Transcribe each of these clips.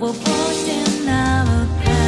we're pushed in our past.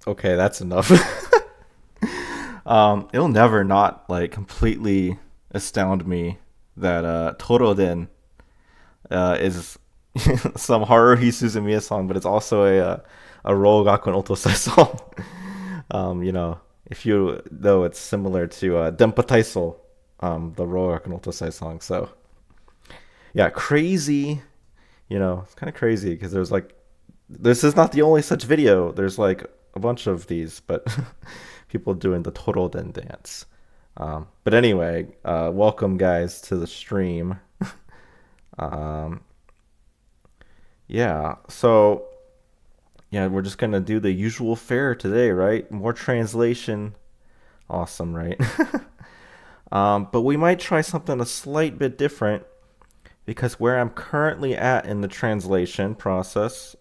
Okay, that's enough. It'll never not like completely astound me that Toroden is some Haruhi Suzumiya song, but it's also a Rogaku Otosai song. You know, if you though it's similar to Denpa Taiso, the Rogaku Otosai song. So yeah, crazy. You know, it's kind of crazy because there's like this is not the only such video. There's like a bunch of these, but people doing the Toroden dance. But anyway, welcome guys to the stream. Um, yeah, so yeah, we're just gonna do the usual fare today, right? More translation. Awesome, right? But we might try something a slight bit different because where I'm currently at in the translation process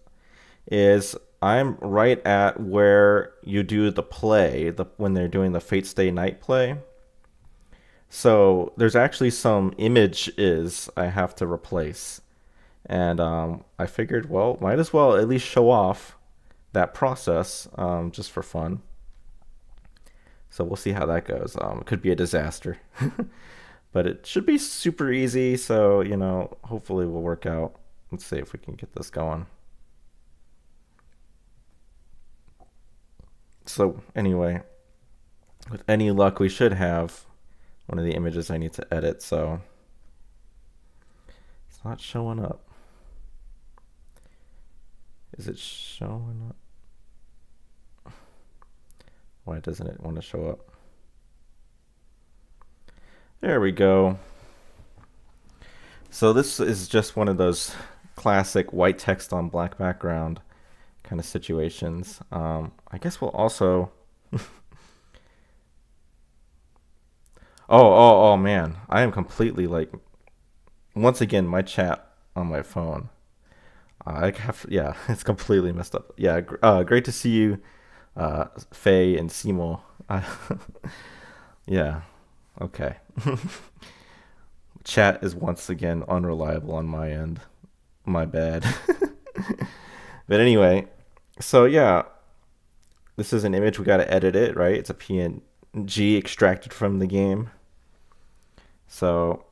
is I'm right at where you do the play, when they're doing the Fate Stay Night play. So there's actually some images I have to replace. And I figured, well, might as well at least show off that process just for fun. So we'll see how that goes. It could be a disaster. But it should be super easy. So, you know, hopefully we'll work out. Let's see if we can get this going. So anyway, with any luck, we should have one of the images I need to edit. So it's not showing up. Is it showing up? Why doesn't it want to show up? There we go. So this is just one of those classic white text on black background kind of situations. I guess we'll also oh man, I am completely like once again my chat on my phone. I have yeah, it's completely messed up. Yeah, great to see you, Faye and Simo. Yeah, okay. Chat is once again unreliable on my end. My bad. But anyway, so yeah, this is an image. We got to edit it, right? It's a PNG extracted from the game. So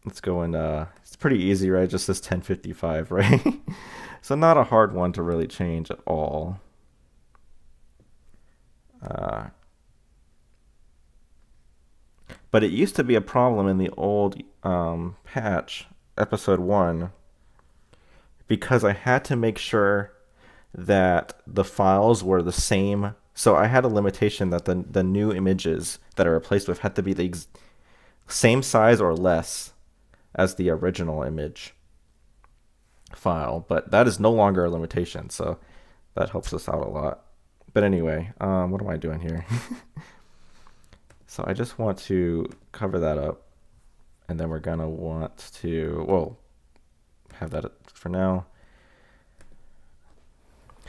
let's go in, it's pretty easy, right? Just this 1055, right? So not a hard one to really change at all. But it used to be a problem in the old patch, episode 1, because I had to make sure that the files were the same. So I had a limitation that the new images that are replaced with had to be the same size or less as the original image file. But that is no longer a limitation, so that helps us out a lot. But anyway, what am I doing here? So I just want to cover that up, and then we're gonna want to, well, have that for now.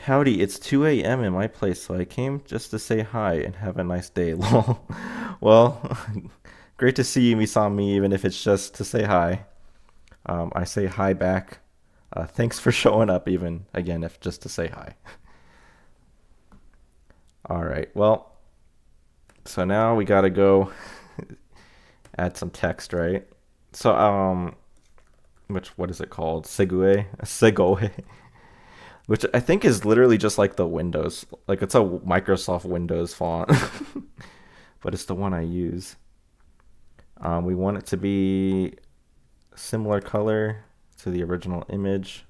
Howdy, it's 2 a.m. in my place, so I came just to say hi and have a nice day, lol. Well, great to see you, Misami, even if it's just to say hi. I say hi back. Thanks for showing up, even, again, if just to say hi. Alright, well, so now we gotta go add some text, right? So, what is it called? Segue. Which I think is literally just like the Windows. Like, it's a Microsoft Windows font. But it's the one I use. We want it to be similar color to the original image.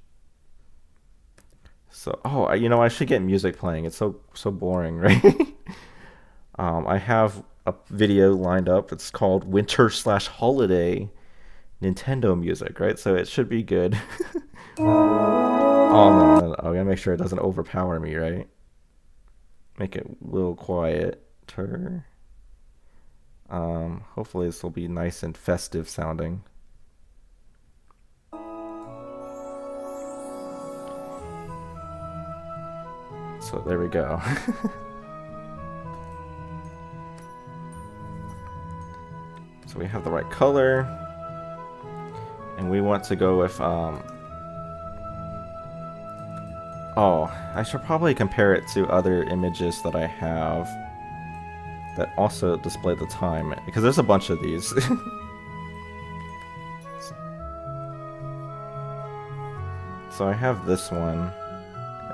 So, I should get music playing. It's so boring, right? I have a video lined up. It's called Winter/Holiday Nintendo Music, right? So it should be good. Oh, no. I gotta make sure it doesn't overpower me, right? Make it a little quieter. Hopefully this will be nice and festive sounding. So there we go. So we have the right color, and we want to go with, I should probably compare it to other images that I have that also display the time, because there's a bunch of these. So I have this one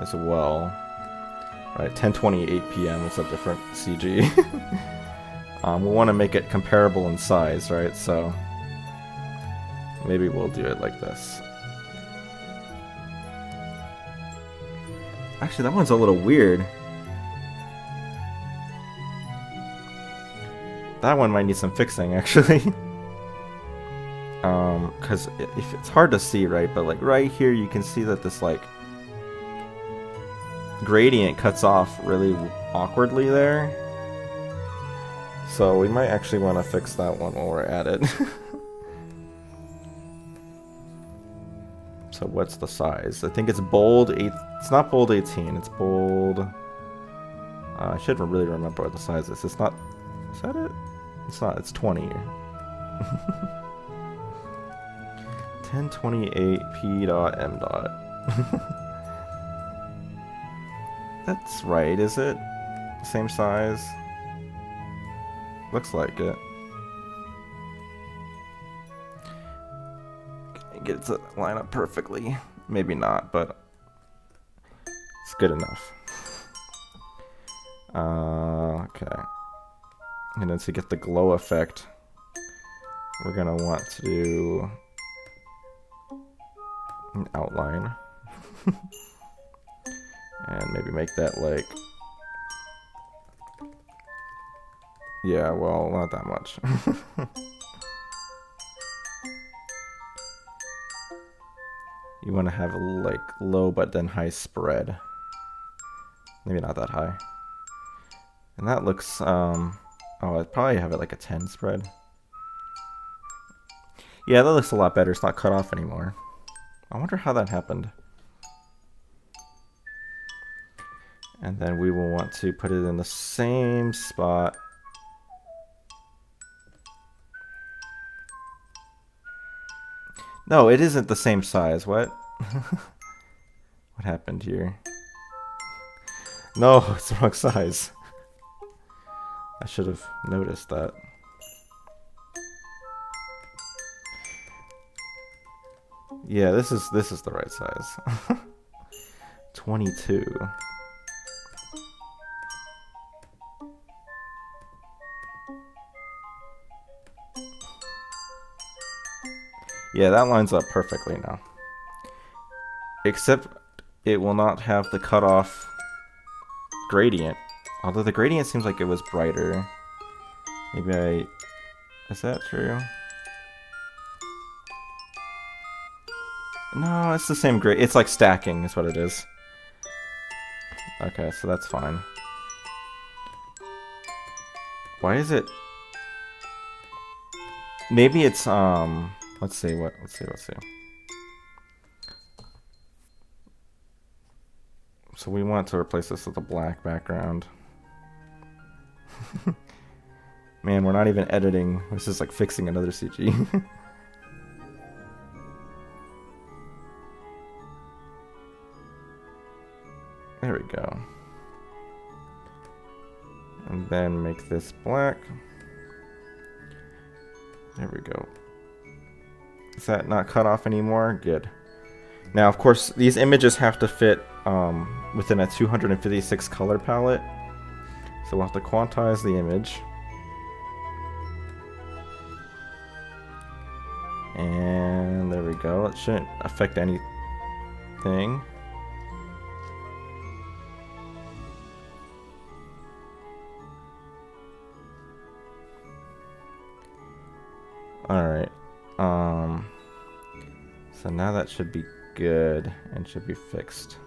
as well. Right, 10:28 p.m. is a different CG. We want to make it comparable in size, right? So maybe we'll do it like this. Actually, that one's a little weird. That one might need some fixing, actually. Because if it's hard to see, right? But like right here, you can see that this like gradient cuts off really awkwardly there. So we might actually want to fix that one while we're at it. So what's the size? I think it's bold 8. It's not bold 18. It's bold. I should really remember what the size is. It's not. Is that it? It's not. It's 20. 1028 p.m. That's right, is it? Same size? Looks like it. Get it to line up perfectly. Maybe not, but it's good enough. Okay. And then to get the glow effect, we're gonna want to do an outline. And maybe make that like, yeah, well, not that much. You want to have like low but then high spread. Maybe not that high. And that looks, I'd probably have it like a 10 spread. Yeah, that looks a lot better. It's not cut off anymore. I wonder how that happened. And then we will want to put it in the same spot. No, it isn't the same size. What? What happened here? No, it's the wrong size. I should have noticed that. Yeah, this is the right size. 22. Yeah, that lines up perfectly now. Except it will not have the cutoff gradient. Although the gradient seems like it was brighter. Maybe I... Is that true? No, it's the same grade. It's like stacking is what it is. Okay, so that's fine. Why is it... Maybe it's, let's see. So we want to replace this with a black background. Man, we're not even editing. This is like fixing another CG. There we go. And then make this black. There we go. Is that not cut off anymore? Good. Now, of course, these images have to fit within a 256 color palette. So we'll have to quantize the image. And there we go. It shouldn't affect anything. Alright. So now that should be good and should be fixed.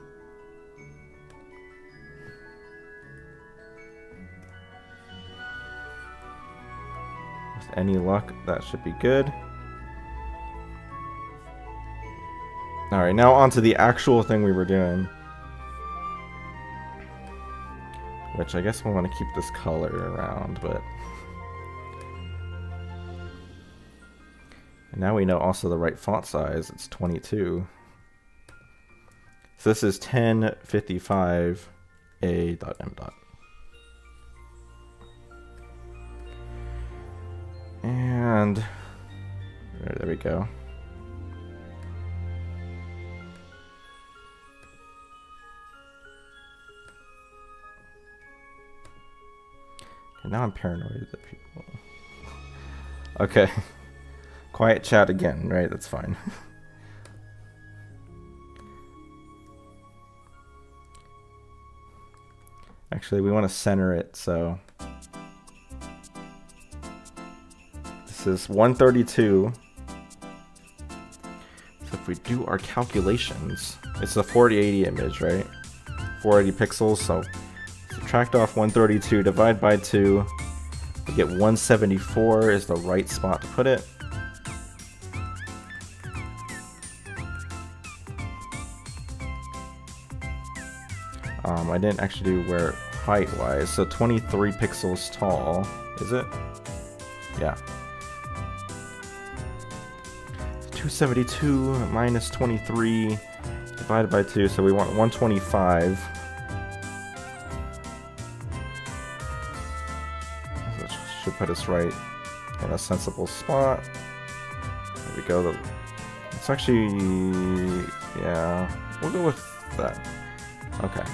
With any luck, that should be good. Alright, now on to the actual thing we were doing. Which I guess we'll want to keep this color around, but... And now we know also the right font size. It's 22. So this is 1055A.M. And there we go. And now I'm paranoid that people... Okay. Quiet chat again, right? That's fine. Actually, we want to center it, so... This is 132. So if we do our calculations, it's a 4080 image, right? 480 pixels, so subtract off 132, divide by 2, we get 174 is the right spot to put it. I didn't actually do where height-wise, so 23 pixels tall, is it? Yeah. 272 minus 23 divided by 2, so we want 125. That should put us right in a sensible spot. There we go. It's actually, yeah, we'll go with that. Okay.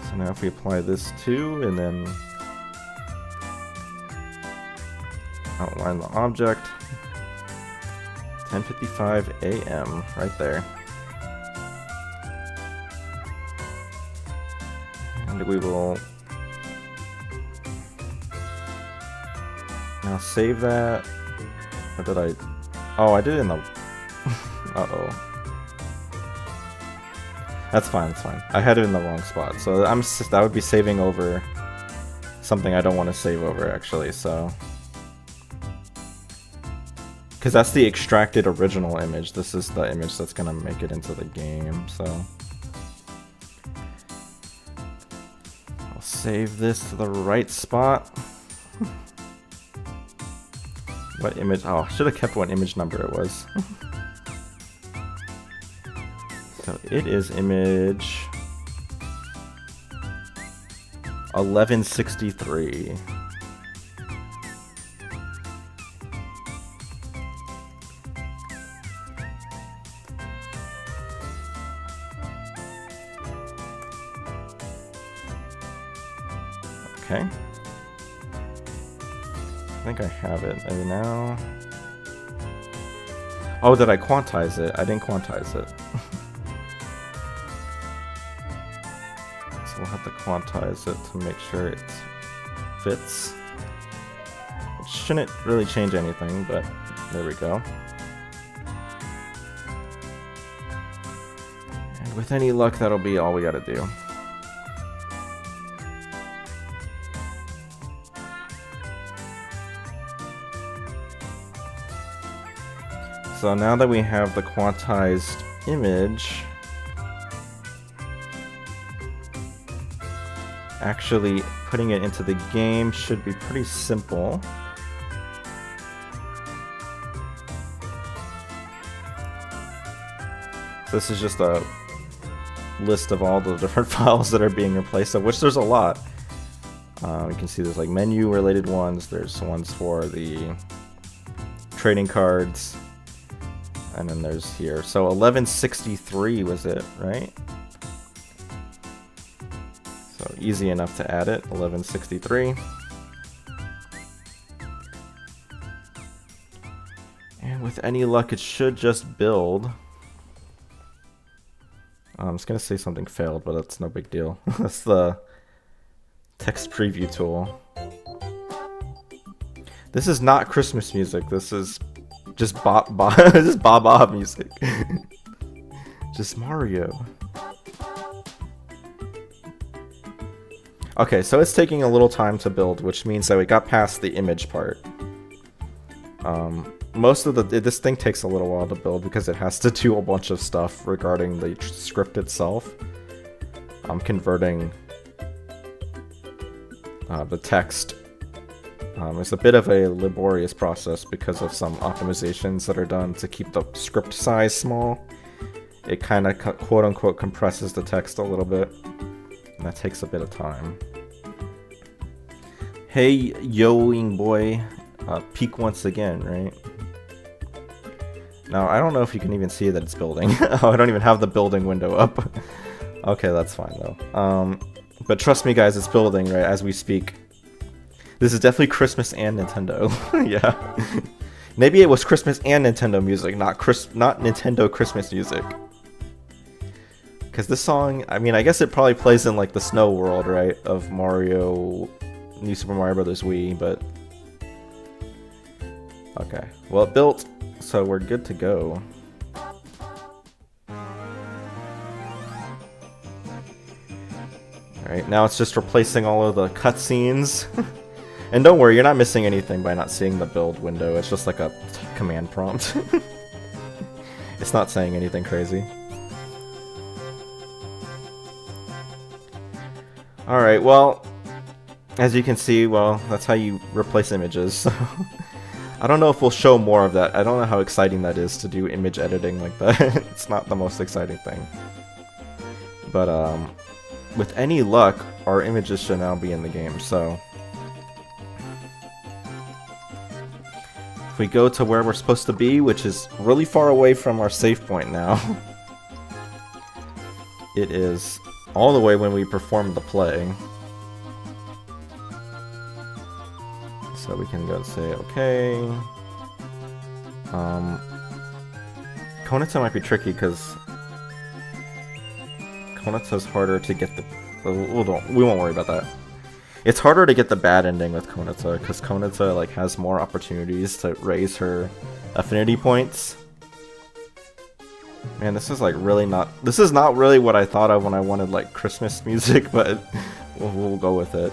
So now if we apply this too, and then outline the object, 10:55 a.m. right there. And we will now save that. Or did I? Oh, I did it in the... Uh-oh. That's fine, that's fine. I had it in the wrong spot. So that would be saving over something I don't want to save over, actually, so... Because that's the extracted original image. This is the image that's going to make it into the game, so... I'll save this to the right spot. What image? Oh, I should have kept what image number it was. So it is image 1163. Okay. I think I have it. And now... Oh, did I quantize it? I didn't quantize it. So we'll have to quantize it to make sure it fits. It shouldn't really change anything, but there we go. And with any luck, that'll be all we gotta do. So now that we have the quantized image, actually putting it into the game should be pretty simple. This is just a list of all the different files that are being replaced, of which there's a lot. You can see there's like menu related ones, there's ones for the trading cards, and then there's here. So 1163 was it, right? So easy enough to add it, 1163. And with any luck, it should just build. I was gonna say something failed, but that's no big deal. That's the text preview tool. This is not Christmas music. This is just this is Bob music. Just Mario. Okay, so it's taking a little time to build, which means that we got past the image part. Most of this thing takes a little while to build because it has to do a bunch of stuff regarding the script itself. I'm converting the text. It's a bit of a laborious process because of some optimizations that are done to keep the script size small. It kind of quote-unquote compresses the text a little bit, and that takes a bit of time. Hey, yoing boy, peak once again, right? Now, I don't know if you can even see that it's building. Oh, I don't even have the building window up. Okay, that's fine though. But trust me guys, it's building right as we speak. This is definitely Christmas and Nintendo. Yeah. Maybe it was Christmas and Nintendo music, not Nintendo Christmas music. Because this song, I mean, I guess it probably plays in like the snow world, right? Of Mario, New Super Mario Bros. Wii, but... Okay. Well, it built, so we're good to go. Alright, now it's just replacing all of the cutscenes. And don't worry, you're not missing anything by not seeing the build window. It's just like a command prompt. It's not saying anything crazy. Alright, well, as you can see, well, that's how you replace images. So I don't know if we'll show more of that. I don't know how exciting that is to do image editing like that. It's not the most exciting thing. But with any luck, our images should now be in the game, so... If we go to where we're supposed to be, which is really far away from our save point now. It is all the way when we perform the play. So we can go and say, okay. Konata might be tricky because Konata's harder to get the... We won't worry about that. It's harder to get the bad ending with Konata because Konata like has more opportunities to raise her affinity points. Man, this is like really not... This is not really what I thought of when I wanted like Christmas music, but we'll go with it.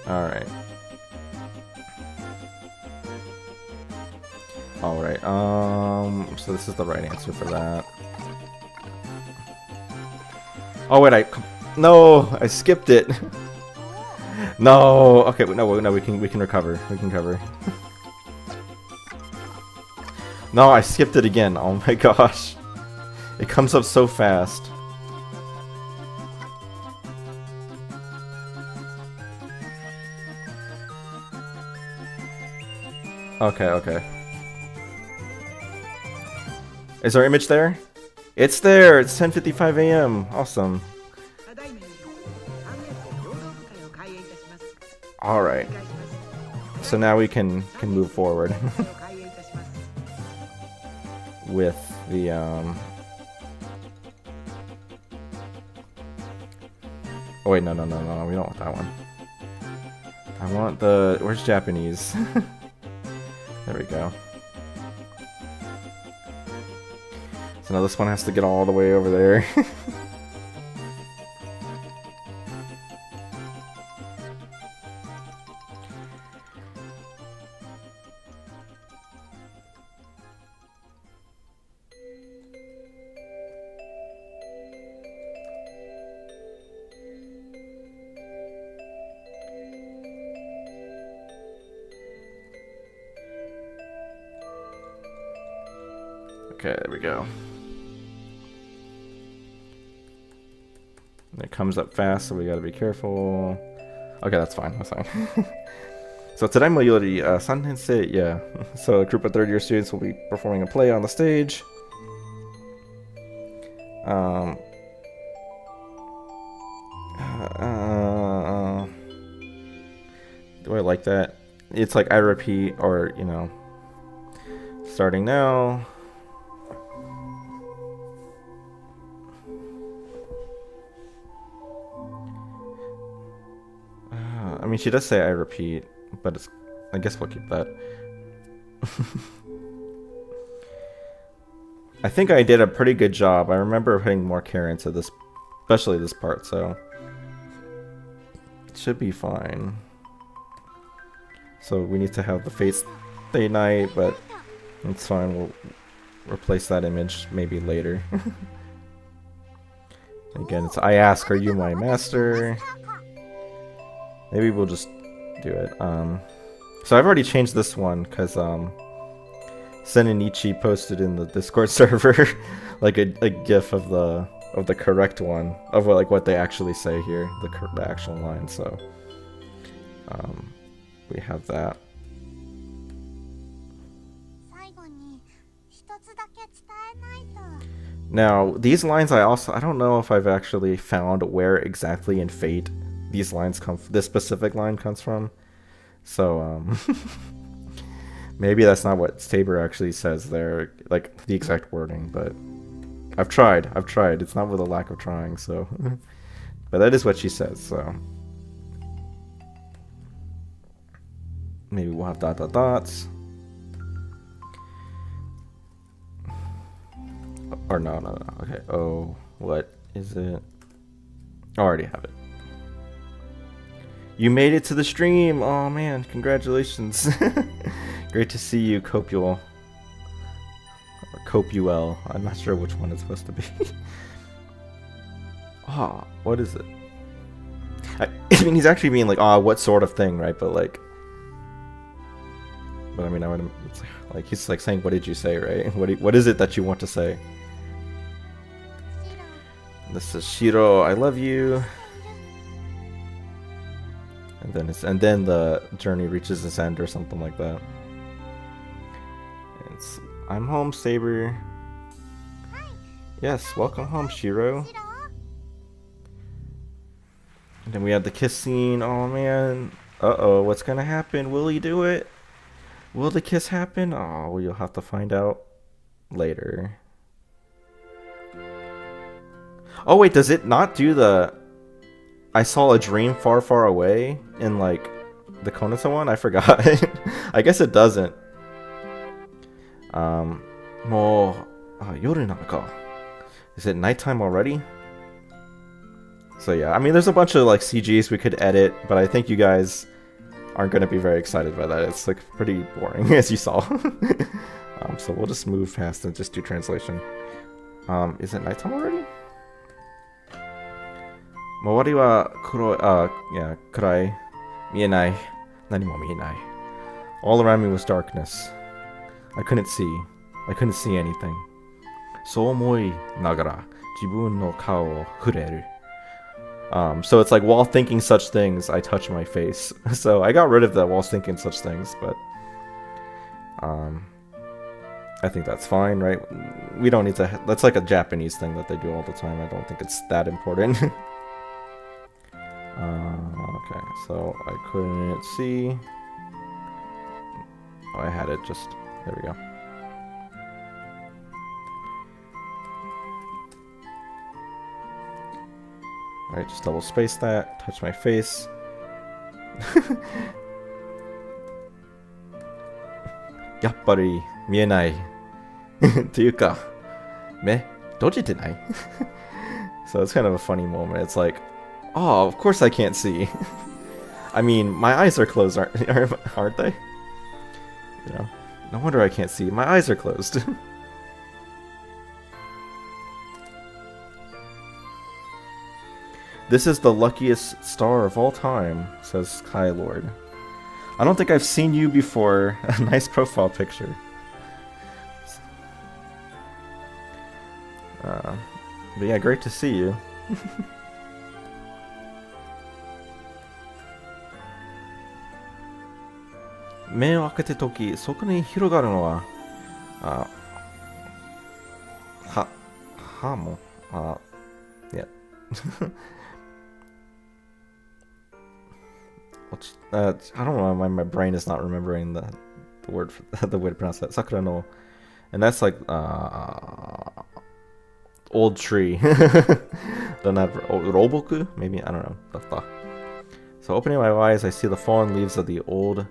Alright. Alright, so this is the right answer for that. Oh wait, no, I skipped it. No, okay, no, we can recover. We can cover. No, I skipped it again. Oh my gosh, it comes up so fast. Okay. Is our image there? It's there! It's 10:55 a.m. Awesome. Alright. So now we can move forward. With the, Oh wait, no, we don't want that one. I want the... Where's Japanese? There we go. So now this one has to get all the way over there. Okay, there we go. And it comes up fast, so we gotta be careful. Okay, that's fine, that's fine. So today, Mayori, Sanhensei, yeah. So a group of third-year students will be performing a play on the stage. Do I like that? It's like I repeat, or, you know, starting now. I mean, she does say I repeat, but it's, I guess we'll keep that. I think I did a pretty good job. I remember putting more care into this, especially this part, so it should be fine. So we need to have the Fate's Day night, but it's fine. We'll replace that image maybe later. Again, it's I ask, are you my master? Maybe we'll just do it. So I've already changed this one because Seninichi posted in the Discord server like a GIF of the correct one of what they actually say here, the actual line. So we have that. Now these lines I don't know if I've actually found where exactly in Fate these lines this specific line comes from. So maybe that's not what Saber actually says there, like the exact wording, but I've tried. It's not with a lack of trying, so but that is what she says, so maybe we'll have dots. Or no. Okay. Oh, what is it? I already have it. You made it to the stream! Oh man, congratulations. Great to see you, Copuel. Or Copuel. I'm not sure which one it's supposed to be. Ah, oh, what is it? I mean, he's actually being like, what sort of thing, right? But like... But I mean, it's like he's like saying, what did you say, right? What is it that you want to say? This is Shiro, I love you. And then the journey reaches its end or something like that. It's I'm home, Saber. Yes, welcome home, Shiro. And then we had the kiss scene. Oh man. Uh-oh, what's gonna happen? Will he do it? Will the kiss happen? Oh, well, you'll have to find out later. Oh wait, does it not do the I saw a dream far, far away in like the Konata one? I forgot. I guess it doesn't. Yoru nanaka. Is it nighttime already? So yeah, I mean there's a bunch of like CGs we could edit, but I think you guys aren't going to be very excited by that. It's like pretty boring, as you saw. So we'll just move past and just do translation. Is it nighttime already? 周りは黒い、暗い。見えない。何も見えない。All around me was darkness. I couldn't see. I couldn't see anything. そう思いながら自分の顔を触れる。So it's like while thinking such things, I touch my face. So I got rid of that while thinking such things, but I think that's fine, right? We don't need to... That's like a Japanese thing that they do all the time. I don't think it's that important. Okay, so I couldn't see... Oh, I had it just... There we go. Alright, just double space that. Touch my face. やっぱり見えないっていうか目閉じてない So it's kind of a funny moment. It's like, oh, of course I can't see. I mean, my eyes are closed, aren't they? You know, no wonder I can't see. My eyes are closed. This is the luckiest star of all time, says Sky Lord. I don't think I've seen you before. A nice profile picture. But yeah, great to see you. 目を開けてとき、そこに広がるのは、歯も、yeah. I don't know why my brain is not remembering the word for, the way to pronounce that. Sakura no, and that's like old tree. Don't have roboku? Maybe, I don't know. So opening my eyes, I see the fallen leaves of the old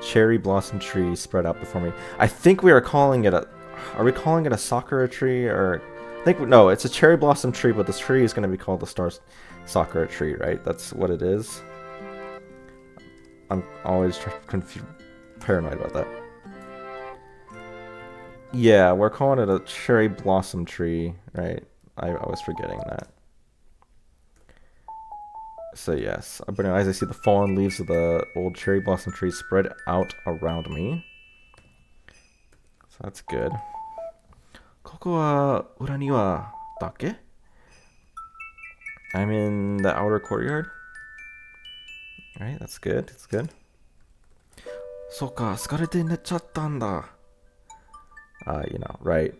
cherry blossom tree spread out before me. I think we are calling it a... Are we calling it a sakura tree? Or... No, it's a cherry blossom tree, but this tree is going to be called the star sakura tree, right? That's what it is. I'm always paranoid about that. Yeah, we're calling it a cherry blossom tree, right? I was forgetting that. So yes, opening my eyes, I see the fallen leaves of the old cherry blossom tree spread out around me. So that's good. ここは裏庭だっけ? I'm in the outer courtyard. Alright, that's good, that's good. そうか、疲れて寝ちゃったんだ. You know, right.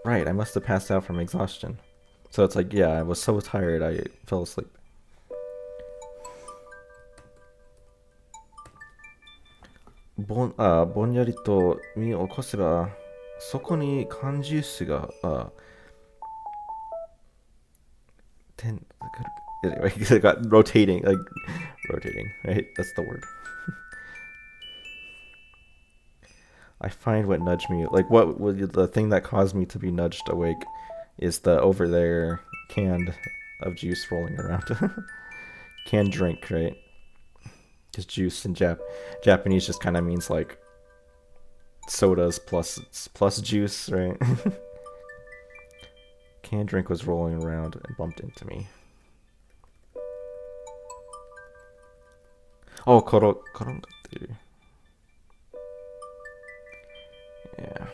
Right, I must have passed out from exhaustion. So it's like, yeah, I was so tired I fell asleep. Bon ぼんやりと身を起こせば、そこに缶ジュースが、anyway, it got rotating, right? That's the word. I find what nudged me, like what the thing that caused me to be nudged awake is the over there can of juice rolling around. Canned drink, right? Because juice in Japanese just kind of means like sodas plus juice, right? Canned drink was rolling around and bumped into me. Oh, korondatte. Yeah.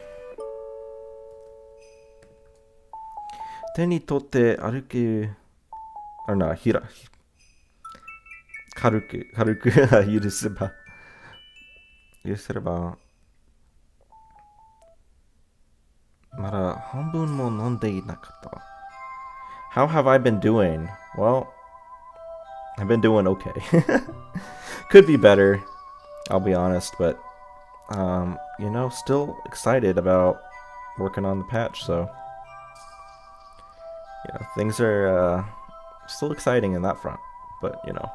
手に取って歩く、あな、軽く許せれば、まだ半分も飲んでいなかった。How have I been doing? Well, I've been doing okay. Could be better, I'll be honest, but you know, still excited about working on the patch, so you know, things are still exciting in that front, but you know,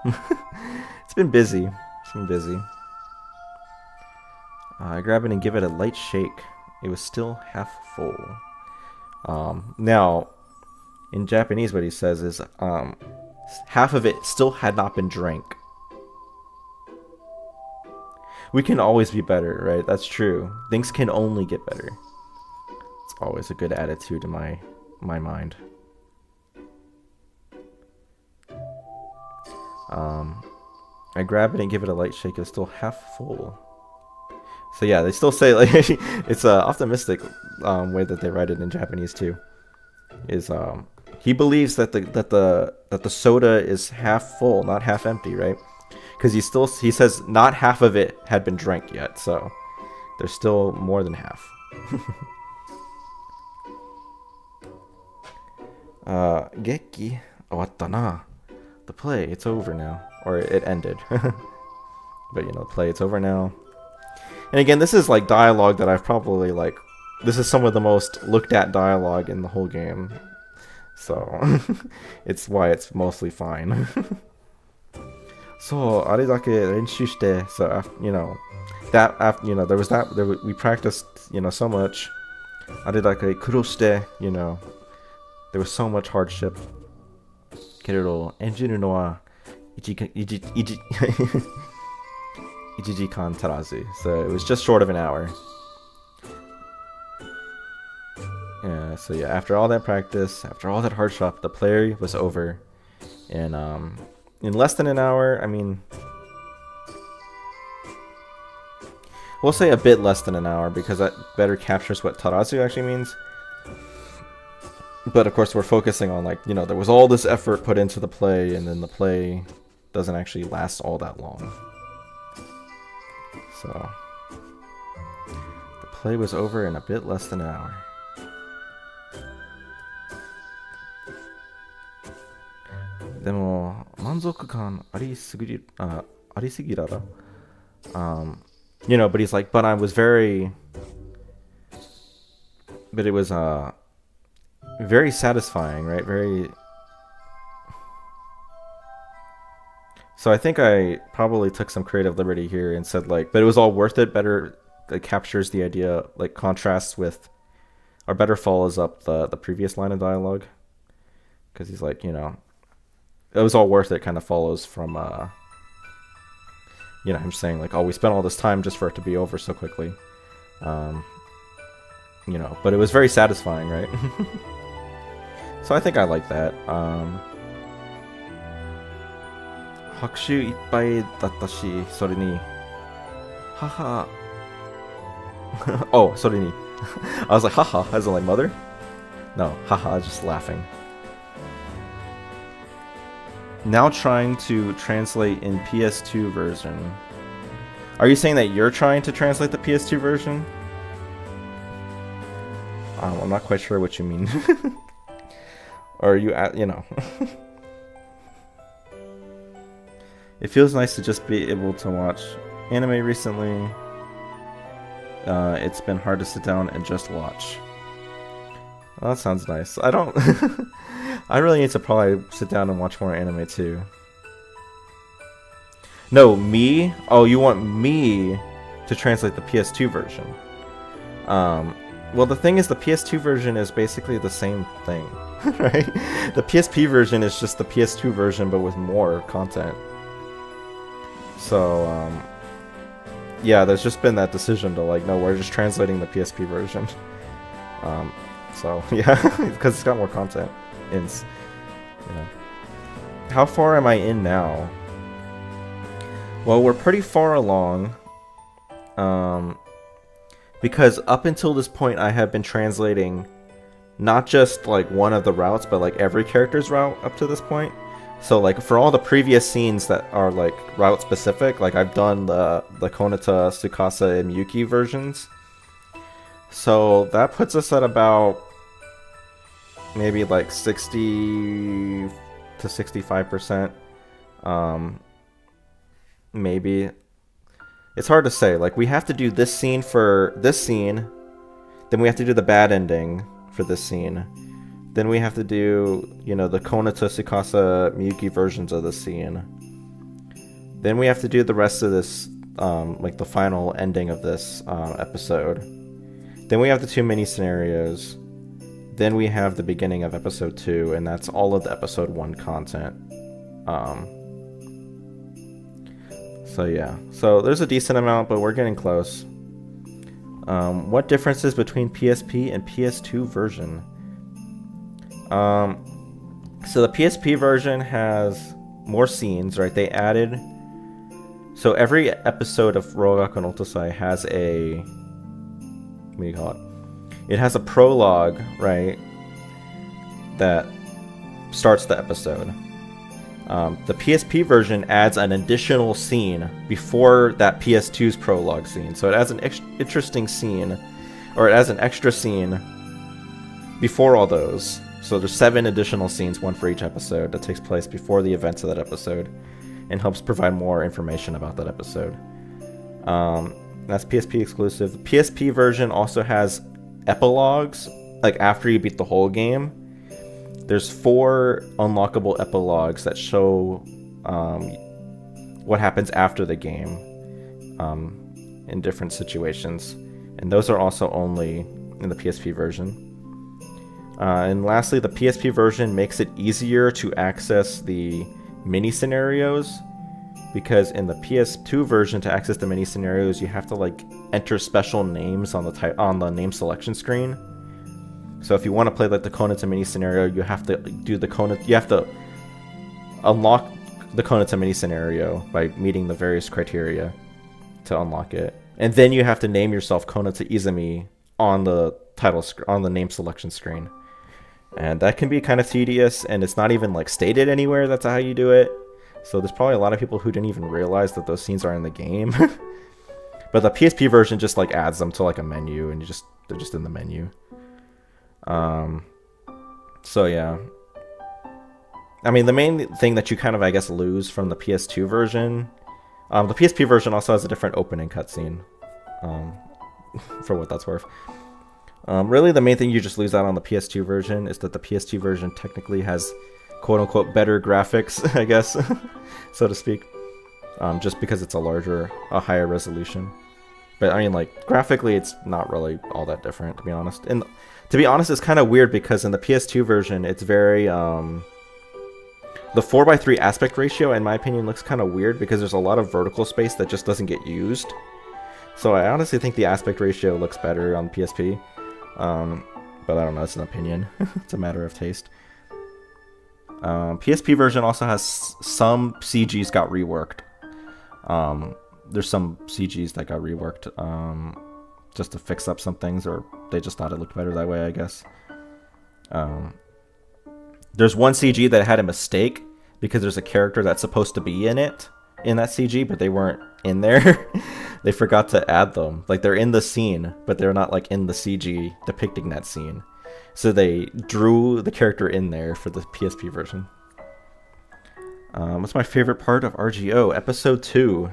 it's been busy. I grab it and give it a light shake. It was still half full. Now, in Japanese, what he says is half of it still had not been drank. We can always be better, right? That's true. Things can only get better. It's always a good attitude in my mind. I grab it and give it a light shake. It's still half full. So yeah, they still say, like, it's a optimistic way that they write it in Japanese too. Is he believes that the soda is half full, not half empty, right? Because he says not half of it had been drank yet, so there's still more than half. Gekki owatta na. The play, it's over now. Or it ended. But you know, play, it's over now. And again, this is like dialogue that I've probably like... This is some of the most looked at dialogue in the whole game. So, it's why it's mostly fine. So, あれだけ練習して, so, you know, that, after, you know, there was that, we practiced, you know, so much. あれだけ苦労して, you know, there was so much hardship. けれど、演じるのは1時間足らず. So, it was just short of an hour. Yeah, so yeah, after all that practice, after all that hardship, the play was over. And, in less than an hour, I mean... We'll say a bit less than an hour, because that better captures what tarazu actually means. But of course we're focusing on, like, you know, there was all this effort put into the play, and then the play doesn't actually last all that long. So... the play was over in a bit less than an hour. You know, but he's like, but I was very... But it was, very satisfying, right? Very... So I think I probably took some creative liberty here and said, like, but it was all worth it. Better, it captures the idea, like, contrasts with... Or better follows up the previous line of dialogue. Because he's like, you know... It was all worth it kind of follows from, you know, him saying, like, oh, we spent all this time just for it to be over so quickly. You know, but it was very satisfying, right? So I think I like that. 拍手いっぱいだったし、それに、母... Oh, それに. I was like, haha, as in like mother? No, haha, just laughing. Now trying to translate in PS2 version. Are you saying that you're trying to translate the PS2 version? I'm not quite sure what you mean. Or are you at, you know. It feels nice to just be able to watch anime recently. It's been hard to sit down and just watch. Well, that sounds nice. I don't... I really need to probably sit down and watch more anime too. No, me? Oh, you want me to translate the PS2 version. Well, the thing is, the PS2 version is basically the same thing, right? The PSP version is just the PS2 version, but with more content. So, yeah, there's just been that decision to, like, no, we're just translating the PSP version. So, yeah, because it's got more content. You know. How far am I in now? Well, we're pretty far along. Because up until this point, I have been translating not just like one of the routes, but like every character's route up to this point. So like for all the previous scenes that are like route specific, like I've done the Konata, Tsukasa, and Miyuki versions. So that puts us at about maybe like 60 to 65%. Maybe. It's hard to say. Like, we have to do this scene for this scene. Then we have to do the bad ending for this scene. Then we have to do, you know, the Konata, Tsukasa, Miyuki versions of the scene. Then we have to do the rest of this, like the final ending of this episode. Then we have the 2 mini scenarios. Then we have the beginning of episode 2, and that's all of the episode 1 content. So yeah, so there's a decent amount, but we're getting close. What differences between PSP and PS2 version? So the PSP version has more scenes, right? They added... So every episode of Rogaku no Otosai has a... What do you call it? It has a prologue, right? That starts the episode. The PSP version adds an additional scene before that PS2's prologue scene. So it adds an interesting scene or it has an extra scene before all those. So there's 7 additional scenes, one for each episode, that takes place before the events of that episode, and helps provide more information about that episode. That's PSP exclusive. The PSP version also has epilogues, like after you beat the whole game. There's 4 unlockable epilogues that show what happens after the game in different situations. And those are also only in the PSP version. And lastly, the PSP version makes it easier to access the mini scenarios, because in the PS2 version, to access the mini scenarios, you have to like enter special names on the name selection screen. So if you want to play like the Konata mini scenario, you have to do the Konata. You have to unlock the Konata mini scenario by meeting the various criteria to unlock it, and then you have to name yourself Konata Izumi on the on the name selection screen. And that can be kind of tedious, and it's not even like stated anywhere that's how you do it. So there's probably a lot of people who didn't even realize that those scenes are in the game. But the PSP version just like adds them to like a menu, and they're just in the menu. So yeah. I mean, the main thing that you kind of, I guess, lose from the PS2 version, the PSP version also has a different opening cutscene, for what that's worth. Really, the main thing you just lose out on the PS2 version is that the PS2 version technically has quote-unquote better graphics, I guess, so to speak, just because it's a higher resolution. But I mean, like, graphically, it's not really all that different, to be honest. And to be honest, it's kind of weird because in the PS2 version, it's very, the 4:3 aspect ratio, in my opinion, looks kind of weird because there's a lot of vertical space that just doesn't get used. So I honestly think the aspect ratio looks better on PSP. But I don't know, it's an opinion. It's a matter of taste. PSP version also has some CGs got reworked. There's some CGs that got reworked just to fix up some things, or they just thought it looked better that way, I guess. There's one CG that had a mistake because there's a character that's supposed to be in that CG, but they weren't in there. They forgot to add them. Like, they're in the scene, but they're not like in the CG depicting that scene. So they drew the character in there for the PSP version. What's my favorite part of RGO? Episode 2.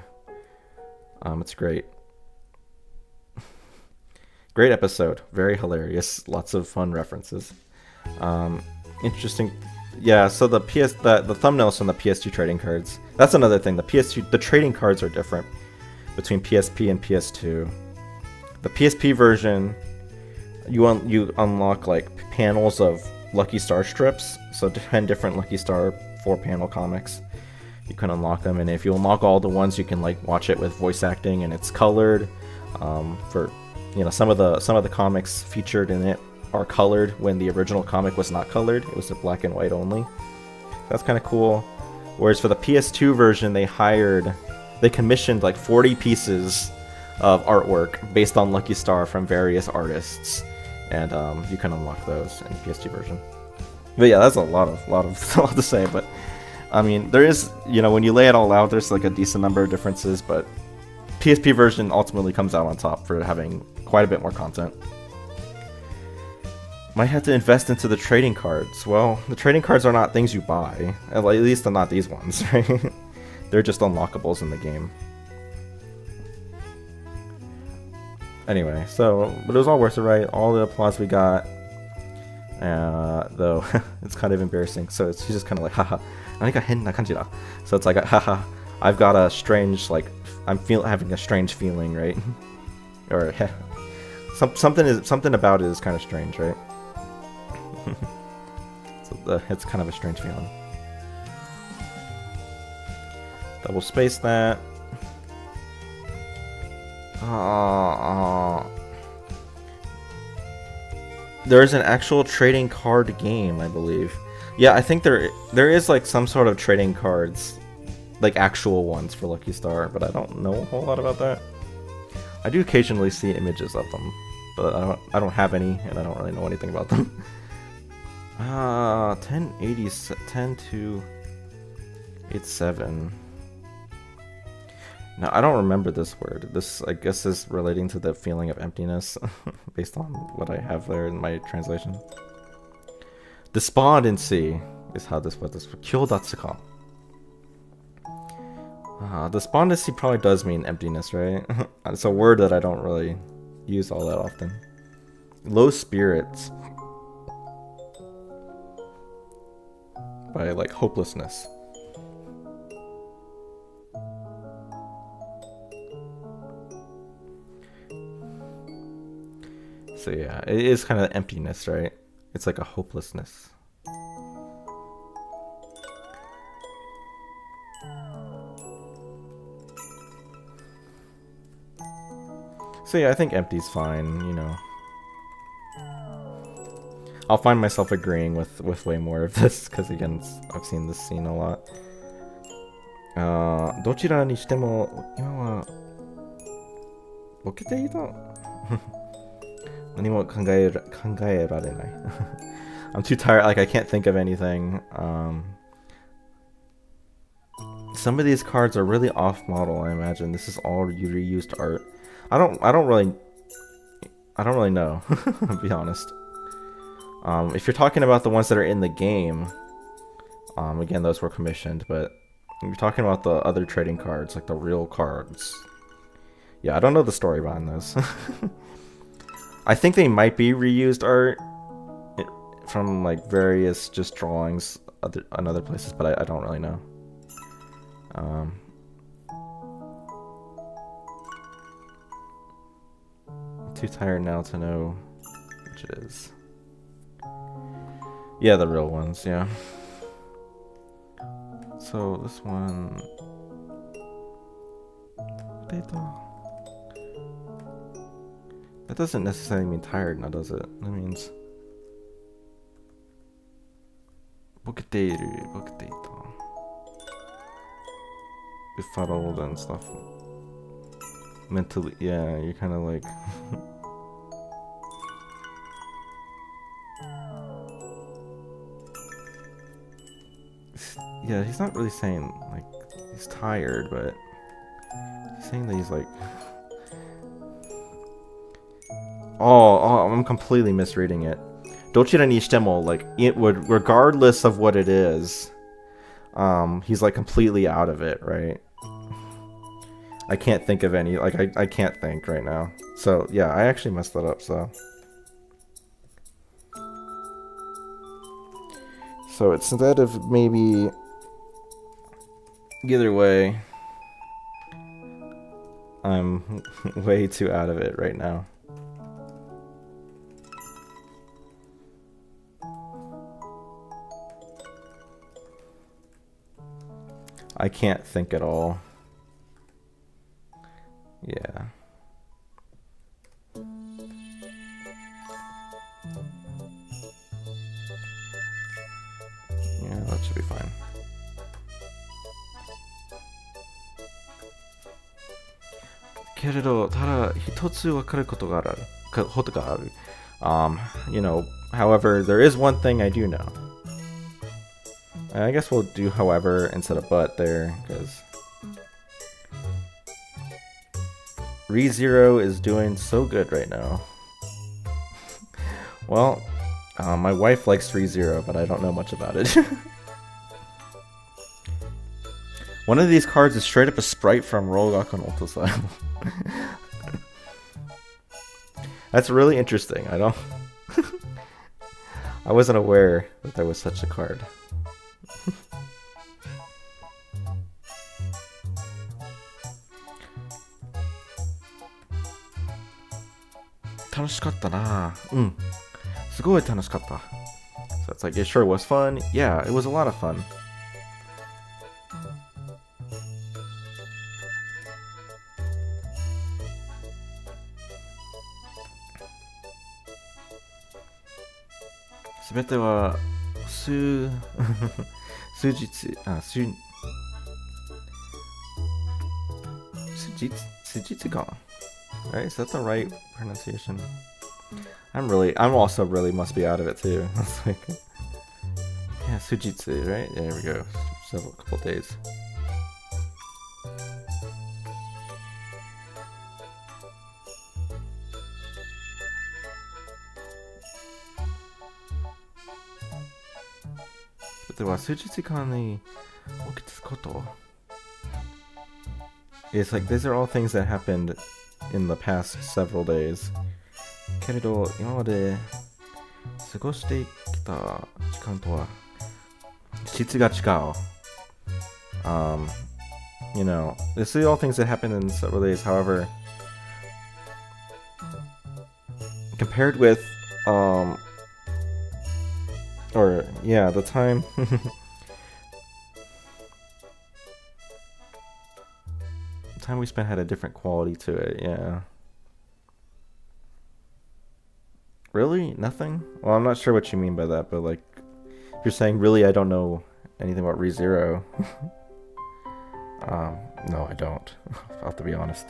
It's great. Great episode. Very hilarious. Lots of fun references. Interesting. Yeah, so the thumbnails from the PS2 trading cards. That's another thing. The trading cards are different between PSP and PS2. The PSP version, you unlock like panels of Lucky Star strips. So 10 different Lucky Star 4-panel comics. You can unlock them, and if you unlock all the ones, you can like watch it with voice acting, and it's colored. For some of the comics featured in it are colored when the original comic was not colored. It was a black and white only. That's kind of cool. Whereas for the PS2 version, they commissioned like 40 pieces of artwork based on Lucky Star from various artists, and you can unlock those in the PS2 version. But yeah, that's a lot to say. But I mean, there is, when you lay it all out, there's like a decent number of differences. But PSP version ultimately comes out on top for having quite a bit more content. Might have to invest into the trading cards. Well, the trading cards are not things you buy. At least they're not these ones, right? They're just unlockables in the game. Anyway, but it was all worth it, right? All the applause we got. Though, it's kind of embarrassing. So she's just kind of like, haha. So it's like, haha. I've got a strange, like, having a strange feeling, right? Or, something about it is kind of strange, right? So it's kind of a strange feeling. Double space that. There's an actual trading card game, I believe. Yeah, I think there is like some sort of trading cards, like actual ones for Lucky Star, but I don't know a whole lot about that. I do occasionally see images of them, but I don't have any, and I don't really know anything about them. 1080, 10 to 87. No, I don't remember this word. This, I guess, is relating to the feeling of emptiness, based on what I have there in my translation. Despondency is how this was. Kyodatsuka. Despondency probably does mean emptiness, right? It's a word that I don't really use all that often. Low spirits. By, like, hopelessness. So yeah, it is kind of emptiness, right? It's like a hopelessness. So yeah, I think empty's fine, you know. I'll find myself agreeing with way more of this, because again, I've seen this scene a lot. どちらにしても今はボケていた何も考えられない I'm too tired, like I can't think of anything. Some of these cards are really off model, I imagine. This is all reused art. I don't really know, to be honest. If you're talking about the ones that are in the game, again, those were commissioned, but if you're talking about the other trading cards, like the real cards, yeah, I don't know the story behind those. I think they might be reused art from like various just drawings on other places, but I don't really know. Too tired now to know which it is. Yeah, the real ones, yeah. So this one, data. That doesn't necessarily mean tired now, does it? That means boketeiru. Befuddled and stuff. Mentally, yeah, you're kind of like yeah, he's not really saying like he's tired, but he's saying that he's like oh, I'm completely misreading it. Dochira ni shitemo, like it would, regardless of what it is, he's like completely out of it, right? I can't think of any, like I can't think right now. So yeah, I actually messed that up, so it's instead of maybe either way, I'm way too out of it right now. I can't think at all. Yeah. Yeah, that should be fine. You know, however, there is one thing I do know. I guess we'll do however instead of but there, because ReZero is doing so good right now. Well, my wife likes ReZero, but I don't know much about it. One of these cards is straight up a sprite from Rollgaku no Otosai. That's really interesting. I wasn't aware that there was such a card. So it's like, it sure was fun. Yeah, it was a lot of fun. Right? Is that the right pronunciation? I'm also really must be out of it too. It's like, yeah, Sujitsu, right? Yeah, there we go. Several couple days. では数日間に起きたこと It's like these are all things that happened in the past several days けれど今まで過ごしてきた時間とは質が違う You know, this is all things that happened in several days. However, compared with, the time, the time we spent had a different quality to it. Yeah. Really? Nothing? Well, I'm not sure what you mean by that, but like, if you're saying really, I don't know anything about ReZero. No, I don't. I'll have to be honest.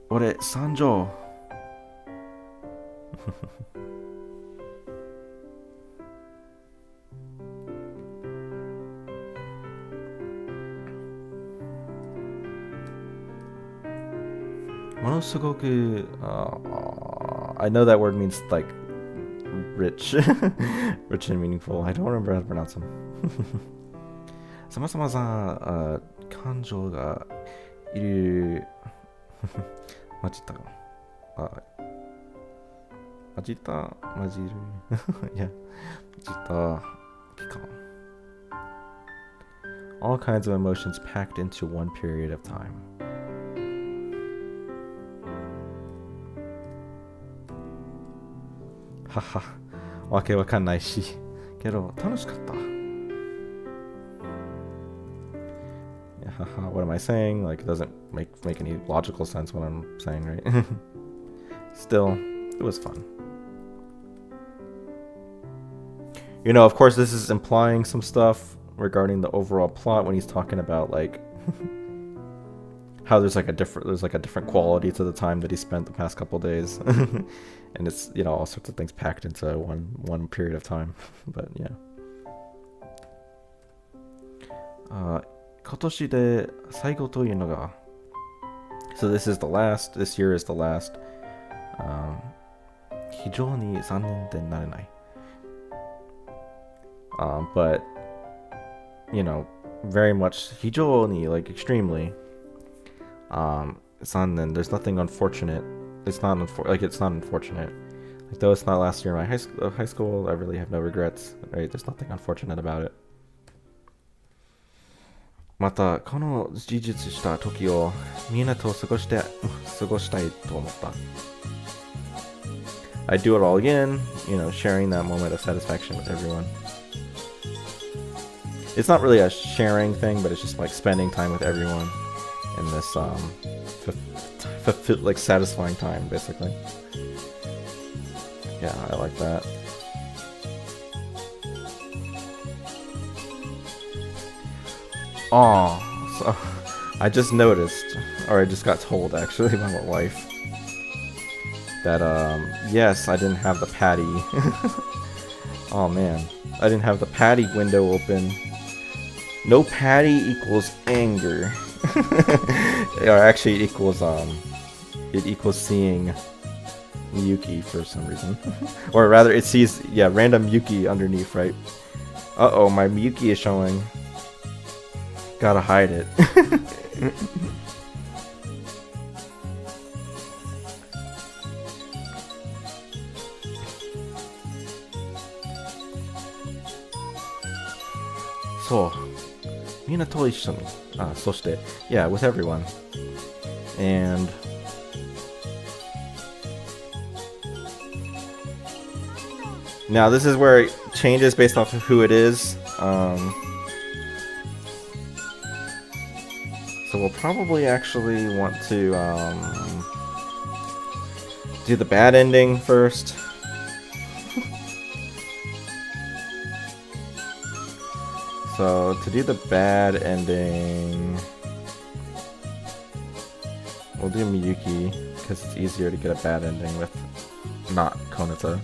Ore, Sanjo. Monosugoku, I know that word means like rich, rich and meaningful. I don't remember how to pronounce them. さまざまな感情がいる混じった混じった混じるいや混じった期間 All kinds of emotions packed into one period of time. Haha. わけわかんないしけど楽しかった What am I saying? Like, it doesn't make any logical sense what I'm saying, right? Still, it was fun. You know, of course, this is implying some stuff regarding the overall plot when he's talking about like how there's like a different quality to the time that he spent the past couple days. And it's, you know, all sorts of things packed into one period of time. But yeah. 今年で最後というのが So this year is the last. 非常に残念でなれない But, you know, very much 非常に like extremely 残念 there's nothing unfortunate. It's not unfortunate. Like, though it's not last year in my high school, I really have no regrets. Right? There's nothing unfortunate about it. またこの事実した時をみんなと過ごしたいと思った I do it all again, you know, sharing that moment of satisfaction with everyone. It's not really a sharing thing, but it's just like spending time with everyone in this like satisfying time, basically. Yeah, I like that. Oh, so I just noticed, or I just got told actually by my wife that yes, I didn't have the patty. Oh man, I didn't have the patty window open. No patty equals anger. Or actually it equals seeing Yuki for some reason. Or rather it sees random Yuki underneath, right? Uh-oh, my Yuki is showing. Gotta hide it. So, みんなと一緒に。そして、yeah, with everyone. And now this is where it changes based off of who it is. So we'll probably actually want to do the bad ending first. So to do the bad ending, we'll do Miyuki because it's easier to get a bad ending with not Konata.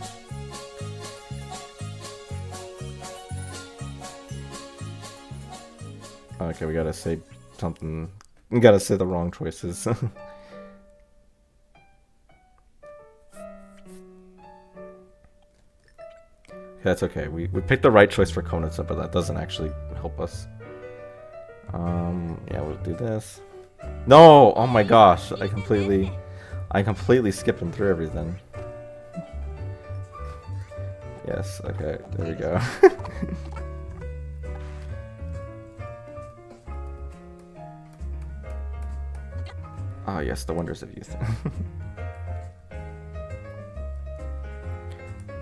Okay, we gotta say something. We gotta say the wrong choices. That's okay. We picked the right choice for Konitsa, but that doesn't actually help us. Yeah, we'll do this. No! Oh my gosh, I completely skipping through everything. Yes, okay, there we go. Ah, yes, the wonders of youth.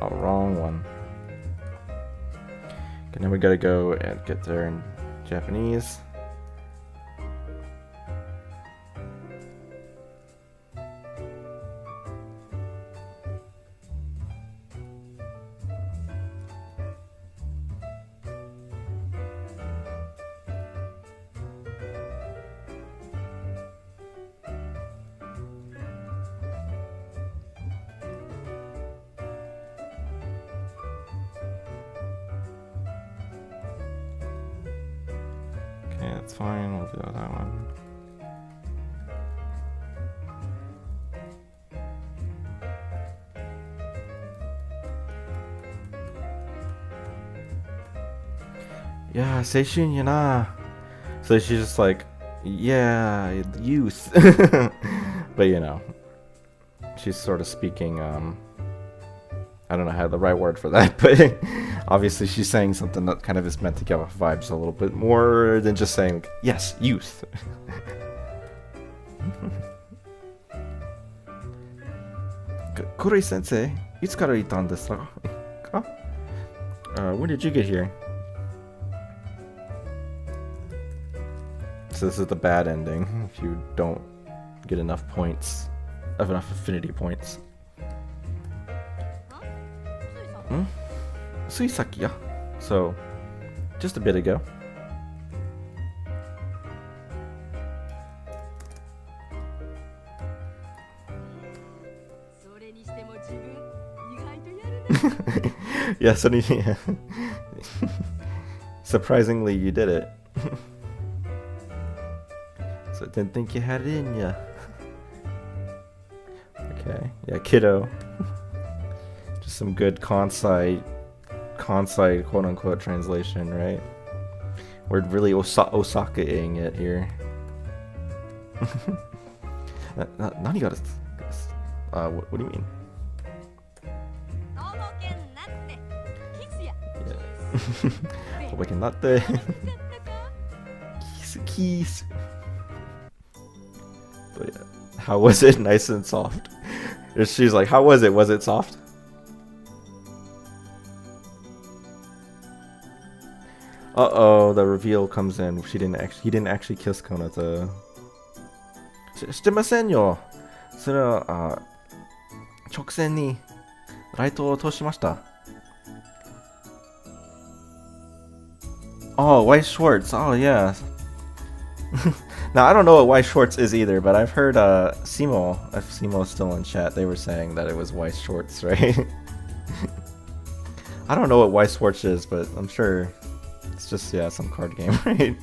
Oh, wrong one. Okay, now we gotta go and get there in Japanese. Okay, that's fine. We'll do that one. Yeah, seishun yana. So she's just like, yeah, youth. But you know, she's sort of speaking, I don't know how the right word for that, but obviously she's saying something that kind of is meant to give off vibes a little bit more than just saying, yes, youth. Kurei sensei, itsu itan desu ka? When did you get here? So this is the bad ending, if you don't get enough points, enough affinity points. Suisaki, yeah. So, just a bit ago. Yeah, so yeah. Surprisingly, you did it. So I didn't think you had it in ya. Okay, yeah, kiddo. Just some good Kansai quote-unquote translation, right? We're really Osaka-ing it here. Nani got us? What do you mean? Obakenatte. Kiss. But yeah, how was it? Nice and soft. She's like, how was it? Was it soft? Uh-oh, the reveal comes in. He didn't actually kiss Konata. Shitemasen yo. それは直線にライトを通しました。Oh, white shorts. Oh, yeah. Now, I don't know what white shorts is either, but I've heard Simo, if Simo's still in chat, they were saying that it was white shorts, right? I don't know what white shorts is, but I'm sure it's just, yeah, some card game, right?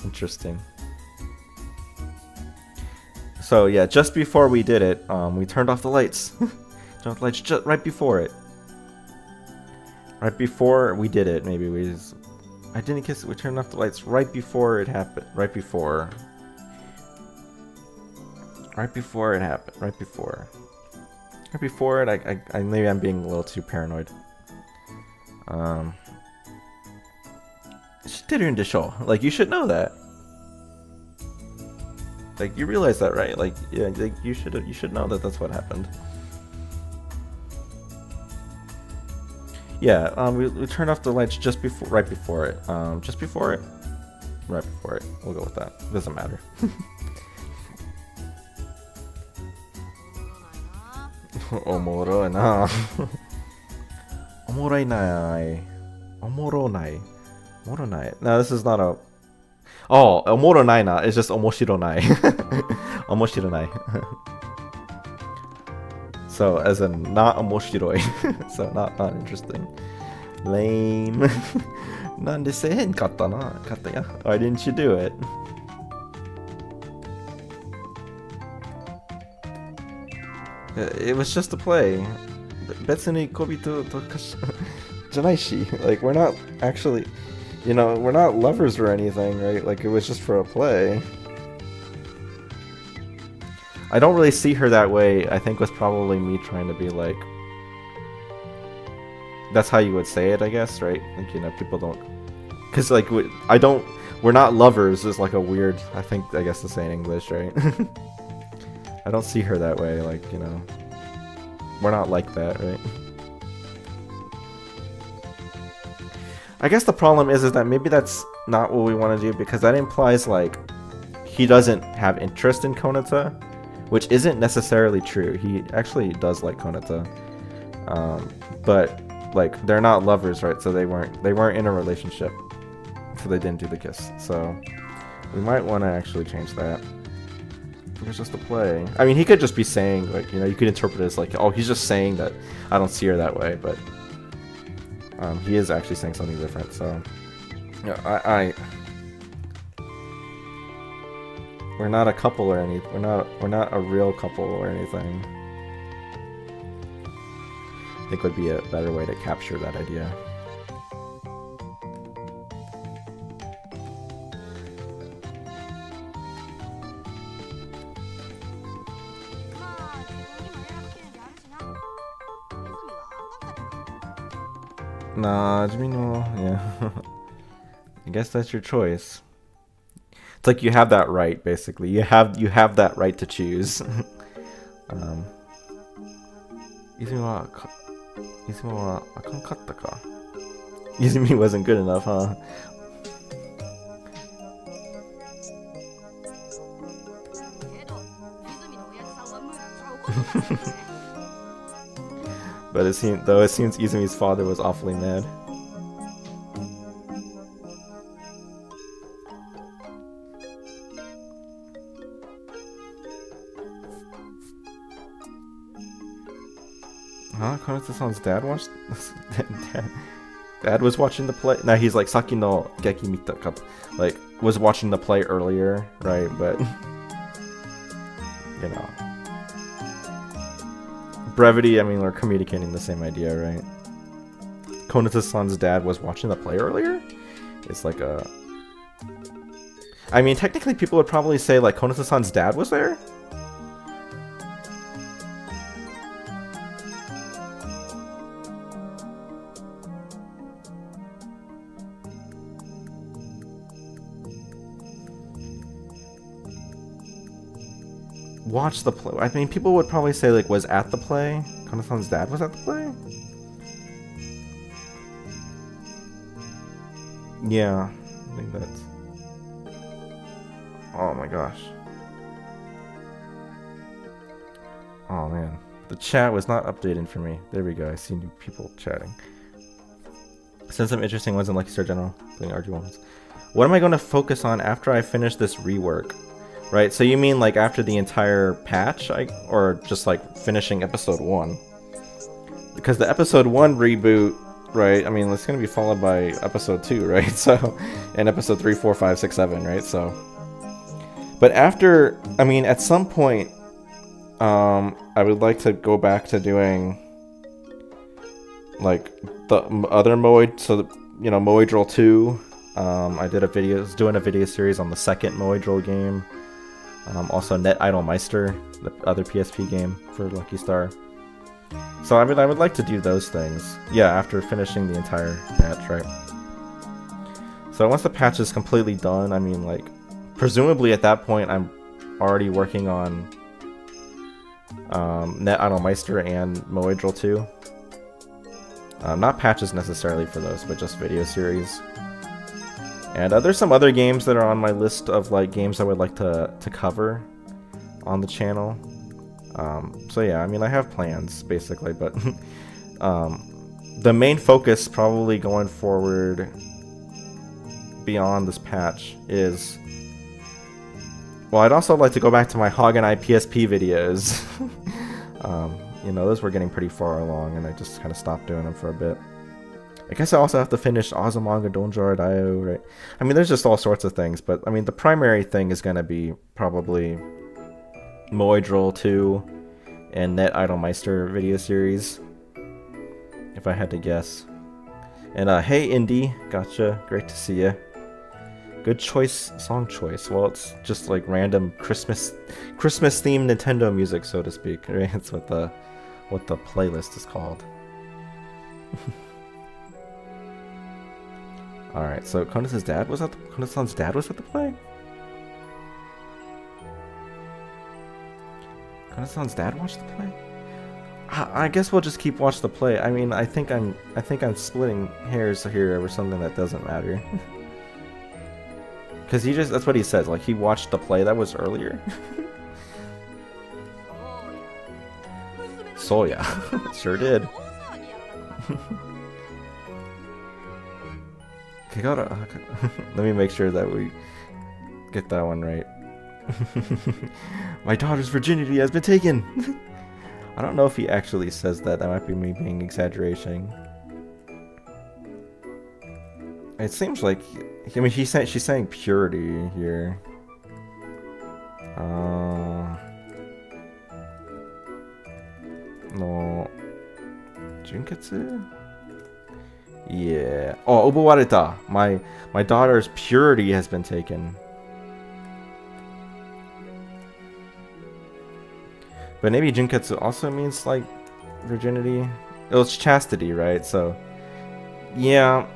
Interesting. So, yeah, just before we did it, we turned off the lights. Turned off the lights just right before it. Right before we did it, maybe we just... I didn't kiss it. We turned off the lights right before it happened. Right before it happened. Right before it, I maybe I'm being a little too paranoid. Like, you should know that. Like, you realize that, right? Like, yeah, like, you should know that that's what happened. Yeah, we turned off the lights just before, right before it. Just before it. Right before it. We'll go with that. Doesn't matter. Omoro na. Omoroi nai. Omoro nai. Omoro nai. No, this is not a... Oh, omoro nai na. It's just omoshiro nai. Omoshiro nai. So, as in, not omoshiroi. So, not interesting. Lame. Nande sehen katta na? Katta ya? Why didn't you do it? It was just a play. 別に恋人とかじゃないし. Like, we're not actually, we're not lovers or anything, right? Like, it was just for a play. I don't really see her that way. I think was probably me trying to be like, that's how you would say it, I guess, right? Like, people don't, because like we're not lovers is like a weird, I guess to say in English, right? I don't see her that way, like, we're not like that, right? I guess the problem is that maybe that's not what we want to do, because that implies like he doesn't have interest in Konata, which isn't necessarily true. He actually does like Konata, but like they're not lovers, right? So they weren't in a relationship, so they didn't do the kiss. So we might want to actually change that. It was just a play. I mean, he could just be saying like, you could interpret it as like, oh, he's just saying that I don't see her that way, but he is actually saying something different. So yeah, we're not a couple or anything. We're not a real couple or anything. I think would be a better way to capture that idea. Nah, yeah. I guess that's your choice. It's like you have that right, basically. You have that right to choose. Izumi wasn't good enough, huh? But it seems Izumi's father was awfully mad. Huh? Konata-san's dad watched? Dad was watching the play? Nah, he's like, Saki no Geki Mita Kata. Like, was watching the play earlier, right? But, brevity, I mean, we're communicating the same idea, right? Konata-san's dad was watching the play earlier? It's like a... I mean, technically people would probably say, like, Konata-san's dad was there? Watch the play. I mean, people would probably say, like, was at the play. Konata-san's dad was at the play? Yeah, I think that's... Oh my gosh. Oh man. The chat was not updating for me. There we go, I see new people chatting. Send some interesting ones in Lucky Star General. Playing RGO. What am I going to focus on after I finish this rework? Right, so you mean like after the entire patch, or just like finishing episode 1? Because the episode 1 reboot, right, I mean, it's going to be followed by episode 2, right? So, and episode 3, 4, 5, 6, 7, right? So, but after, I mean, at some point, I would like to go back to doing like the other Moe, so, Moe Drill 2. I was doing a video series on the second Moe Drill game. Also Net Idol Meister, the other PSP game for Lucky Star. So I would like to do those things. Yeah, after finishing the entire patch, right? So once the patch is completely done, I mean, like, presumably at that point I'm already working on Net Idol Meister and Moe Drill 2. Not patches necessarily for those, but just video series. And there's some other games that are on my list of like games I would like to cover on the channel. So yeah, I mean, I have plans basically, but the main focus probably going forward beyond this patch is, well, I'd also like to go back to my Hog and I PSP videos. Those were getting pretty far along, and I just kind of stopped doing them for a bit. I guess I also have to finish Azumanga Donjoro Daio, right? I mean, there's just all sorts of things, but I mean, the primary thing is going to be probably Moe Drill 2 and Net Idol Meister video series. if I had to guess. And hey, Indy, gotcha. Great to see you. Good choice, song choice. Well, it's just like random Christmas themed Nintendo music, so to speak. Right? That's what the playlist is called. All right, so Konasan's dad was at the play. Konasan's dad watched the play. I guess we'll just keep watching the play. I mean, I think I'm splitting hairs here over something that doesn't matter. Cause that's what he says. Like he watched the play that was earlier. So yeah, sure did. Let me make sure that we get that one right. My daughter's virginity has been taken. I don't know if he actually says that. That might be me being exaggerating. It seems like, I mean, she's saying purity here. No. Junketsu? Yeah. Oh, obuwareta. My daughter's purity has been taken. But maybe Junketsu also means like virginity. Oh, it's chastity, right? So, yeah.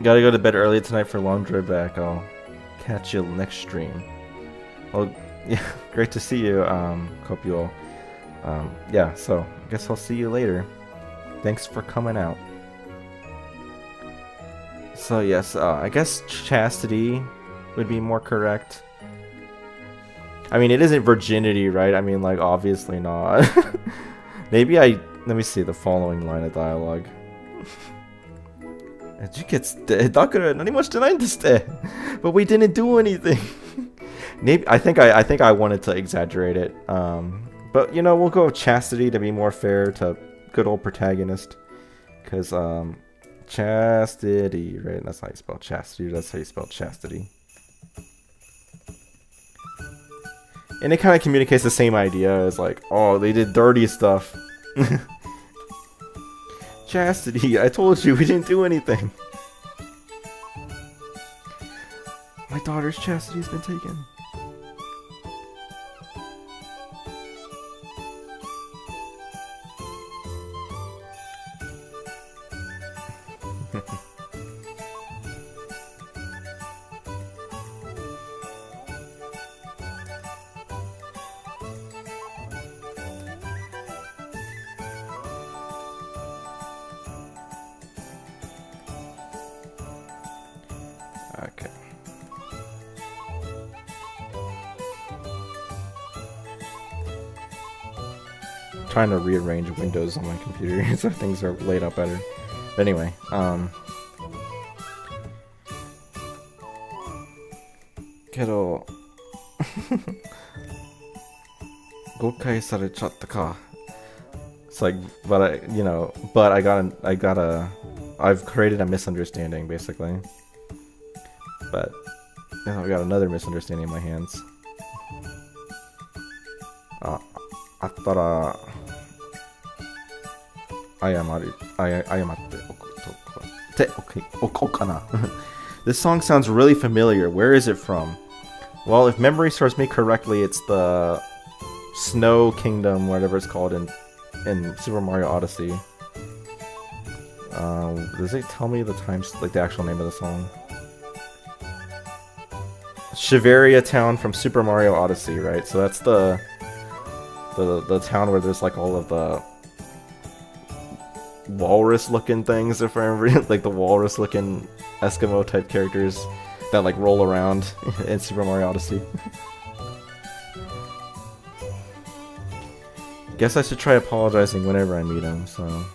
Gotta go to bed early tonight for long drive back. I'll catch you next stream. Well, yeah, great to see you, hope you all. Yeah, so I guess I'll see you later. Thanks for coming out. So yes, I guess chastity would be more correct. I mean, it isn't virginity, right? I mean, like, obviously not. Maybe let me see the following line of dialogue. But we didn't do anything. Maybe I think I wanted to exaggerate it. But you know, we'll go with chastity to be more fair to good old protagonist. Cause chastity, right? That's how you spell chastity. That's how you spell chastity. And it kind of communicates the same idea as like, oh, they did dirty stuff. Chastity, I told you we didn't do anything. My daughter's chastity's been taken. Okay. Trying to rearrange windows on my computer so things are laid out better. But anyway, Kedo 誤解されちゃったか. It's like, but I've created a misunderstanding basically. But now I've got another misunderstanding in my hands. I thought This song sounds really familiar. Where is it from? Well, if memory serves me correctly, it's the Snow Kingdom, whatever it's called in Super Mario Odyssey. Does it tell me the like the actual name of the song? Shiveria Town from Super Mario Odyssey, right? So that's the town where there's like all of the walrus-looking things, if I remember, like the walrus-looking Eskimo-type characters that like roll around in Super Mario Odyssey. Guess I should try apologizing whenever I meet him. So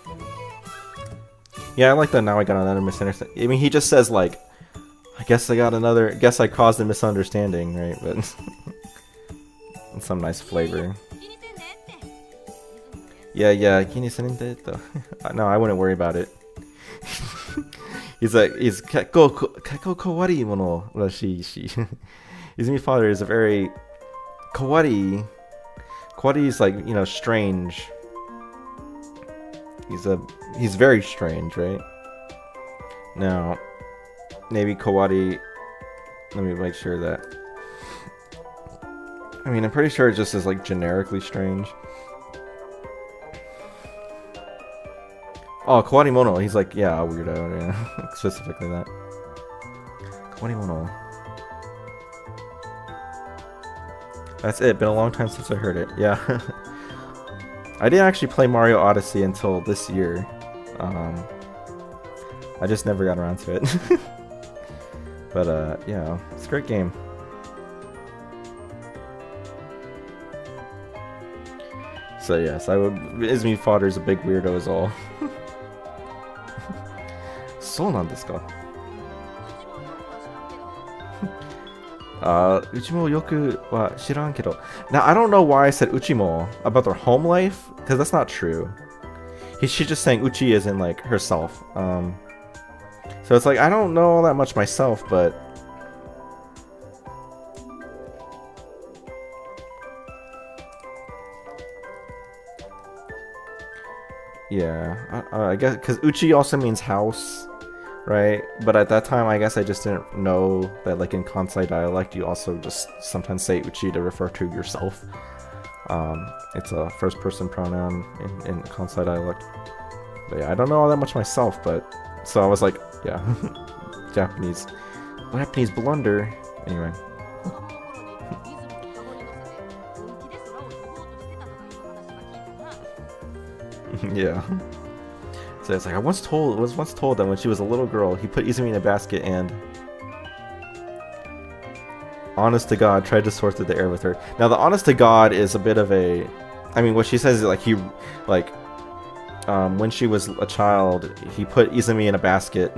yeah, I like that. Now I got another misunderstanding. I mean, he just says like, I guess I caused a misunderstanding, right? But it's some nice flavor. Yeah, no, I wouldn't worry about it. He's kakko kawaii mono rashiishi. Izumi's father is a very kawaii. Kawaii is like, you know, strange. he's very strange, right? Now, maybe Kawari. Let me make sure that. I mean, I'm pretty sure it just is like generically strange. Oh, Kawarimono. He's like, yeah, a weirdo. Yeah, specifically that. Kawarimono. That's it. Been a long time since I heard it. Yeah. I didn't actually play Mario Odyssey until this year. I just never got around to it. But yeah, it's a great game. So yes, Izumi Fodder is a big weirdo as all. そうなんですか? うちもよくは知らんけど. Now, I don't know why I said Uchimo about their home life, because that's not true. She's just saying Uchi is in, like, herself. So it's like, I don't know all that much myself, but... Yeah, I guess, because Uchi also means house. Right, but at that time, I guess I just didn't know that, like, in Kansai dialect, you also just sometimes say uchi to refer to yourself. It's a first-person pronoun in Kansai dialect. But yeah, I don't know all that much myself, but so I was like, yeah, Japanese blunder. Anyway. Yeah. So it's like I was once told that when she was a little girl, he put Izumi in a basket and, honest to God, tried to soar through the air with her. Now the honest to God is a bit of a, I mean, what she says is like when she was a child, he put Izumi in a basket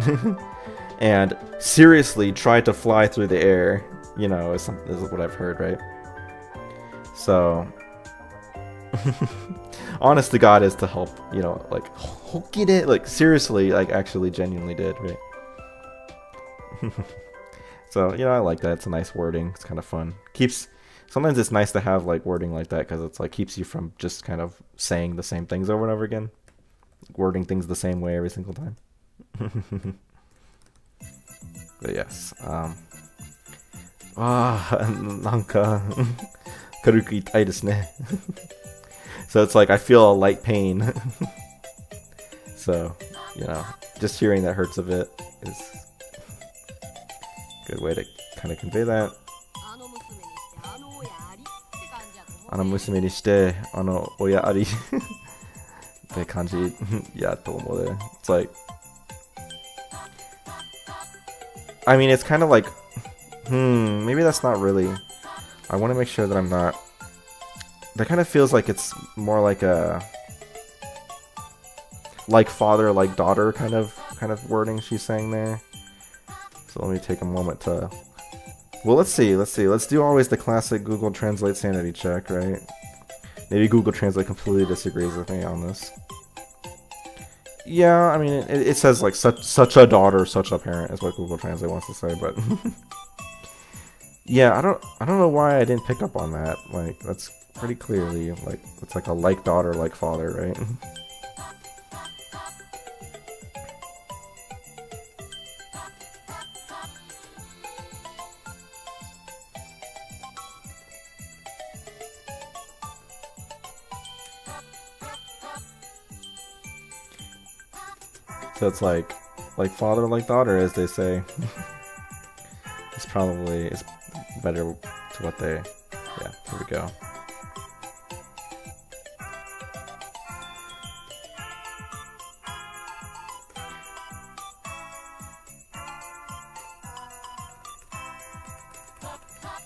and seriously tried to fly through the air. You know, is what I've heard, right? So. Honest to God is to help, you know, like, get it, like, seriously, like, actually genuinely did, right? So, you know, I like that. It's a nice wording. It's kind of fun. Sometimes it's nice to have, like, wording like that, because it's, like, keeps you from just kind of saying the same things over and over again. Wording things the same way every single time. But yes, なんか軽く痛いですね. So it's like I feel a light pain. So, you know, just hearing that hurts a bit is a good way to kind of convey that. あの娘にしてあの親ありって感じやと思うね. It's like, I mean, it's kind of like, maybe that's not really. I want to make sure that I'm not. That kind of feels like it's more like a, like father, like daughter kind of wording she's saying there. So let me take a moment to. Well, let's see. Let's do always the classic Google Translate sanity check, right? Maybe Google Translate completely disagrees with me on this. Yeah, I mean, it says like such a daughter, such a parent is what Google Translate wants to say, but yeah, I don't know why I didn't pick up on that. Like, that's pretty clearly like it's like a like daughter, like father, right? So it's like father, like daughter, as they say. It's better to what they. Yeah, here we go.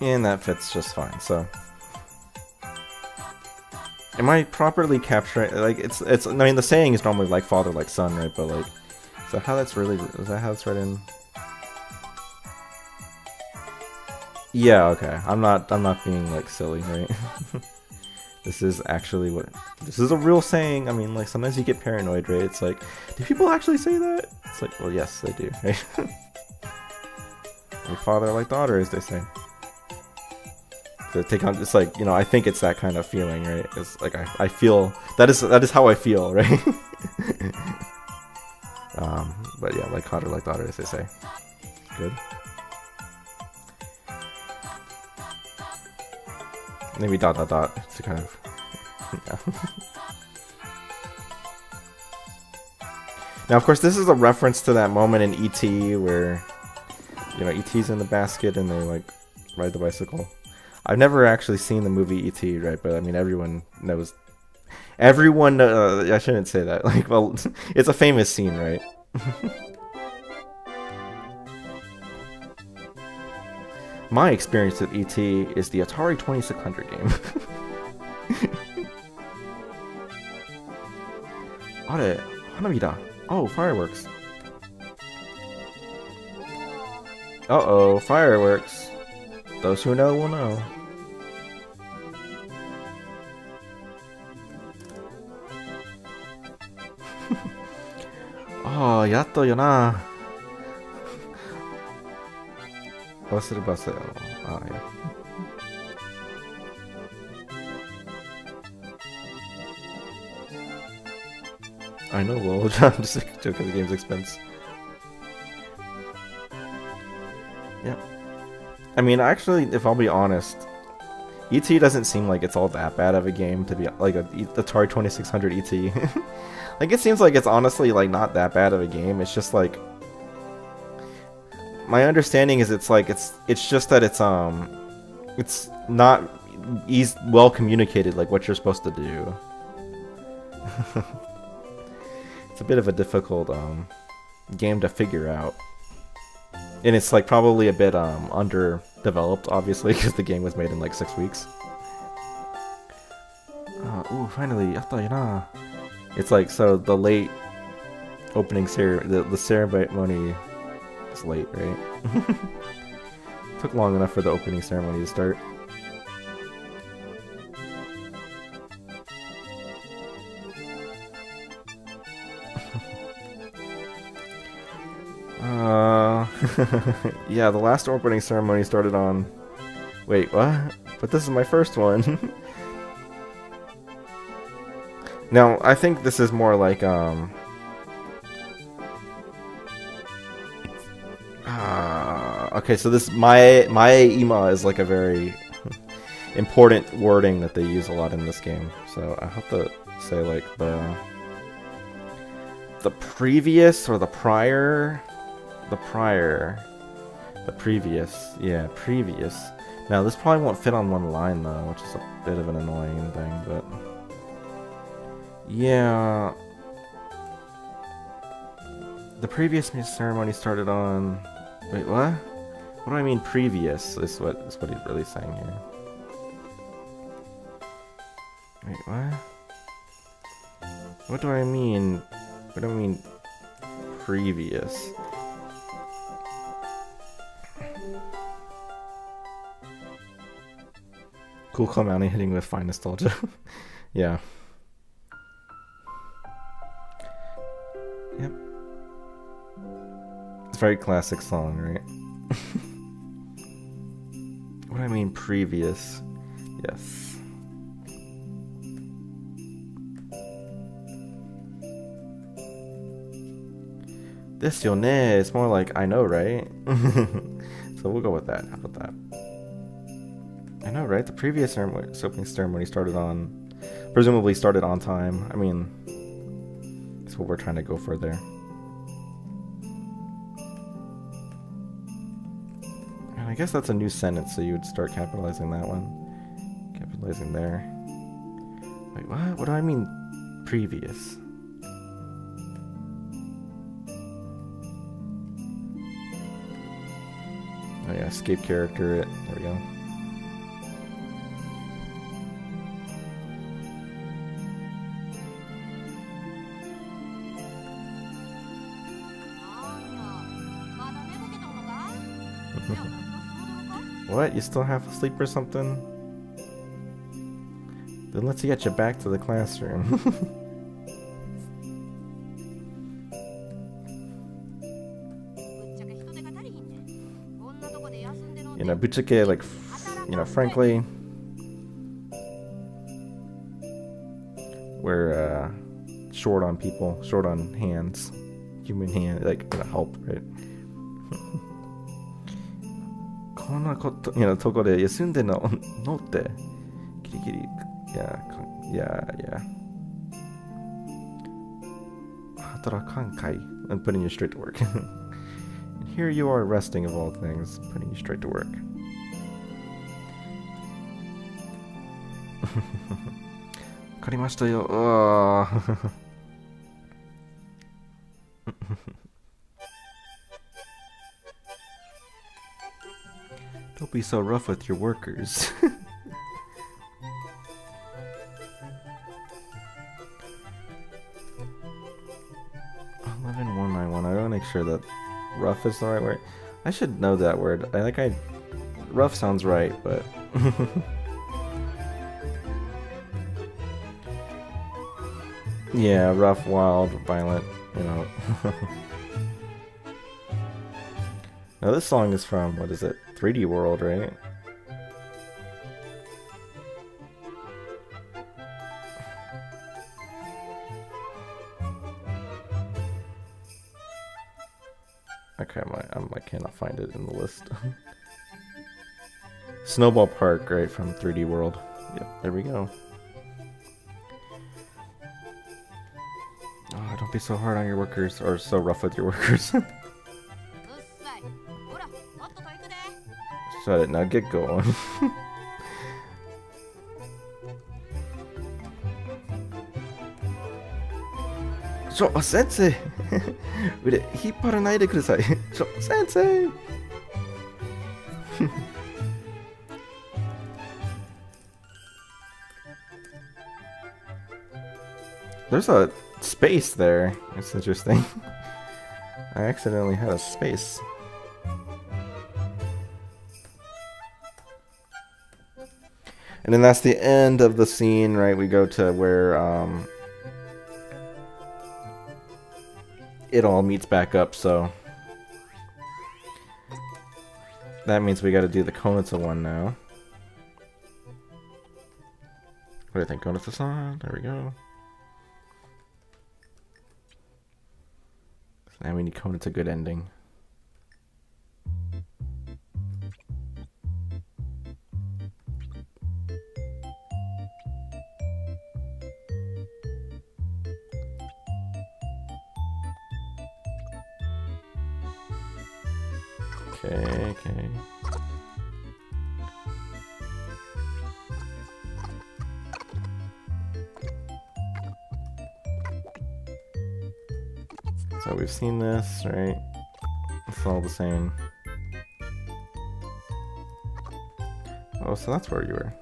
And that fits just fine. So, am I properly capturing? Like, it's. I mean, the saying is normally like father, like son, right? But like, is that how that's written? Yeah. Okay. I'm not being like silly, right? This is actually this is a real saying. I mean, like sometimes you get paranoid, right? It's like, do people actually say that? It's like, well, yes, they do, right? Like father, like daughter, as they say. to take on. It's like, I think it's that kind of feeling, right? It's like I feel that is how I feel, right? But yeah, like hotter like daughter, as they say. Good. Maybe dot dot dot to kind of, yeah. Now, of course, this is a reference to that moment in E.T. where, E.T.'s in the basket and they like ride the bicycle. I've never actually seen the movie E.T., right? But I mean, everyone knows. Everyone, I shouldn't say that. Like, well, it's a famous scene, right? My experience with E.T. is the Atari 2600 game. Are, Hanamida. Oh, fireworks. Uh-oh, fireworks. Those who know will know. Oh, yatto yo na. Wasurebaseyo. Oh, yeah. I know, well, I'm just joking at the game's expense. Yeah. I mean, actually, if I'll be honest, E.T. doesn't seem like it's all that bad of a game to be, like, Atari 2600 E.T. Like, it seems like it's honestly, like, not that bad of a game. It's just, like, my understanding is it's just that it's not well communicated, like, what you're supposed to do. It's a bit of a difficult game to figure out, and it's like probably a bit underdeveloped, obviously, because the game was made in like 6 weeks. Ooh, finally, yatta yana. It's like, so the late opening the ceremony is late, right? Took long enough for the opening ceremony to start. Yeah, the last opening ceremony started on... Wait, what? But this is my first one. Now, I think this is more like, okay, so this Mae Ima is like a very important wording that they use a lot in this game. So I have to say like the previous or the prior, the previous, yeah, previous. Now this probably won't fit on one line though, which is a bit of an annoying thing, but yeah. The previous ceremony started on... Wait, what? What do I mean previous? Is what he's really saying here. Wait, what? What do I mean? What do I mean previous? Cool Clown Mountain hitting with fine nostalgia. Yeah. Yep. It's a very classic song, right? What do I mean previous? Yes. Desu yo ne. It's more like I know, right? So we'll go with that. How about that? I know, right? The previous opening ceremony presumably started on time. I mean, that's what we're trying to go for there. And I guess that's a new sentence, so you would start capitalizing that one. Capitalizing there. Wait, what? What do I mean previous? Oh yeah, escape character it. There we go. What? You still half asleep or something? Then let's get you back to the classroom. Buchake, like, frankly, we're short on people, short on hands, human hand, like gonna help, right? こんなこと、とこで休んでんのってギリギリ、yeah. 働かんかい I'm putting you straight to work. And here you are resting of all things, putting you straight to work. わかりましたよ。Don't be so rough with your workers. 11191. I want to make sure that rough is the right word. I should know that word. Rough sounds right, but yeah, rough, wild, violent, Now this song is from, what is it? 3D World, right? Okay, I cannot find it in the list. Snowball Park, right, from 3D World. Yep, there we go. Oh, don't be so hard on your workers, or so rough with your workers. Shut it, now get going. Sensei! 腕引っ張らないでください。Sensei! There's a space there. It's interesting. I accidentally had a space. And then that's the end of the scene, right? We go to where it all meets back up, so that means we gotta do the Konitsa one now. What do you think? Konitsa-san? There we go. So now we need Konitsa good ending. Okay. So we've seen this, right? It's all the same. Oh, so that's where you were.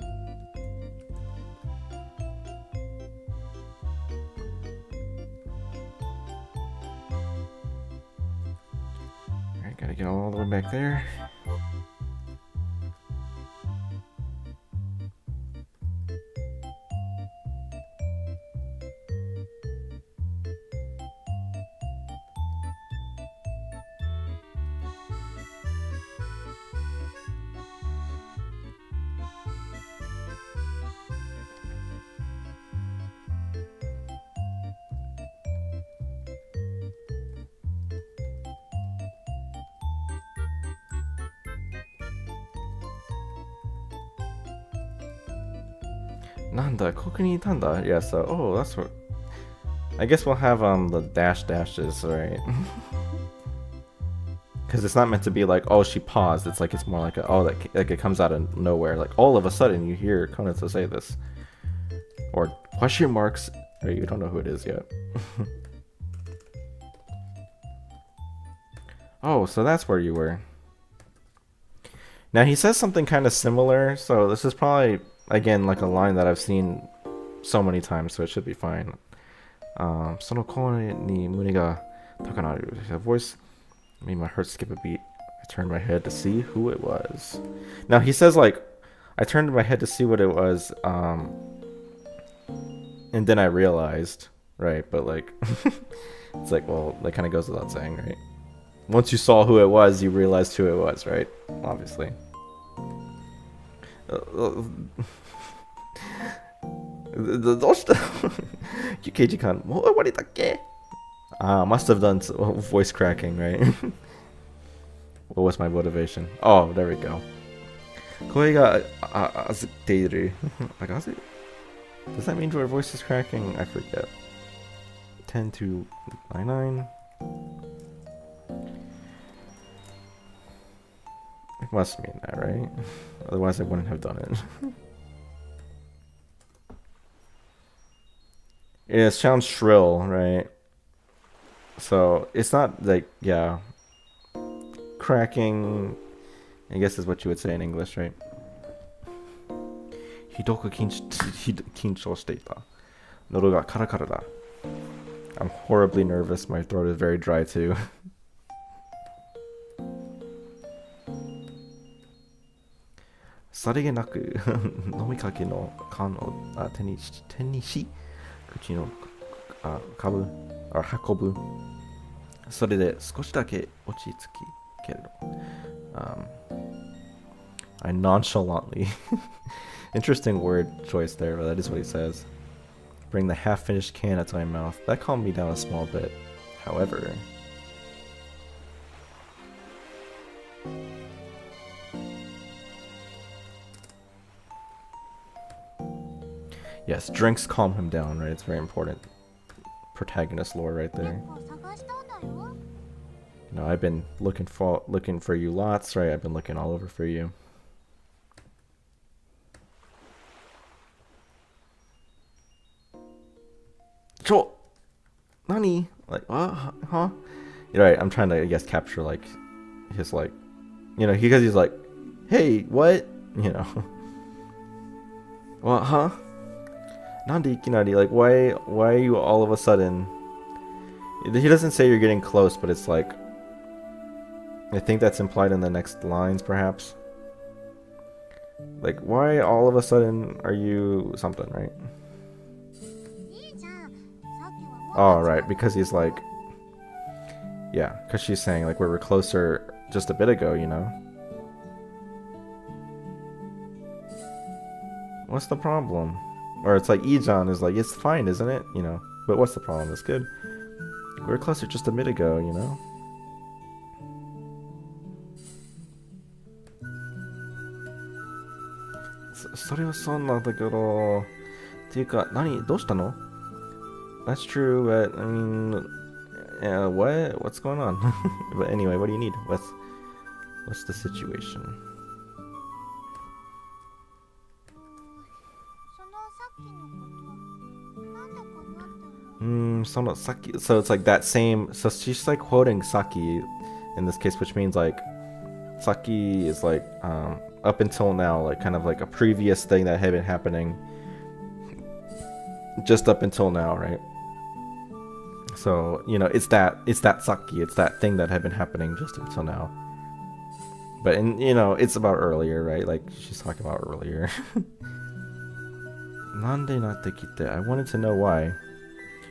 Alright, gotta get all the way back there. Nanda, Kokuni Tanda. Yeah, so that's what I guess we'll have the dashes, right? Because it's not meant to be like, oh, she paused. It's like it's more like like it comes out of nowhere. Like all of a sudden you hear Konitsa say this. Or question marks, or you don't know who it is yet. Oh, so that's where you were. Now he says something kind of similar, so this is probably again like a line that I've seen so many times, so it should be fine. その声に胸が高鳴る. His voice made my heart skip a beat. I turned my head to see who it was. Now he says like, I turned my head to see what it was, and then I realized, right? But like, it's like, well, that kind of goes without saying, right? Once you saw who it was, you realized who it was, right? Obviously. どうした休憩時間もう終わりだっけ must have done voice cracking, right? What was my motivation? Oh, there we go. 声があずっている like, does that mean your voice is cracking? I forget. 10 to 99. It must mean that, right? Otherwise I wouldn't have done it. Yeah, it sounds shrill, right? So it's not like, yeah, cracking, I guess is what you would say in English, right? ひどく緊張していた。喉がカラカラだ。I'm horribly nervous. My throat is very dry too. さりげなく飲みかけの缶を手にし口の運ぶ。それで少しだけ落ち着きけれど。I nonchalantly. Interesting word choice there, but that is what he says. Bring the half-finished can up to my mouth. That calmed me down a small bit. However, yes, drinks calm him down, right? It's very important. Protagonist lore right there. You know, I've been looking for you lots, right? I've been looking all over for you. Nani? Like, what? Huh? You're right, I'm trying to, I guess, capture, like, his, like, you know, because he's like, hey, what? You know. What, huh? Nandi Ikinari, like, why are you all of a sudden... He doesn't say you're getting close, but it's like... I think that's implied in the next lines, perhaps. Like, why all of a sudden are you something, right? Oh, right, because he's like... Yeah, because she's saying, like, we were closer just a bit ago, you know? What's the problem? Or it's like, Ijan is like, it's fine, isn't it? You know, but what's the problem? It's good. We were closer just a bit ago, you know? That's true, but I mean, what's going on? But anyway, what do you need? What's the situation? So it's like that same, so she's like quoting Saki in this case, which means like Saki is like up until now, like kind of like a previous thing that had been happening just up until now, right? So, you know, it's that Saki, it's that thing that had been happening just until now. But, and you know, it's about earlier, right? Like she's talking about earlier. Nande natte kite? I wanted to know why.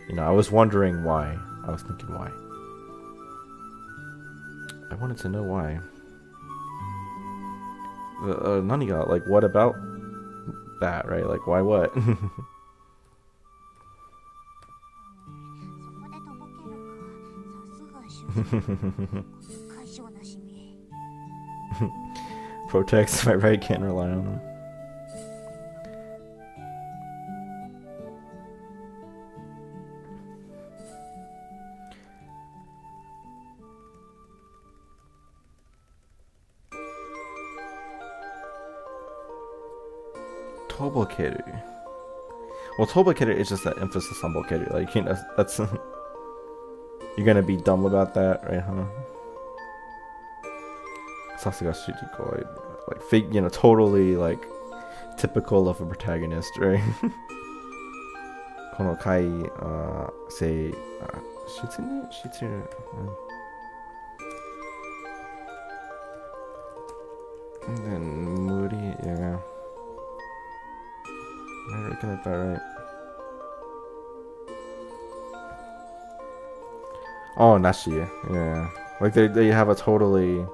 You know, I was wondering why. I was thinking why. I wanted to know why. Naniga, like, what about that, right? Like, why what? Protects my right, can't rely on them. Tobokeru. Well, Tobokeru is just that emphasis on bokeru. Like, you know, that's... You're gonna be dumb about that, right, huh? Sasuga Shujiko. Like, you know, totally, like, typical of a protagonist, right? Kono kai, say... Shitsune? And then, Muri, yeah. Am I looking at that right? Oh, Nashi, yeah. Like they have a totally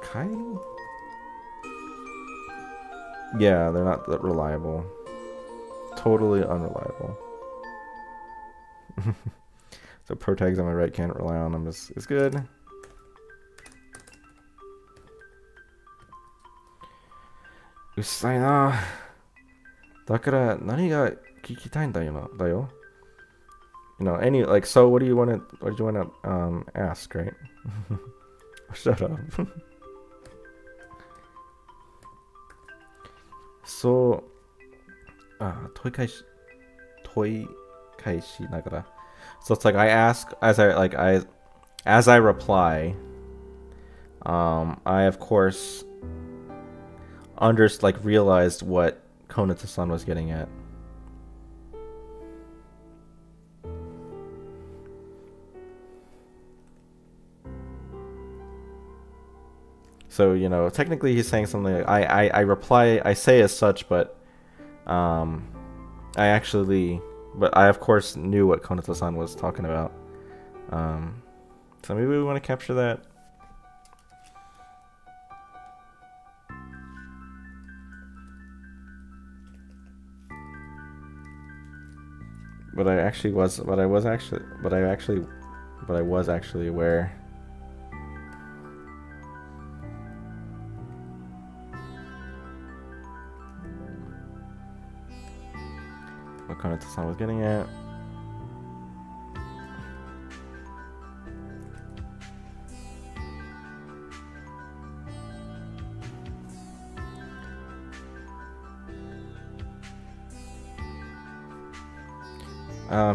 Kai? Yeah, they're not that reliable. Totally unreliable. So pro tags on my right, can't rely on them is good. Ussai na. だから何が聞きたいんだよ。You know, any like so what do you want to ask, right? Shut up. そう問い返しながら So it's like I ask as I reply, I of course realized what Konata-san was getting at. So, you know, technically he's saying something like, I reply, I say as such, but I of course knew what Konata-san was talking about. So maybe we want to capture that. But I was actually aware. What Konata-san was getting at.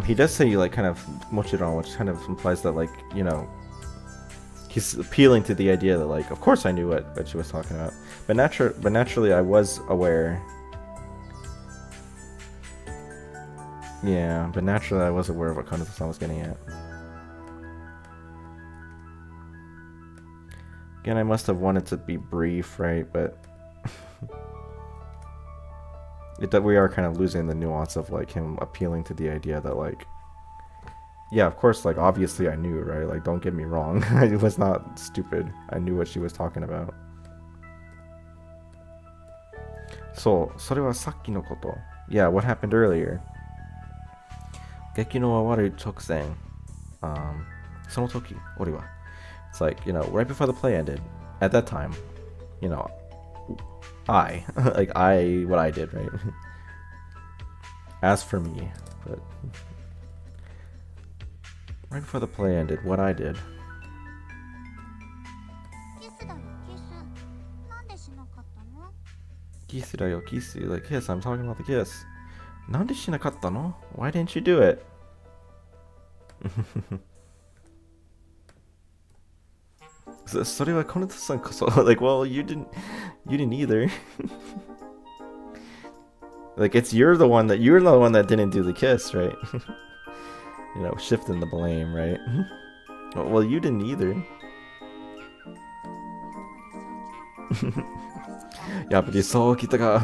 He does say like kind of mochiron, which kind of implies that like, you know, he's appealing to the idea that like, of course I knew what she was talking about. But naturally I was aware. Yeah, but naturally I was aware of what Konata-san was getting at. Again, I must have wanted to be brief, right? But we are kind of losing the nuance of like him appealing to the idea that like, yeah, of course, like obviously I knew, right? Like don't get me wrong, I was not stupid. I knew what she was talking about. So, それはさっきのこと. Yeah, what happened earlier? 激の終わる直前、その時、俺は It's like, you know, right before the play ended, at that time, you know, what I did, right? As for me, but right before the play ended, what I did. Kissだよ, kiss, like kiss, I'm talking about the kiss. なんでしなかったの? Why didn't you do it? So, like, well, you didn't either. Like, you're the one that didn't do the kiss, right? You know, shifting the blame, right? Well, you didn't either. やっぱりそうきたか。や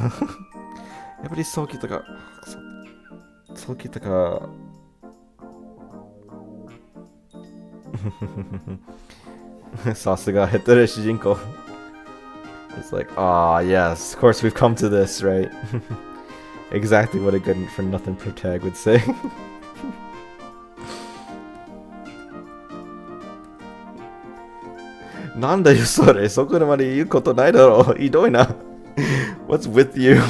っぱりそうきたか。そうきたか。さすがヘテレ主人公。It's like, yes, of course we've come to this, right? Exactly what a good for nothing protag would say. Nanda yo sore, soko made iu koto nai daro. Hidoi na. What's with you?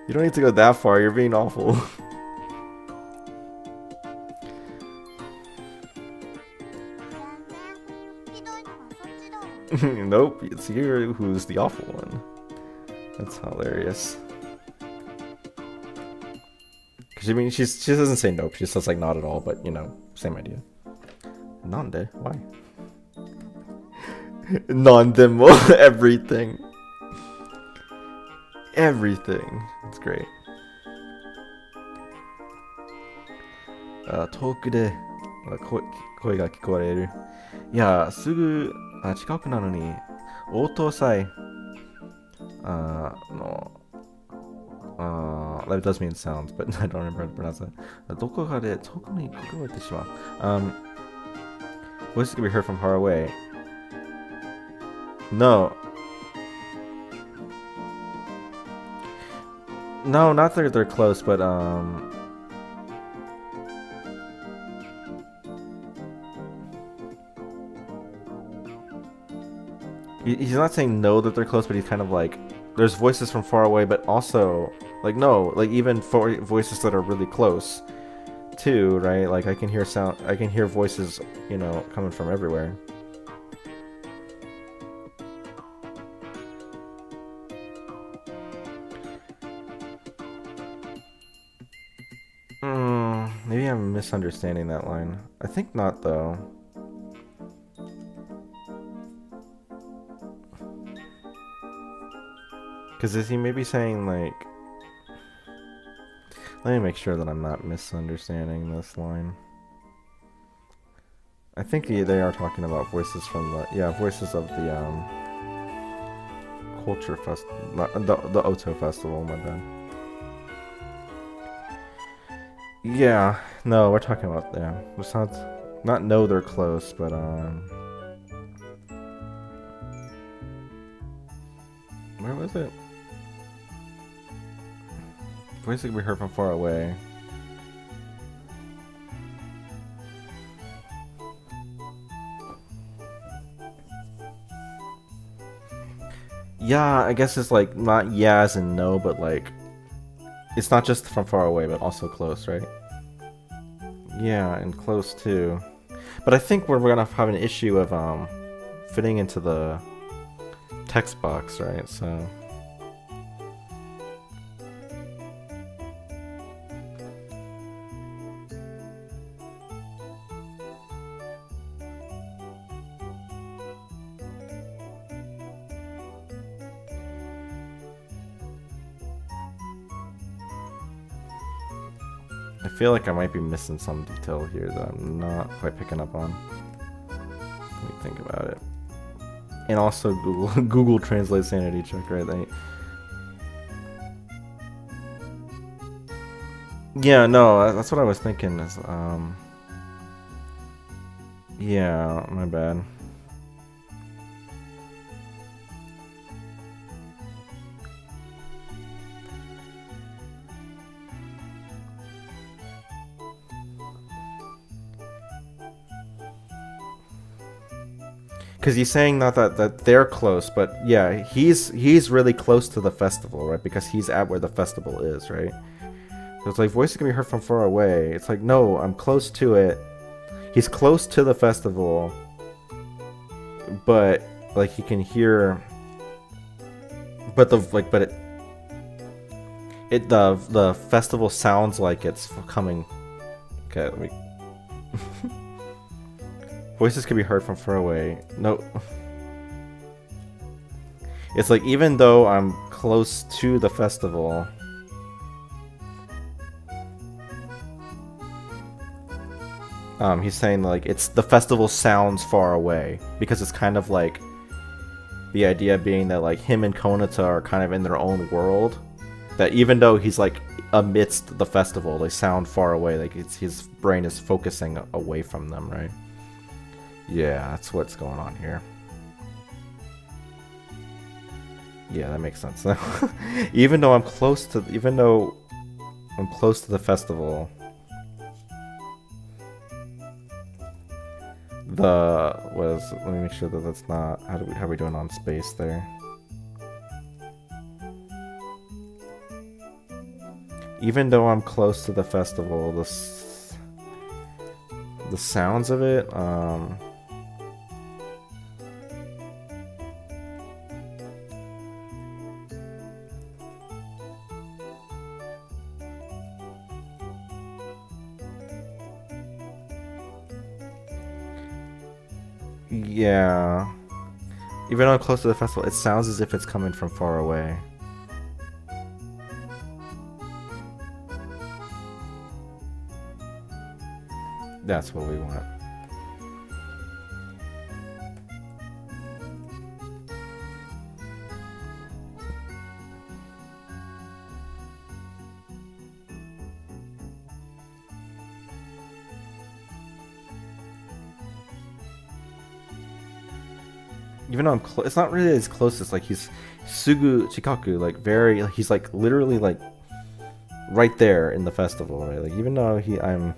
You don't need to go that far, you're being awful. Nope, it's you who's the awful one. That's hilarious. Cause I mean, she doesn't say nope. She says like not at all, but you know, same idea. Nande? Why? Nandemo. Everything. Everything. It's great. 遠くで声が聞こえる。いや、すぐ近くなのに音さえthat does mean sounds, but I don't remember how to pronounce that. どこかで遠くに聞こえてしまう。Voices can be heard from far away. No. No, not that they're close, but he's not saying no that they're close, but he's kind of like there's voices from far away, but also like no, like even for voices that are really close too, right? Like I can hear voices, you know, coming from everywhere. Maybe I'm misunderstanding that line. I think not though. Because is he maybe saying like... Let me make sure that I'm not misunderstanding this line. I think they are talking about voices from the... Yeah, voices of the culture festival. The Oto festival, my bad. Yeah, no, we're talking about... Yeah, it sounds... Not know they're close, but where was it? Voices can be heard from far away. Yeah, I guess it's like not yeah as in no, but like it's not just from far away, but also close, right? Yeah, and close too. But I think we're gonna have an issue of fitting into the text box, right? So I feel like I might be missing some detail here that I'm not quite picking up on. Let me think about it. And also Google Translate sanity check, right? Yeah, no, that's what I was thinking. Is yeah, my bad. Because he's saying not that they're close, but yeah, he's really close to the festival, right? Because he's at where the festival is, right? So it's like voices can be heard from far away. It's like no, I'm close to it. He's close to the festival, but like he can hear. But the festival sounds like it's coming. Okay, let me. Voices can be heard from far away. No. It's like even though I'm close to the festival, he's saying like it's the festival sounds far away because it's kind of like the idea being that like him and Konata are kind of in their own world. That even though he's like amidst the festival, they sound far away. Like it's his brain is focusing away from them, right? Yeah, that's what's going on here. Yeah, that makes sense. even though I'm close to the festival, let me make sure that that's not how are we doing on space there? Even though I'm close to the festival, the sounds of it, yeah. Even though I'm close to the festival, it sounds as if it's coming from far away. That's what we want. even though it's not really as close as like he's sugu chikaku, like very, he's like literally like right there in the festival, right? Like even though I'm.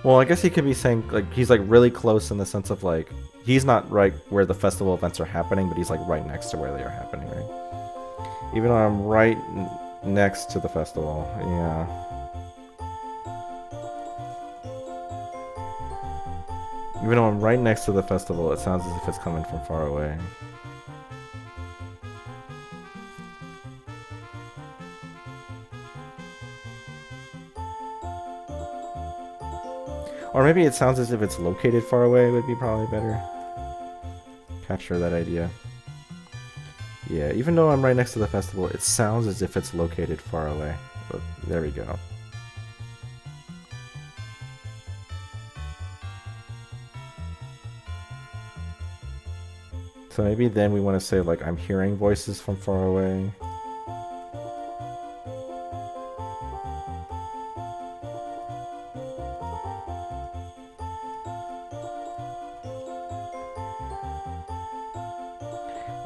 Well, I guess he could be saying like he's like really close in the sense of like he's not right where the festival events are happening, but he's like right next to where they are happening, right? Even though I'm right next to the festival, yeah. Even though I'm right next to the festival, it sounds as if it's coming from far away. Or maybe it sounds as if it's located far away would be probably better. Capture that idea. Yeah, even though I'm right next to the festival, it sounds as if it's located far away. But there we go. So maybe then we want to say like I'm hearing voices from far away.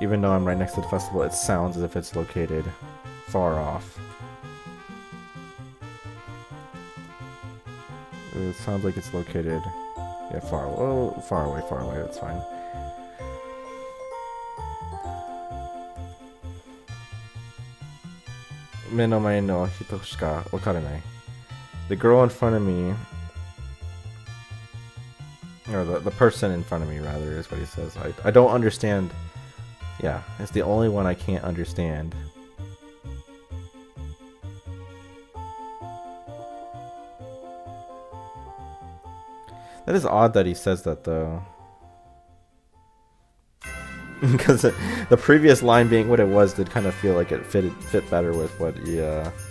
Even though I'm right next to the festival, it sounds as if it's located far off. It sounds like it's located, yeah, far away, that's fine. The girl in front of me, or the person in front of me rather, is what he says. I don't understand. Yeah, it's the only one I can't understand. That is odd that he says that though. Because the previous line being what it was did kind of feel like it fit better with what he,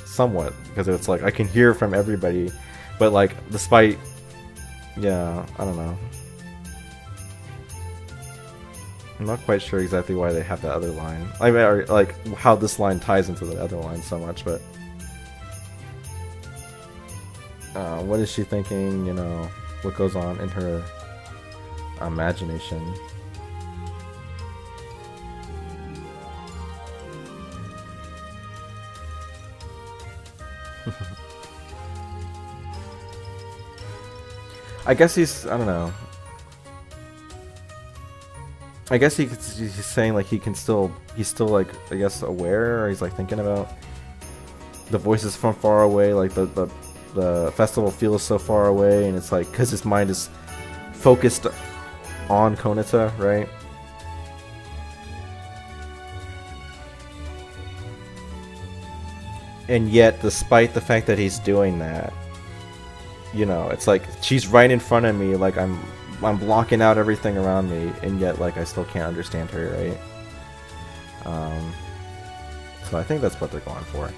somewhat. Because it's like, I can hear from everybody, but like, despite, yeah, I don't know. I'm not quite sure exactly why they have that other line. I mean, or, like, how this line ties into the other line so much, but... what is she thinking, you know, what goes on in her imagination? I guess he's, I don't know. I guess he's saying like he's still like, I guess, aware, or he's like thinking about the voices from far away, like the festival feels so far away, and it's like because his mind is focused on Konata, right? And yet, despite the fact that he's doing that, you know, it's like she's right in front of me, like I'm blocking out everything around me, and yet like I still can't understand her, right? So I think that's what they're going for.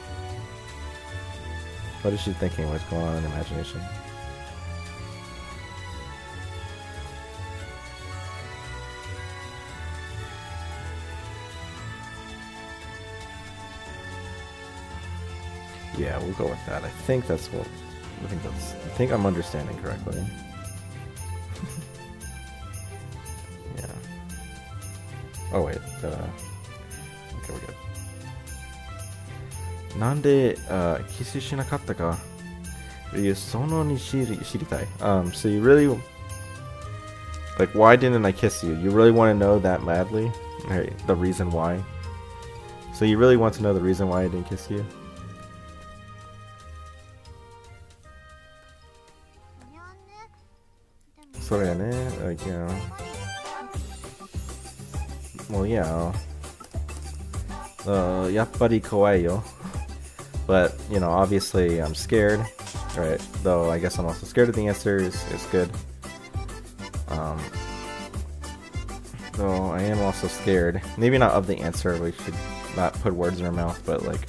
What is she thinking? What's going on in imagination? Yeah, we'll go with that. I think that's what. I think I'm understanding correctly. Yeah. Oh wait. Okay, we're good. なんでキスしなかったかそのに知りたい。So you really, like, why didn't I kiss you? You really want to know that madly? Right, the reason why? So you really want to know the reason why I didn't kiss you? So yeah, like, you know. Well, yeah. やっぱり怖いよ. But, you know, obviously I'm scared, right? Though I guess I'm also scared of the answer is good. Though I am also scared. Maybe not of the answer, we should not put words in our mouth, but like,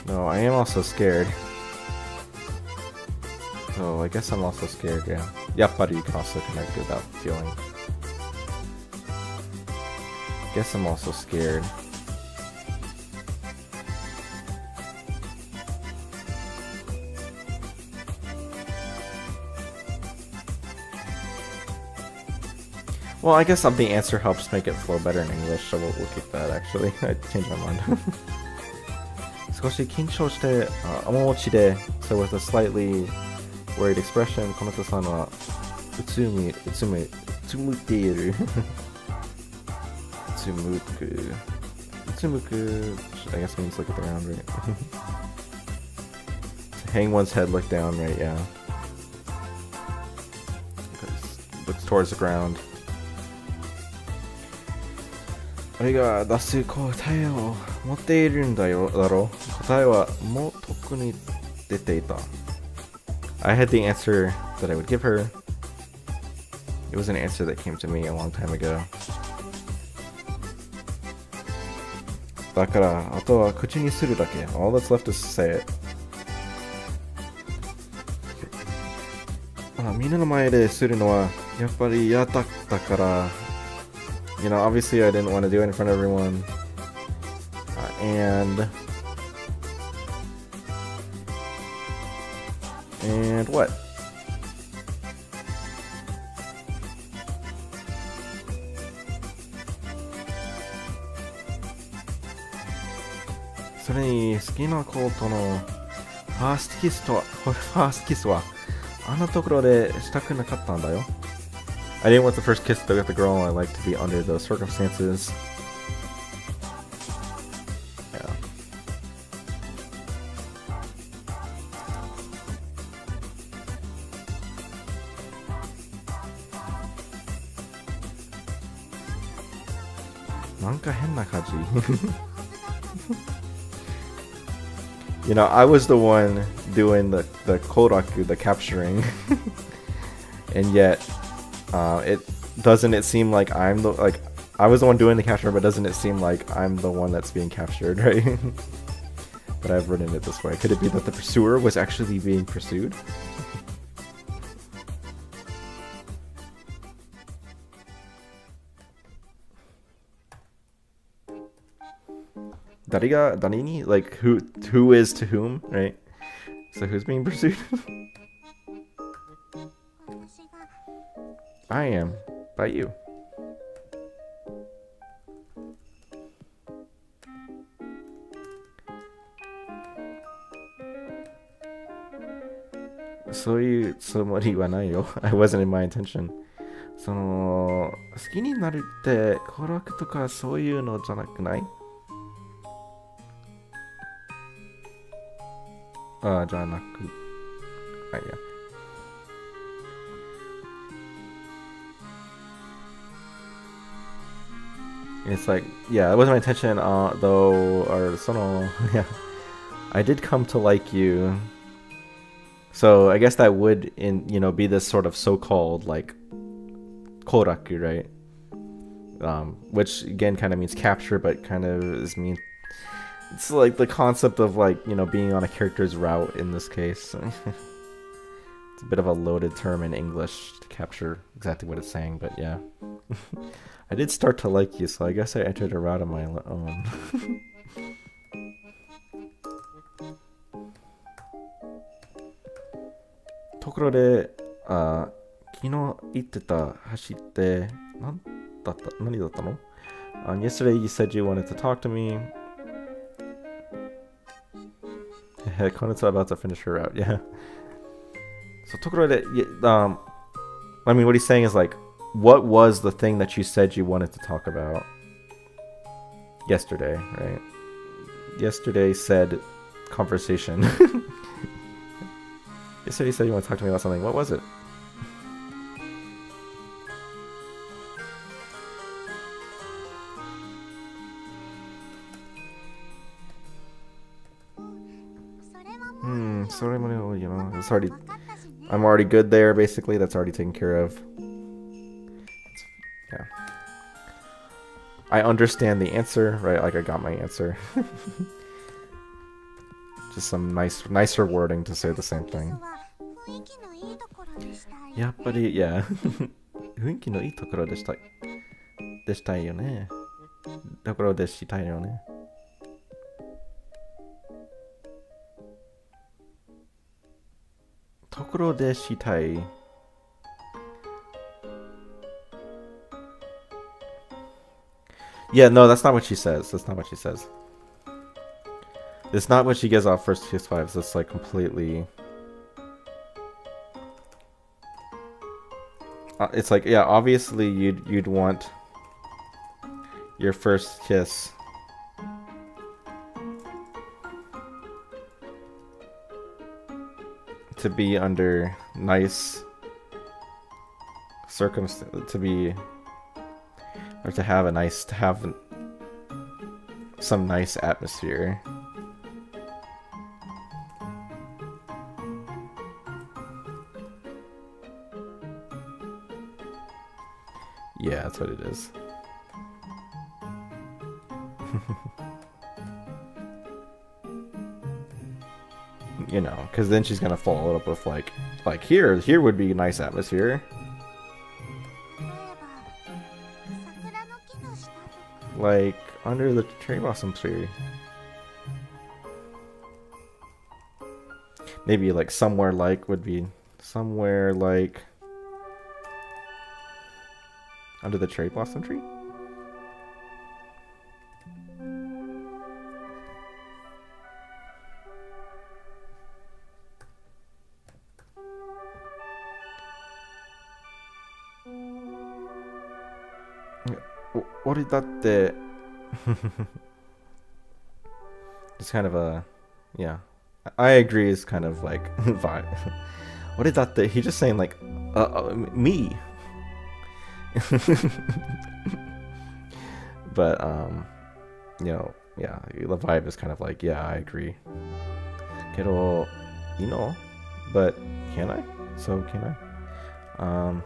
no, I am also scared. So I guess I'm also scared, yeah. Yappari, you can also connect with that feeling. Guess I'm also scared. Well, I guess the answer helps make it flow better in English, so we'll keep that actually. I changed my mind. 少し緊張して、面持ちで、so with a slightly worried expression, この人さんはうつむいている。うつむく、I guess means look at the ground, right? Hang one's head, look down, right? Yeah. Looks towards the ground. あれが出す答えを持っているんだろう。答えはもうとっくに出ていた。I had the answer that I would give her. It was an answer that came to me a long time ago. だからあとは口にするだけ。All that's left is to say it. みんなの前でするのはやっぱり嫌だったから。You know, obviously I didn't want to do it in front of everyone. And what? So 好きな子とのファーストキスはあんなところでしたくなかったんだよ。I didn't want the first kiss with the girl I liked to be under those circumstances. Yeah. Nanka henna kaji. You know, I was the one doing the koraku, the capturing. And yet it seem like I'm I was the one doing the capture, but doesn't it seem like I'm the one that's being captured, right? But I've written it this way. Could it be that the pursuer was actually being pursued? Darini? Like who is to whom, right? So who's being pursued? I am. By you. I wasn't in my intention. 好きになるって娯楽とかそういうのじゃなくない？じゃなく。いや。It's like, yeah, it wasn't my intention, though, yeah. I did come to like you. So I guess that would, be this sort of so-called, like, koraku, right? Which, again, kind of means capture, but kind of it's like the concept of, like, being on a character's route in this case. It's a bit of a loaded term in English to capture exactly what it's saying, but yeah. I did start to like you, so I guess I entered a route of my own. ところで、昨日言ってた橋って何だったの？ Yesterday you said you wanted to talk to me. Konetsu's about to finish her route, yeah. So ところで、I mean, what he's saying is like, what was the thing that you said you wanted to talk about yesterday, right? Yesterday said conversation. Yesterday you said you want to talk to me about something. What was it? It's already, I'm already good there, basically. That's already taken care of. Yeah. I understand the answer, right? Like I got my answer. Just some nicer wording to say the same thing. Yeah, but yeah. 雰囲気のいいところでしたよね。ところでしたいよね。ところでしたい。Yeah, no, that's not what she says. That's not what she says. It's not what she gives off first kiss vibes. It's like completely. It's like, yeah, obviously you'd want your first kiss to be under nice circumstances, to be, or to have a nice, to have some nice atmosphere. Yeah, that's what it is. You know, because then she's gonna follow it up with like here would be a nice atmosphere. Like under the cherry blossom tree. Maybe like somewhere like would be somewhere like under the cherry blossom tree. What is that? It's kind of a, yeah. I agree. It's kind of like vibe. What is that? He's just saying like, me. But you know, yeah, the vibe is kind of like, yeah, I agree. Pero, you know, but can I? So can I?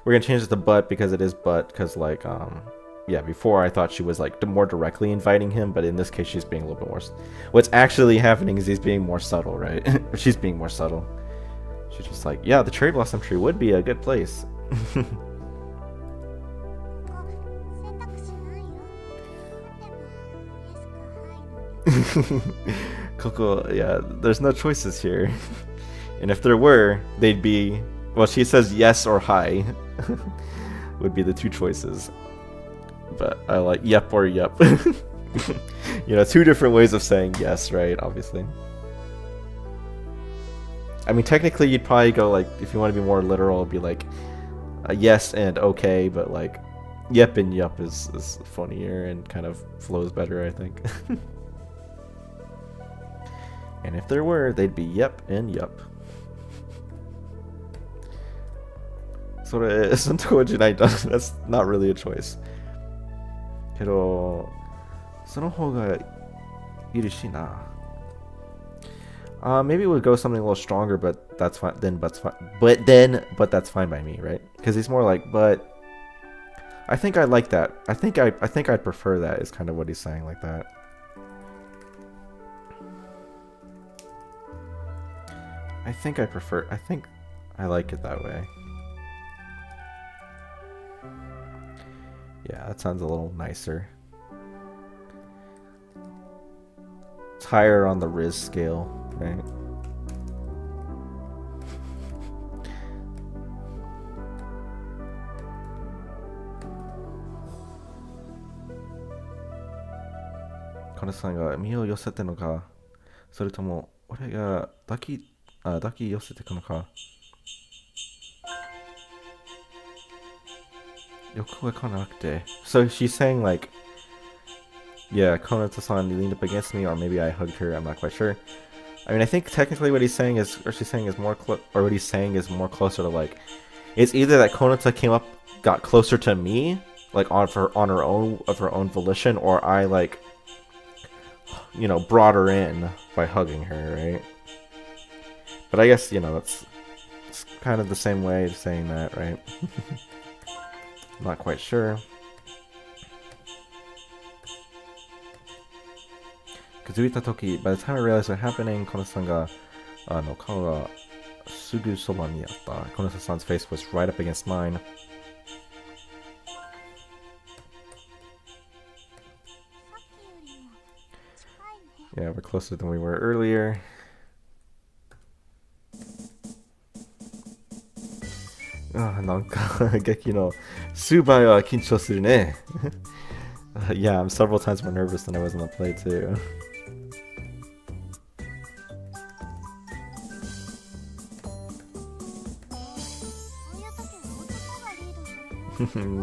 We're gonna change it to but because it is but, because like yeah, before I thought she was like more directly inviting him, but in this case she's being a little bit more. What's actually happening is he's being more subtle, right? She's being more subtle. She's just like, yeah, the cherry blossom tree would be a good place. Coco, yeah, there's no choices here. And if there were, they'd be, well, she says yes or hi would be the two choices. But I like yep or yep. You know, two different ways of saying yes, right? Obviously. I mean, technically, you'd probably go like, if you want to be more literal, it'd be like yes and okay, but like yep and yup is funnier and kind of flows better, I think. And if there were, they'd be yep and yup. それ、そのとこじゃないと that's not really a choice. けど、その方が嬉しいな。Maybe we'll go something a little stronger, but that's fine. But that's fine by me, right? Because he's more like, but I think I like that. I think I'd prefer that. Is kind of what he's saying, like that. I think I like it that way. Yeah, that sounds a little nicer. It's higher on the Riz scale, right? Kanaさんが身を寄せてのか、それとも俺が抱き寄せてくのか。よくわからなくて。So she's saying like, yeah, Konata-san leaned up against me, or maybe I hugged her. I'm not quite sure. I mean, I think technically what he's saying is, or she's saying is more, or what he's saying is more closer to like, it's either that Konata got closer to me, like on her own volition, or I like, you know, brought her in by hugging her, right? But I guess, you know, it's kind of the same way of saying that, right? I'm not quite sure. By the time I realized what happening, Kono-san ga, 顔が Sugu soba ni atta. Konata-san's face was right up against mine. Yeah, we're closer than we were earlier. Ah, なんか劇の数倍は緊張するね。Yeah, I'm several times more nervous than I was on the play too.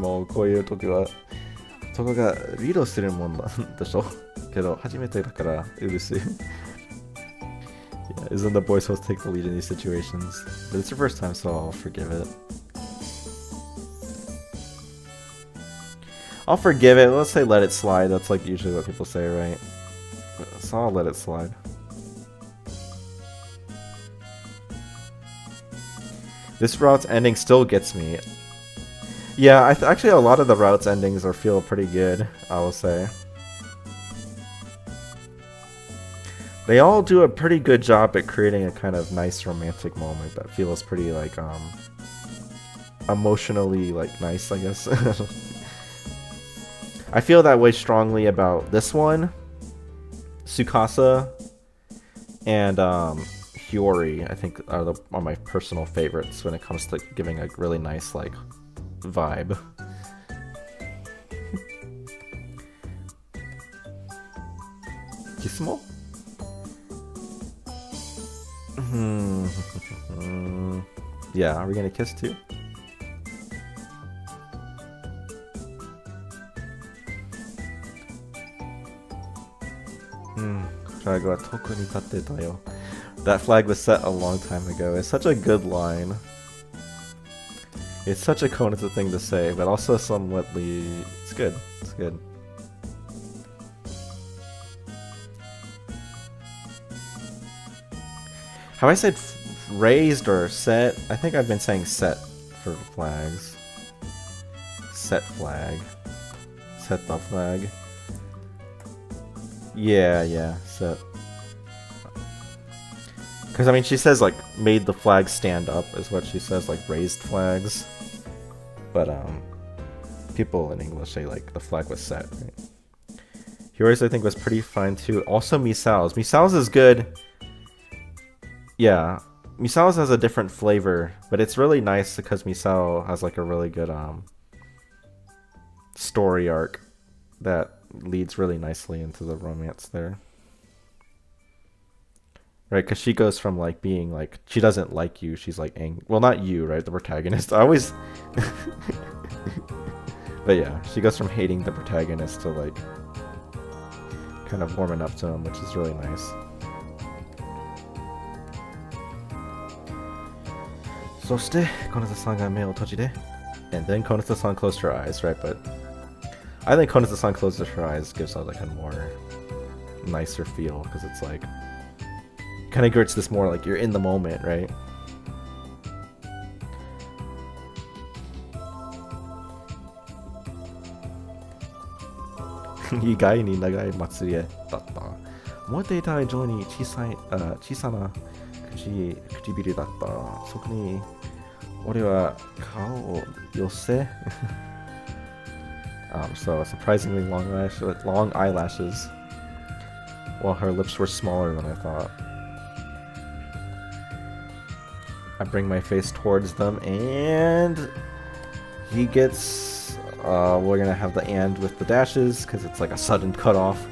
もうこういう時はそこがリードするもんなんでしょけど初めてだからうるせえ。Yeah, isn't the boy supposed to take the lead in these situations? But it's your first time, so I'll forgive it. I'll forgive it. Let's say let it slide. That's like usually what people say, right? So I'll let it slide. This route's ending still gets me. Yeah, actually a lot of the route's endings feel pretty good, I will say. They all do a pretty good job at creating a kind of nice romantic moment that feels pretty like emotionally like nice, I guess. I feel that way strongly about this one, Tsukasa, and Hiyori. I think are my personal favorites when it comes to giving a really nice like vibe. Kismo? Yeah, are we gonna kiss too? That flag was set a long time ago. It's such a good line. It's such a Konata thing to say, but also somewhatly... It's good. It's good. Have I said raised or set? I think I've been saying set for flags. Set flag. Set the flag. Yeah, set. Because, I mean, she says, like, made the flag stand up is what she says, like, raised flags. But, people in English say, like, the flag was set, right? Hiyori's, I think, was pretty fine, too. Also, Misao's. Misao's is good. Yeah. Misao's has a different flavor, but it's really nice because Misao has, like, a really good, story arc that leads really nicely into the romance there. Right, because she goes from, like, being, like, she doesn't like you, she's, like, angry. Well, not you, right, the protagonist. I always... But yeah, she goes from hating the protagonist to, like, kind of warming up to him, which is really nice. Soshite, Konata-san ga me o tojide. And then Konata-san closed her eyes, right, but... I think Konata-san closes her eyes gives out, like, a more nicer feel, because it's, like... kind of gets this more like you're in the moment, right? Igai ni nagai matsuri datta. Omotte ita ijou ni chisana kuchibiru datta. Soku ni ore wa kao o yose. So surprisingly long eyelashes, while her lips were smaller than I thought. I bring my face towards them, and he gets, we're gonna have the and with the dashes, because it's like a sudden cutoff.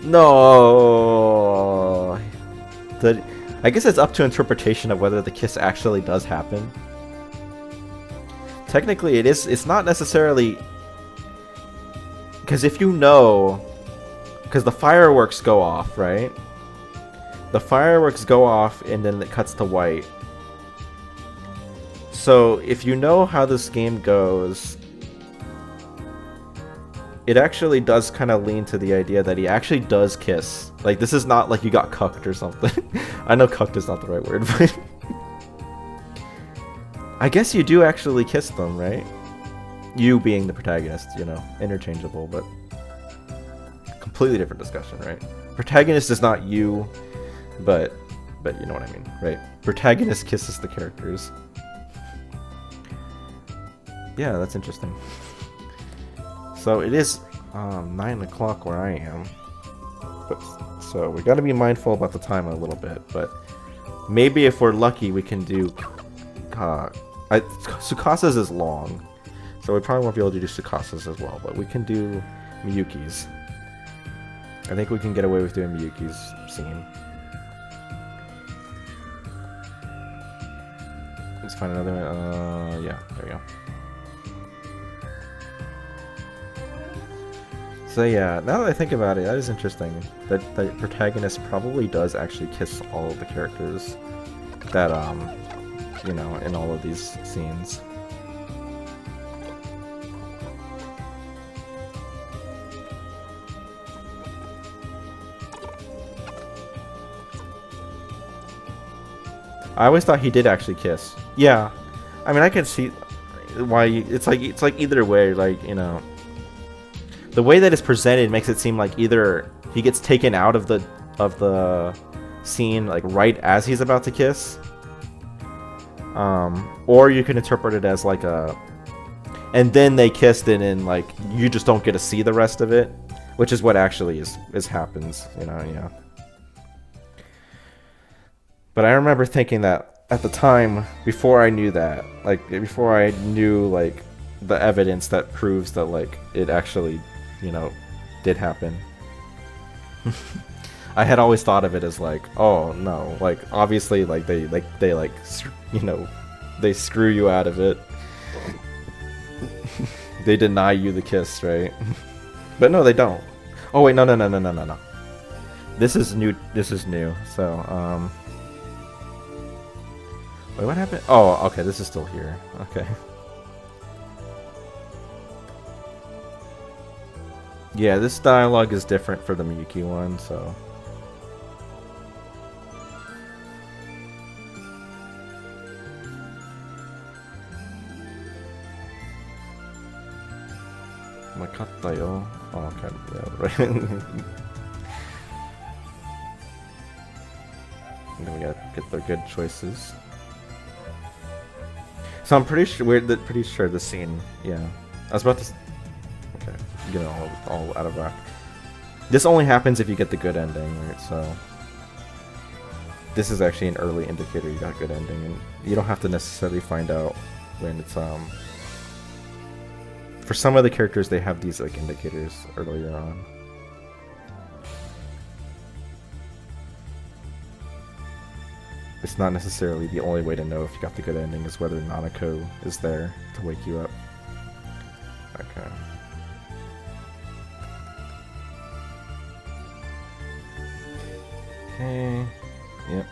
No! I guess it's up to interpretation of whether the kiss actually does happen. Technically, it's not necessarily, because if you know, because the fireworks go off, right? The fireworks go off, and then it cuts to white. So, if you know how this game goes, it actually does kind of lean to the idea that he actually does kiss. Like, this is not like you got cucked or something. I know cucked is not the right word, but... I guess you do actually kiss them, right? You being the protagonist, you know, interchangeable, but... completely different discussion, right? Protagonist is not you, but but you know what I mean, right? Protagonist kisses the characters. Yeah, that's interesting. So it is 9 o'clock where I am. So we got to be mindful about the time a little bit, but maybe if we're lucky we can do... Tsukasa's is long, so we probably won't be able to do Tsukasa's as well, but we can do Miyuki's. I think we can get away with doing Miyuki's scene. Let's find another one. Yeah, there we go. So yeah, now that I think about it, that is interesting. That the protagonist probably does actually kiss all of the characters that, you know, in all of these scenes. I always thought he did actually kiss. Yeah, I mean, I can see why it's like either way, like, you know. The way that it's presented makes it seem like either he gets taken out of the scene like right as he's about to kiss, or you can interpret it as like a, and then they kissed and then like you just don't get to see the rest of it, which is what actually is happens, you know. Yeah. But I remember thinking that at the time, before I knew that, like before I knew like the evidence that proves that like it actually, you know, did happen. I had always thought of it as like, oh no, like obviously like they you know, they screw you out of it. They deny you the kiss, right? But no, they don't. Oh wait, no. This is new. This is new. So wait, what happened? Oh, okay, this is still here. Okay. Yeah, this dialogue is different for the Miyuki one, so... Makata yo. Oh, okay, yeah, right. And then we gotta get the good choices. So I'm pretty sure the scene, yeah. I was about to... Okay, get it all out of whack. This only happens if you get the good ending, right? So this is actually an early indicator you got a good ending, and you don't have to necessarily find out when it's for some of the characters they have these like indicators earlier on. It's not necessarily the only way to know if you got the good ending is whether Nanako is there to wake you up. Okay. Okay. Yep.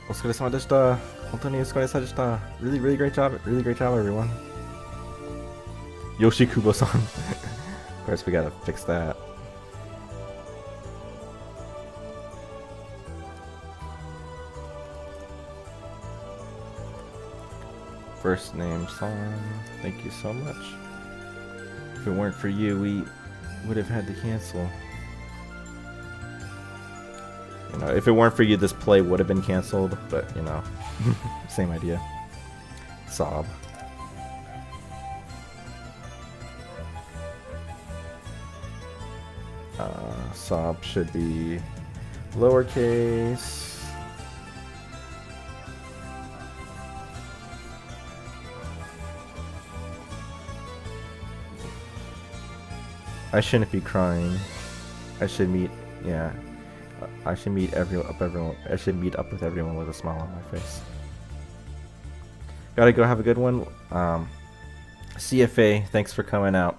お疲れ様でした。本当にお疲れ様でした. Really great job. Really great job, everyone. Yoshikubo-san. Of course, we gotta fix that. First name song. Thank you so much. If it weren't for you, we would have had to cancel. You know, if it weren't for you, this play would have been canceled, but you know, same idea. Sob. Sob should be lowercase. I shouldn't be crying. I should meet, yeah. I should meet everyone. I should meet up with everyone with a smile on my face. Gotta go have a good one. CFA, thanks for coming out.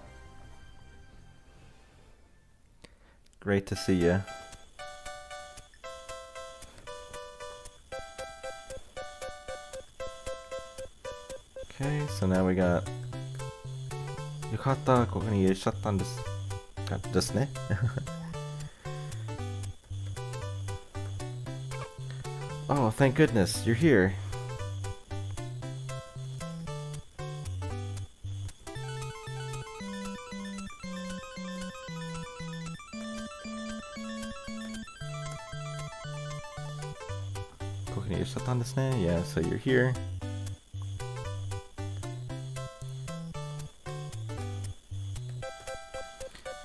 Great to see you. Okay, so now we got. よかった、ここに入れちゃったんです。ですね。Oh, thank goodness, you're here. Yeah, so you're here.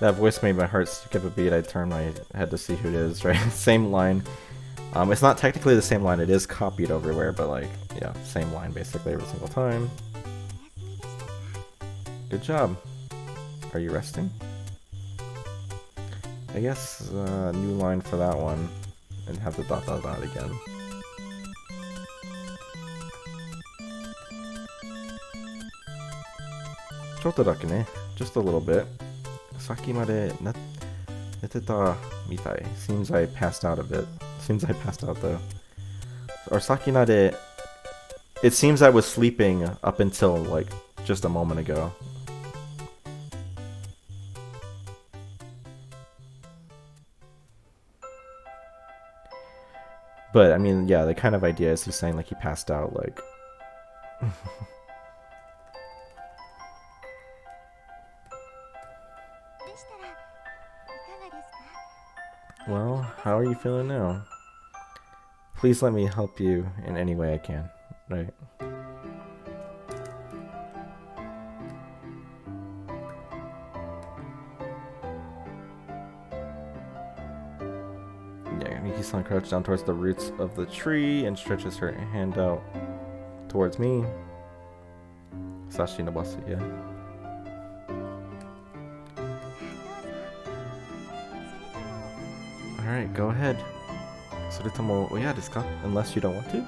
That voice made my heart skip a beat. I turned my head to see who it is, right? Same line. It's not technically the same line, it is copied everywhere, but like, yeah, same line basically every single time. Good job. Are you resting? I guess new line for that one, and have the dot dot dot again. Just a little bit. Seems I passed out a bit. Seems I passed out though. Or sakinade. It seems I was sleeping up until like just a moment ago. But I mean, yeah, the kind of idea is he's saying like he passed out, like. Well, how are you feeling now? Please let me help you in any way I can, right? Yeah, Miki-san crouches down towards the roots of the tree and stretches her hand out towards me. Sashi Nabasu, yeah. Alright, go ahead. Soretomo oya desu ka? Unless you don't want to.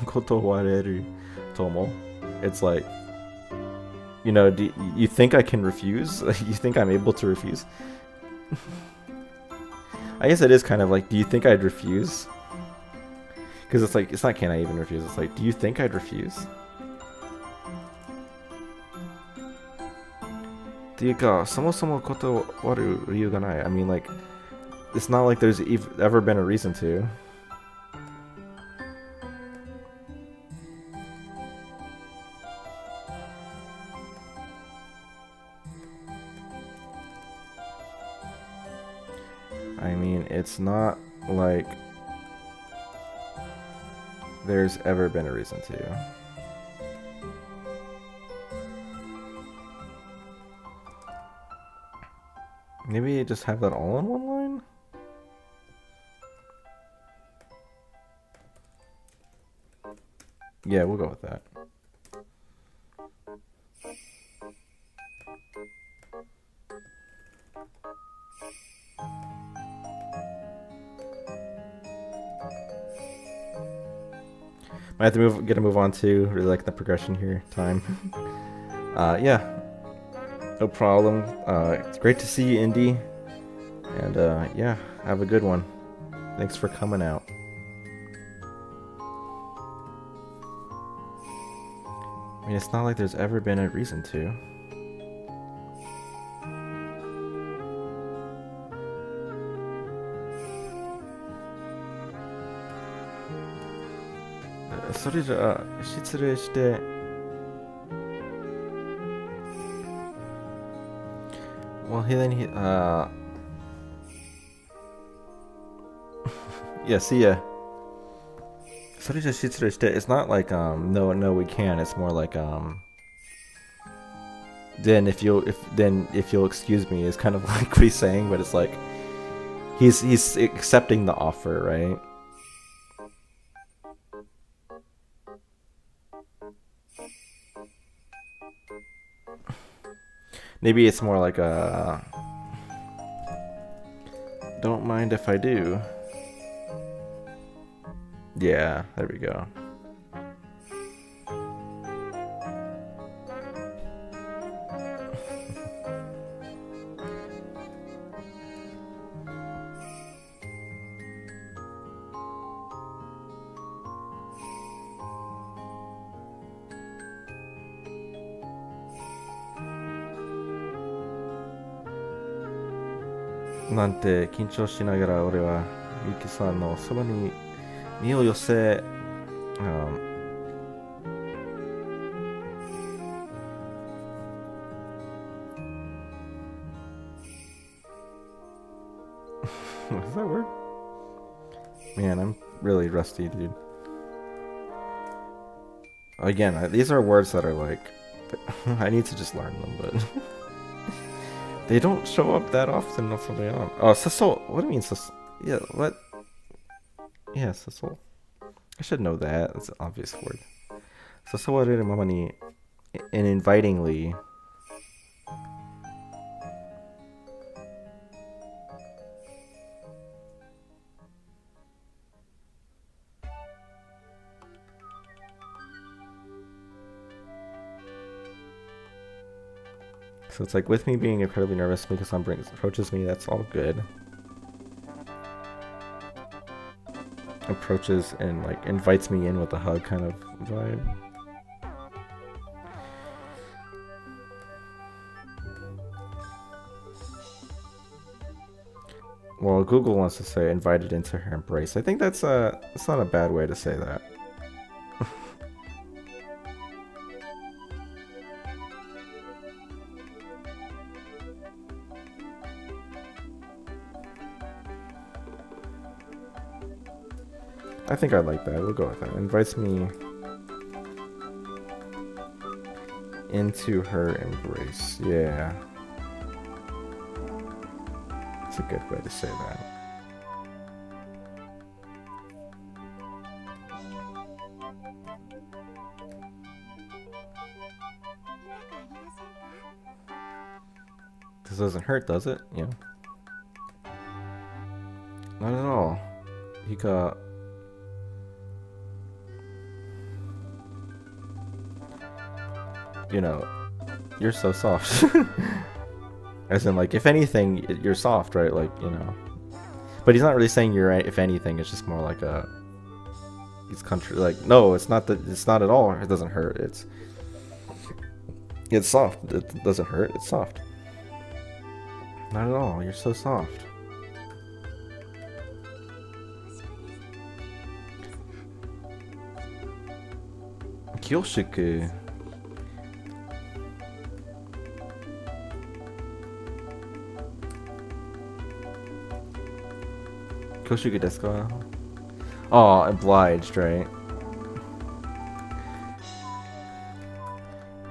Kotowareru tomo. It's like, you know, do you think I can refuse? You think I'm able to refuse? I guess it is kind of like, do you think I'd refuse? Because it's like, it's not can I even refuse, it's like, do you think I'd refuse? I mean, like, it's not like there's ever been a reason to. I mean, it's not like there's ever been a reason to. Maybe just have that all in one line? Yeah, we'll go with that. I have to get a move on to really like the progression here. Time. Yeah. No problem. It's great to see you, Indy. And yeah, have a good one. Thanks for coming out. I mean, it's not like there's ever been a reason to. Well, then he, yeah, see ya. It's not like, no, we can. It's more like, then if you'll excuse me, is kind of like what he's saying, but it's like, he's accepting the offer, right? Maybe it's more like a, don't mind if I do. Yeah, there we go.なんて緊張しながら俺はゆきさんのそばに身を寄せ、What's that word? Man, I'm really rusty, dude. Again, these are words that are like... I need to just learn them, but... they don't show up that often enough for me on. Oh, sasol. What do you mean sasol? Yeah, what? Yeah, sasol. I should know that. That's an obvious word. Sasawareru mama ni... and invitingly... So it's like with me being incredibly nervous because someone approaches me, that's all good. Approaches and like invites me in with a hug kind of vibe. Well, Google wants to say invited into her embrace. I think that's not a bad way to say that. I think I like that. We'll go with that. Invites me into her embrace. Yeah. It's a good way to say that. This doesn't hurt, does it? Yeah. Not at all. You got... You know, you're so soft. As in, like, if anything, you're soft, right? Like, you know. But he's not really saying you're, if anything, it's just more like a... It's country, like, no, it's not that, it's not at all, it doesn't hurt, it's soft, it doesn't hurt, it's soft. Not at all, you're so soft. Kyoshiku. Kyoshiku desu ka? Oh, obliged, right?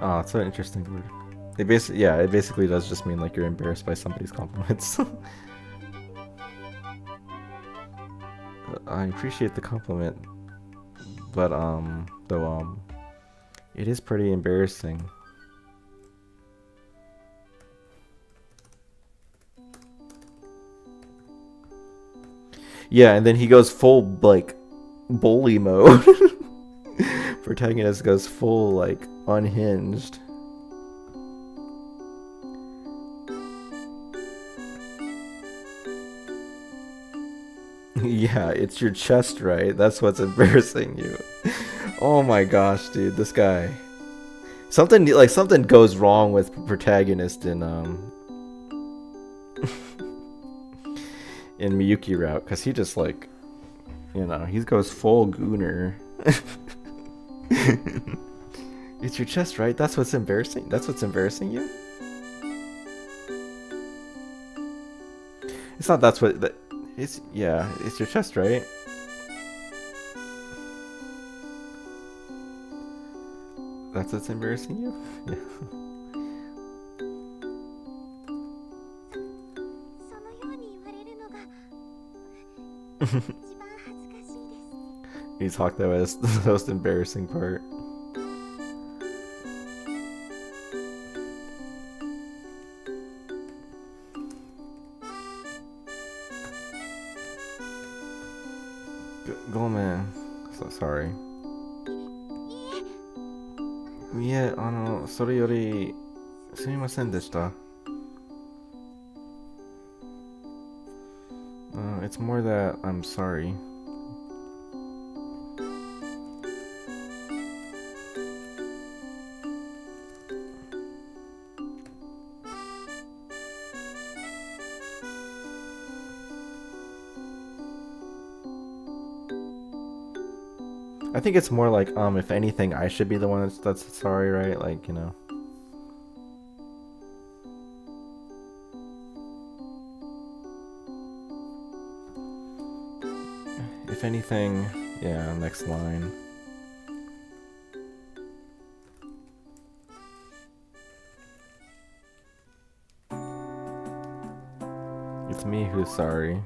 Oh, it's an interesting word. It basically does just mean like you're embarrassed by somebody's compliments. I appreciate the compliment, but it is pretty embarrassing. Yeah, and then he goes full like bully mode. Protagonist goes full like unhinged. Yeah, it's your chest, right? That's what's embarrassing you. Oh my gosh, dude, this guy. Something goes wrong with protagonist in in Miyuki route, because he just like, you know, he goes full gooner. It's your chest, right? That's what's embarrassing. That's what's embarrassing you. It's not. That's what. It's yeah. It's your chest, right? That's what's embarrassing you. Yeah. You talk that way. That's the most embarrassing part. Gomen. So sorry. Yeah, それよりすみませんでした。It's more that I'm sorry. I think it's more like, if anything, I should be the one that's sorry, right? Like, you know. if anything, yeah, next line. It's me who's sorry.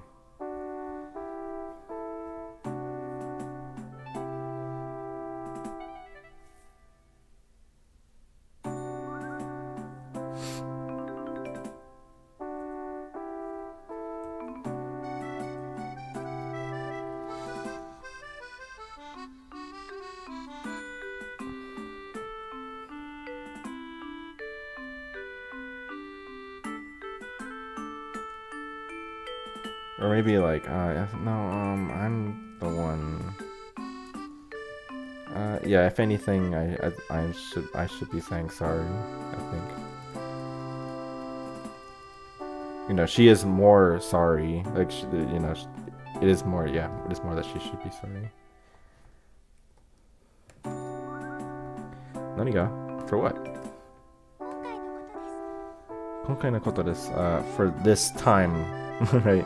Or maybe like, no, I'm the one. Yeah, if anything, I should be saying sorry, I think. You know, she is more sorry. Like, you know, it is more, yeah, it is more that she should be sorry. Naniga? For what? 今回のことです. For this time, right?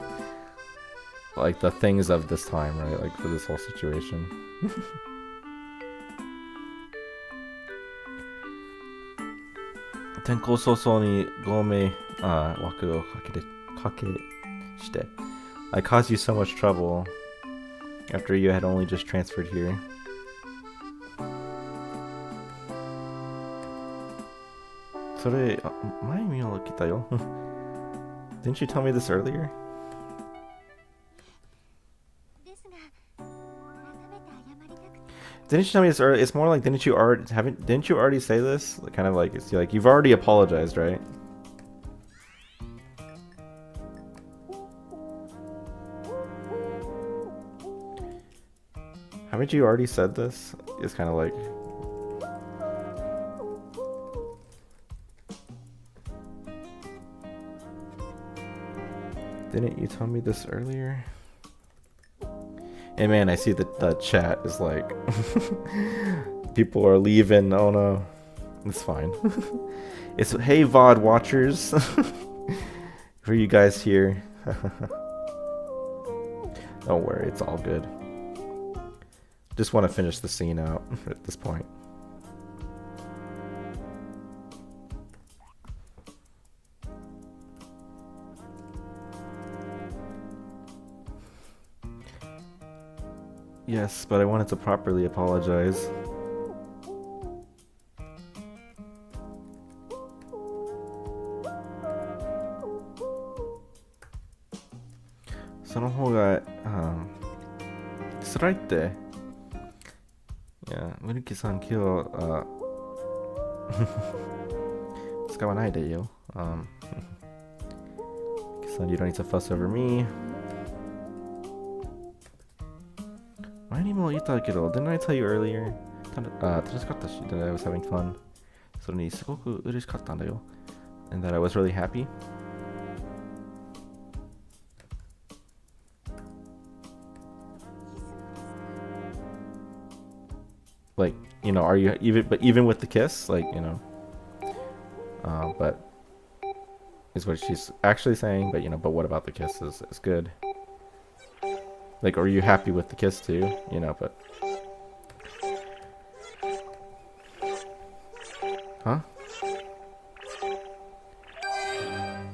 Like the things of this time, right? Like for this whole situation. 転校早々にご迷惑をかけして I caused you so much trouble after you had only just transferred here. Didn't you tell me this earlier? Didn't you tell me this earlier? It's more like didn't you already say this? Like, kind of like it's like you've already apologized, right? Haven't you already said this? It's kind of like didn't you tell me this earlier? Hey man, I see that the chat is like people are leaving. Oh no, it's fine. It's hey VOD watchers. For you guys here. Don't worry, it's all good. Just want to finish the scene out at this point. Yes, but I wanted to properly apologize. Yeah, Muruki-san, 今日使わないでよ. Son, you don't need to fuss over me. 前にも言ったけど didn't I tell you earlier? 楽しかったし that I was having fun. それにすごく嬉しかったんだよ. And that I was really happy. Like, you know, are you even with the kiss, like, you know, but is what she's actually saying. But you know, but what about the kiss is good. Like, are you happy with the kiss too? You know, but huh?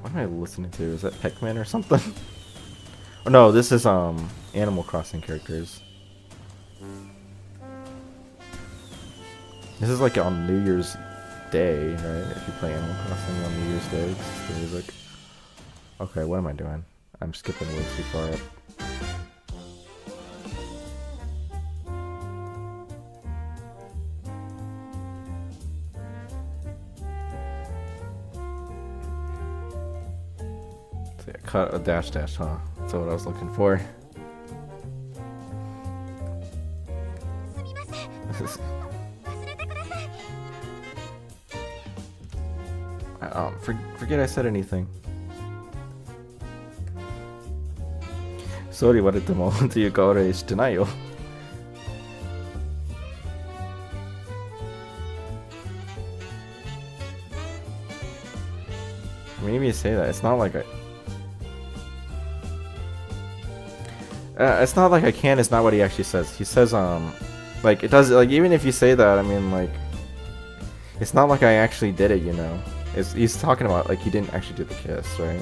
What am I listening to? Is that Pac-Man or something? Oh no, this is Animal Crossing characters. This is like on New Year's Day, right? If you play Animal Crossing on New Year's Day, it's the music. Okay, what am I doing? I'm skipping way too far up. So yeah, cut a dash, huh? That's what I was looking for. Forget I said anything. Sorry, 言われてもっていうか俺してないよ。Maybe you say that. It's not like It's not like I can. It's not what he actually says. He says, like, it does, like, even if you say that, I mean, like, it's not like I actually did it, you know? He's talking about, like, he didn't actually do the kiss, right?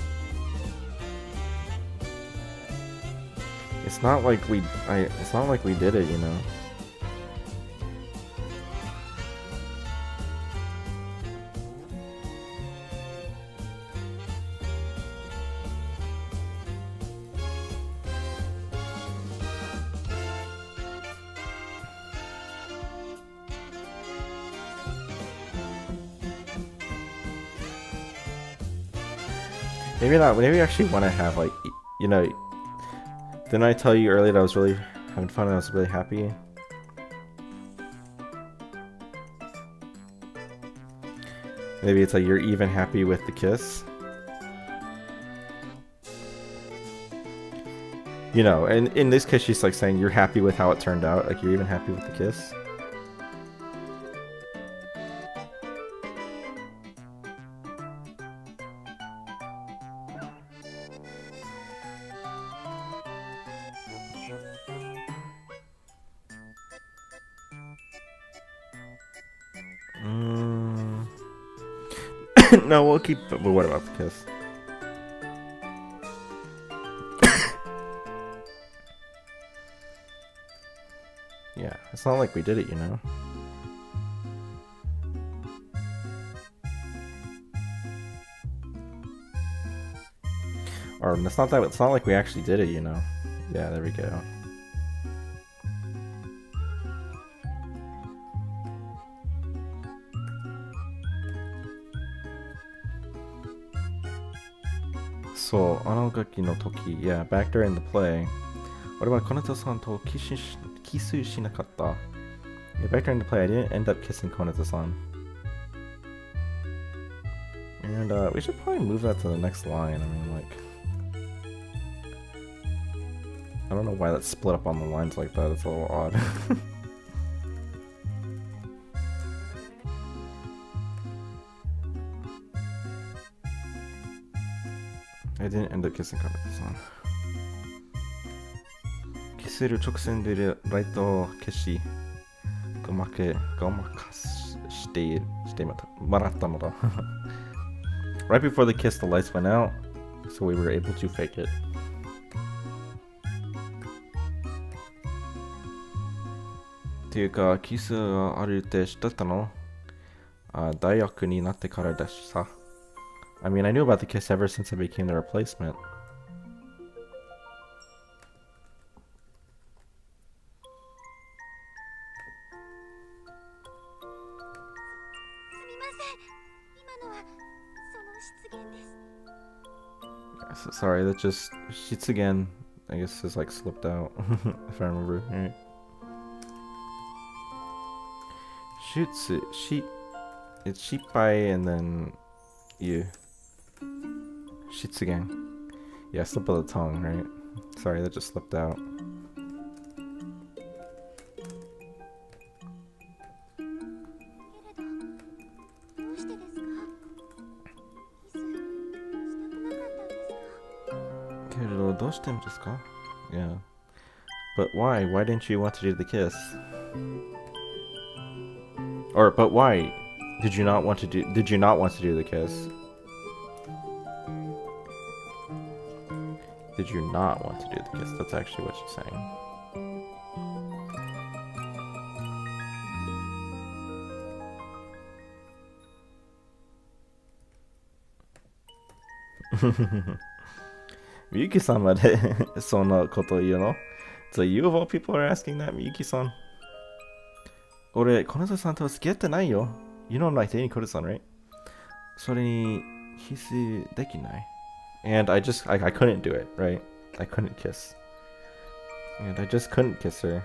It's not like it's not like we did it, you know? Maybe not. Maybe we actually want to have, like, you know, didn't I tell you earlier that I was really having fun and I was really happy? Maybe it's like you're even happy with the kiss. You know, and in this case she's like saying you're happy with how it turned out, like you're even happy with the kiss. No, we'll keep. But what about the kiss? Yeah, it's not like we did it, you know. Or it's not that. It's not like we actually did it, you know. Yeah, there we go. So, あの時の時, yeah, back during the play. What about Koneto-san to kisuしなかった? Yeah, back during the play, I didn't end up kissing Koneto-san. And we should probably move that to the next line. I mean, like, I don't know why that's split up on the lines like that. It's a little odd. I didn't end up kissing Koneto-san. キスる直線でライトを消し、ごまかしてもらったのだ。Right before the kiss, the lights went out, so we were able to fake it. Toいうか、キスがあるって知ってたの？大学になってからだしさ。I mean, I knew about the kiss ever since I became the replacement. Sorry, that just Shitsugen, I guess, is like slipped out, if I remember right. It's Shippai and then you. Shitsugen. Yeah, slip of the tongue, right? Sorry, that just slipped out. Yeah. But why? Why didn't you want to do the kiss? But why did you not want to do the kiss? Did you not want to do the kiss? That's actually what she's saying. Miyuki-san までそんなこと言うの? So you of all people are asking that, Miyuki-san? 俺、この人さんと付き合ってないよ。You know I'm not dating Koda-san, right? それに、キスできない。And I couldn't do it, right? I couldn't kiss. And I just couldn't kiss her.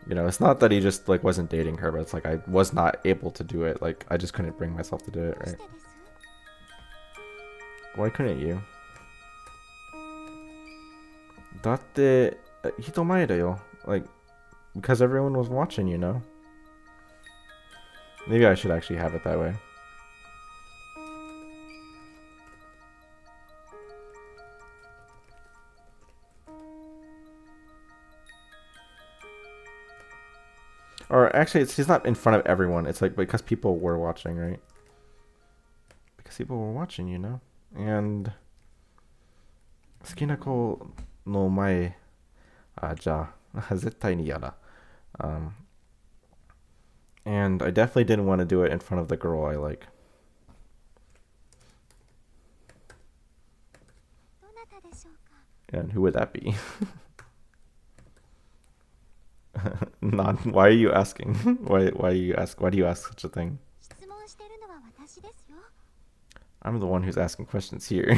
You know, it's not that he just, like, wasn't dating her, but it's like I was not able to do it. Like, I just couldn't bring myself to do it, right? Why couldn't you? だって、人前だよ. Like, because everyone was watching, you know? Maybe I should actually have it that way. actually, she's not in front of everyone. It's like because people were watching, right? Because people were watching, you know? And 好きな子の前、じゃあ、絶対に嫌だ。And I definitely didn't want to do it in front of the girl I like. And who would that be? Not. Why are you asking? Why do you ask such a thing? I'm the one who's asking questions here.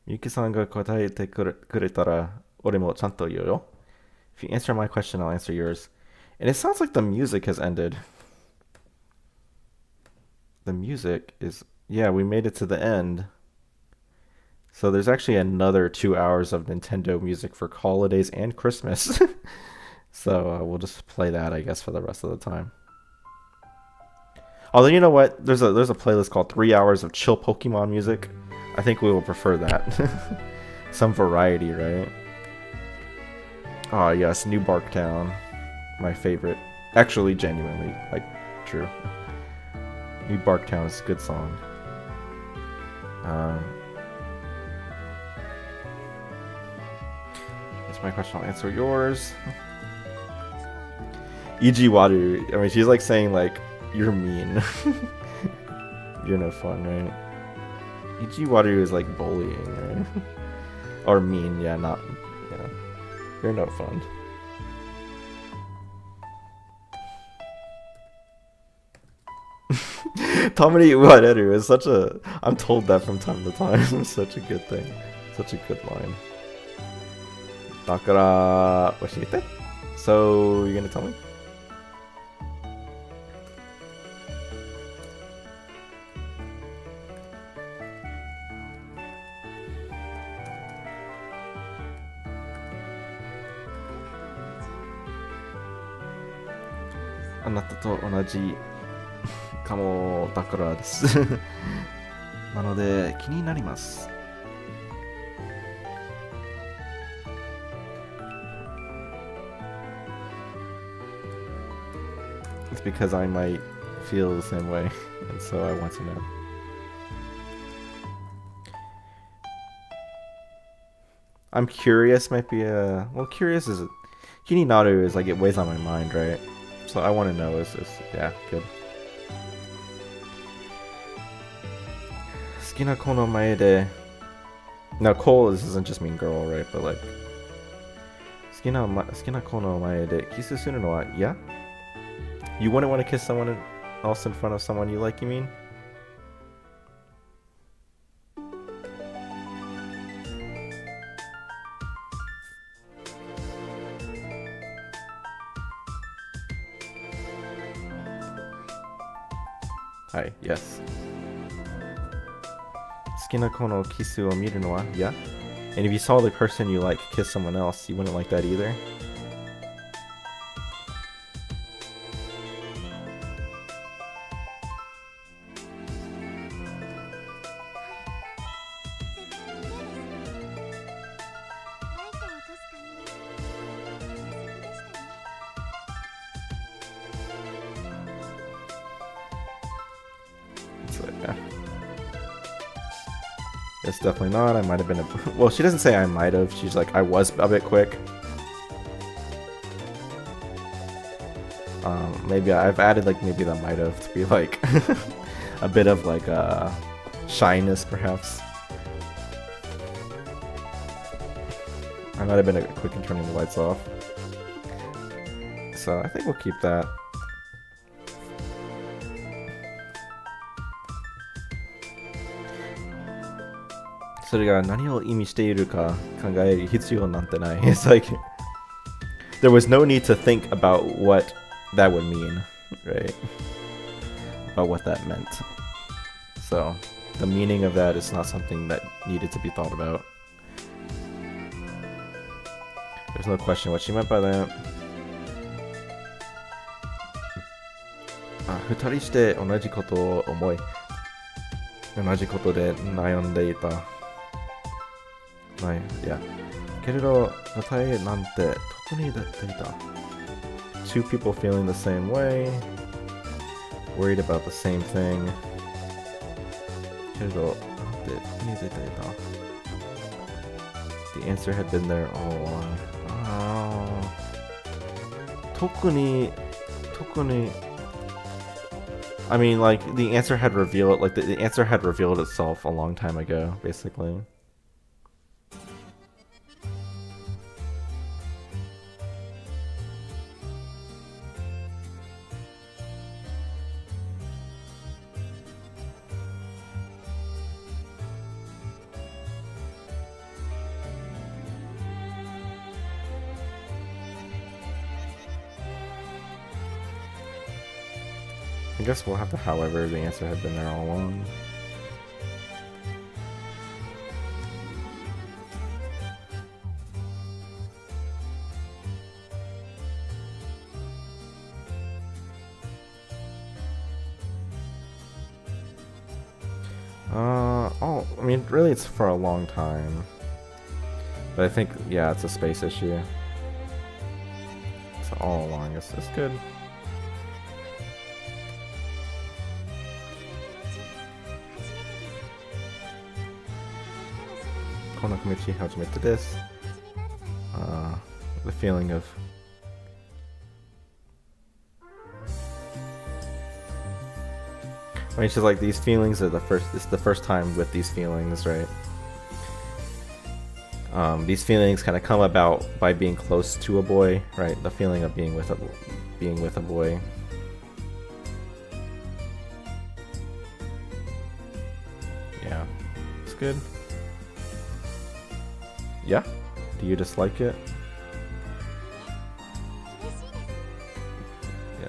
Miyuki-sanが答えてくれたら俺もちゃんと言うよ. If you answer my question, I'll answer yours. And it sounds like the music has ended. The music is... Yeah, we made it to the end. So there's actually another 2 hours of Nintendo music for holidays and Christmas. So we'll just play that, I guess, for the rest of the time. Although, you know what? There's a playlist called 3 hours of chill Pokemon music. I think we will prefer that. Some variety, right? Oh, yes, New Barktown. My favorite. Actually, genuinely, like, true. New Barktown is a good song. That's my question. I'll answer yours. E.G. Water. I mean, she's like saying, like, you're mean. You're no fun, right? E.G. Water is like bullying, right? Or mean, yeah, not, yeah. You're no fun. Tamari Uwareru is such a... I'm told that from time to time. It's such a good thing. Such a good line. Dakara... Oshiete? So, you're gonna tell me? Anata to onaji kamo dakara desu. なので気になります。It's because I might feel the same way, and so I want to know. I'm curious might be a... Well, curious is... Kininaru is like it weighs on my mind, right? So I want to know is this... Yeah, good. 好きな子の前で... Now, Cole, this doesn't just mean girl, right? But like... 好きな子の前でキスするのは嫌? You wouldn't want to kiss someone else in front of someone you like, you mean? Hi, yes. 好きな子のキスを見るのは嫌? And if you saw the person you like kiss someone else, you wouldn't like that either? It's definitely not. I might have been a... Well, she doesn't say I might have. She's like, I was a bit quick. Maybe I've added like maybe the might have to be like a bit of like shyness, perhaps. I might have been a quick in turning the lights off. So I think we'll keep that. It's like there was no need to think about what that would mean, right? About what that meant. So the meaning of that is not something that needed to be thought about. There's no question what she meant by that. 二人して同じことを思い、同じことで悩んでいた。Yeah. けれど答えなんて特に出ていた Two people feeling the same way, worried about the same thing. けれどなんて特に出ていた The answer had been there all along. 特に I mean, like, the answer had revealed, like, the answer had revealed itself a long time ago, basically. I guess we'll have to, however, the answer had been there all along. Oh, I mean, really it's for a long time. But I think, yeah, it's a space issue. So all along, it's good. The feeling of I mean, she's like, these feelings are it's the first time with these feelings, right? These feelings kind of come about by being close to a boy, right? The feeling of being with a boy. Yeah, it's good. Yeah? Do you dislike it? Yeah.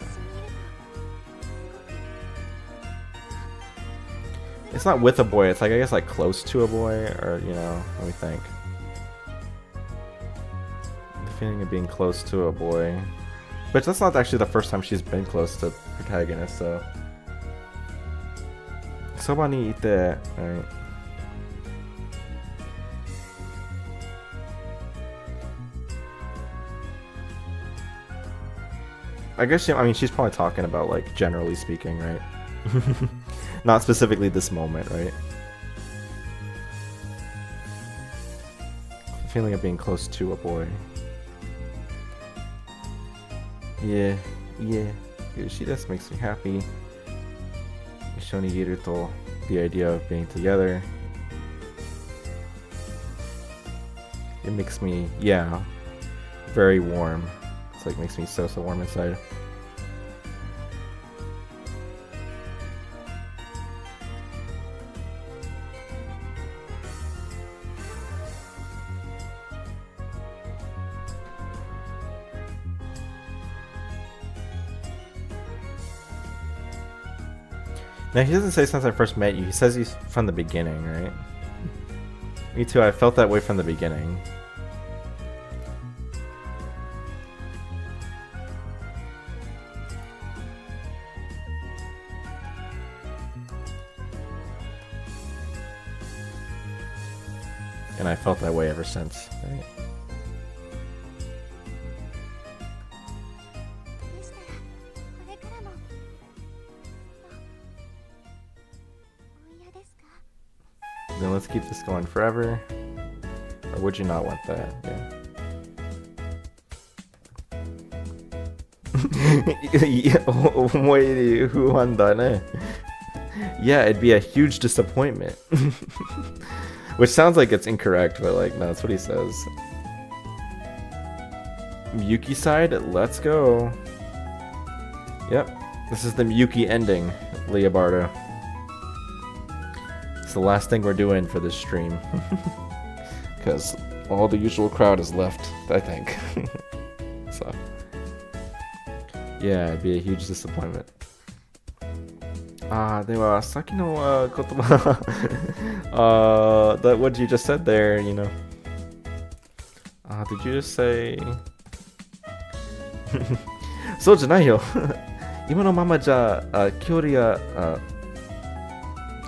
It's not with a boy, it's like, I guess, like close to a boy, or, you know, let me think. The feeling of being close to a boy. But that's not actually the first time she's been close to protagonist, so. Soba ni ite, right? I guess, I mean, she's probably talking about, like, generally speaking, right? Not specifically this moment, right? The feeling of being close to a boy. Yeah. She just makes me happy. Ishoni to the idea of being together. It makes me, yeah, very warm. It's like makes me so warm inside. Now, he doesn't say since I first met you. He says he's from the beginning, right? Me too, I felt that way from the beginning. And I felt that way ever since, right? Then let's keep this going forever. Or would you not want that? Yeah. Yeah, it'd be a huge disappointment. Which sounds like it's incorrect, but like, no, that's what he says. Miyuki side, let's go. Yep, this is the Miyuki ending, Leobardo. It's the last thing we're doing for this stream. Because all the usual crowd is left, I think. So, yeah, it'd be a huge disappointment. They were Saki no kotoba. That what you just said there, you know. Did you just say? そうじゃないよ。今のままじゃ距離が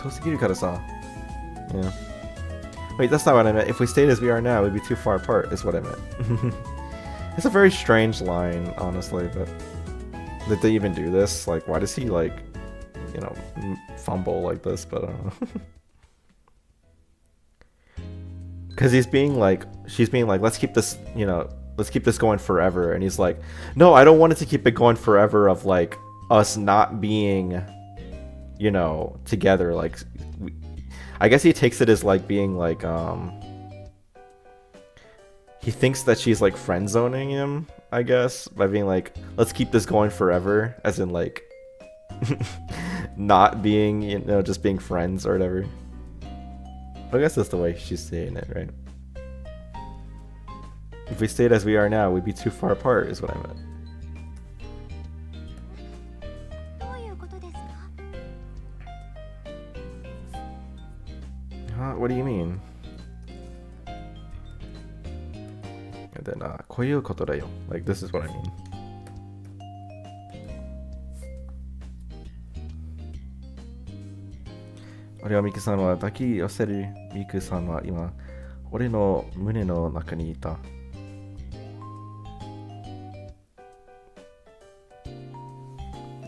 遠すぎるからさ。Yeah. Wait, that's not what I meant. If we stayed as we are now, we'd be too far apart, is what I meant. It's a very strange line, honestly, but did they even do this? Like, why does he, like, you know, fumble like this? But I don't know. Because she's being like, let's keep this, you know, let's keep this going forever. And he's like, no, I don't want it to keep it going forever of, like, us not being, you know, together. Like, I guess he takes it as, like, being, like, he thinks that she's, like, friend zoning him, I guess, by being like, let's keep this going forever, as in, like, not being, you know, just being friends or whatever. I guess that's the way she's saying it, right? If we stayed as we are now, we'd be too far apart, is what I meant. Huh? What do you mean? And then, こういうことだよ. Like, this is what I mean.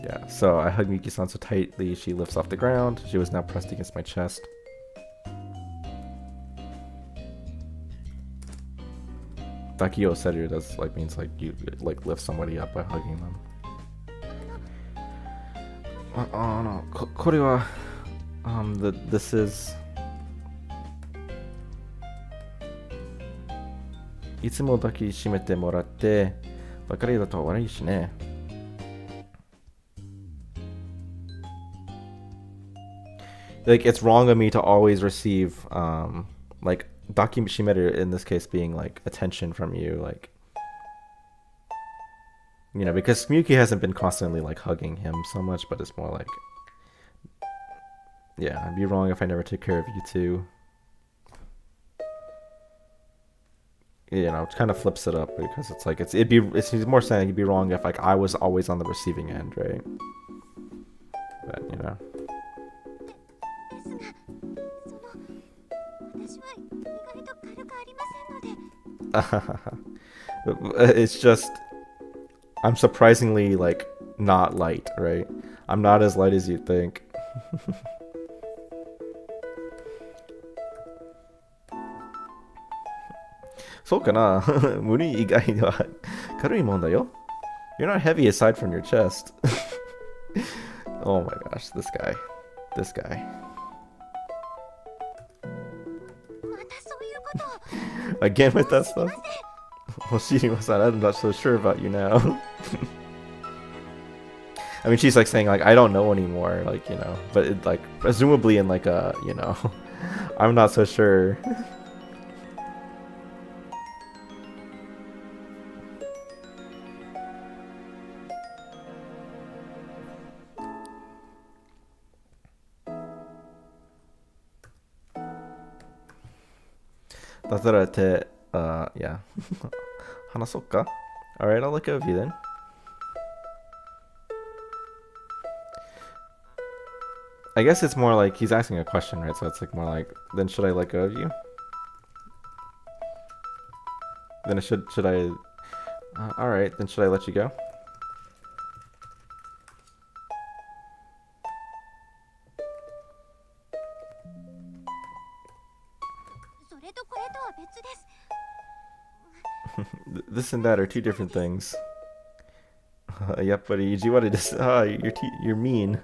Yeah, so I hug Miki-san so tightly she lifts off the ground. She was now pressed against my chest. Dakio seru does like means like you like lift somebody up by hugging them. No, これは this is いつも抱きしめてもらってばかりだと悪いしね。Like, it's wrong of me to always receive like daki shimeru in this case being like attention from you, like, you know, because Miyuki hasn't been constantly like hugging him so much, but it's more like, yeah, I'd be wrong if I never took care of you too. You know, it kind of flips it up because it's like it's more saying it'd be wrong if like I was always on the receiving end, right? But you know. It's just I'm surprisingly like not light, right? I'm not as light as you'd think. So kana muri igai de wa karui mon da yo. You're not heavy aside from your chest. Oh my gosh, this guy. Again with that stuff? I'm not so sure about you now. I mean, she's like saying like, I don't know anymore, like, you know, but it, like presumably in like a, you know, I'm not so sure. Yeah. Hanasoka. Alright, I'll let go of you then. I guess it's more like he's asking a question, right? So it's like more like, then should I let go of you? Then should I... alright, then should I let you go? This and that are two different things. Yep, buddy. You wanted to. You're mean.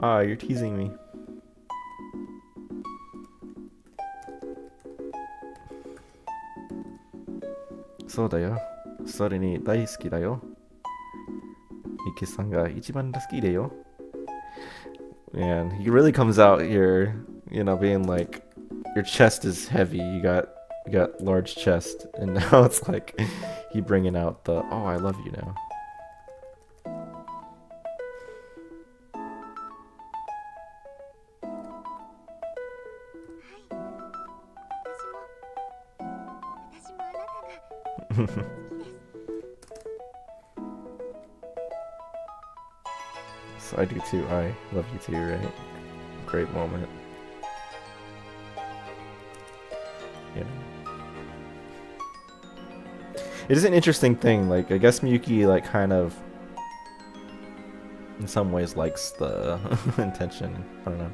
You're teasing me. So da yo. Sore ni daisuki da yo. Miki-san ga ichiban suki de yo. Man, he really comes out here, you know, being like, your chest is heavy. You got large chest, and now it's like he bringing out the I love you now. So I do too. I love you too, right? Great moment. It is an interesting thing. Like, I guess Miyuki, like, kind of, in some ways, likes the intention. I don't know.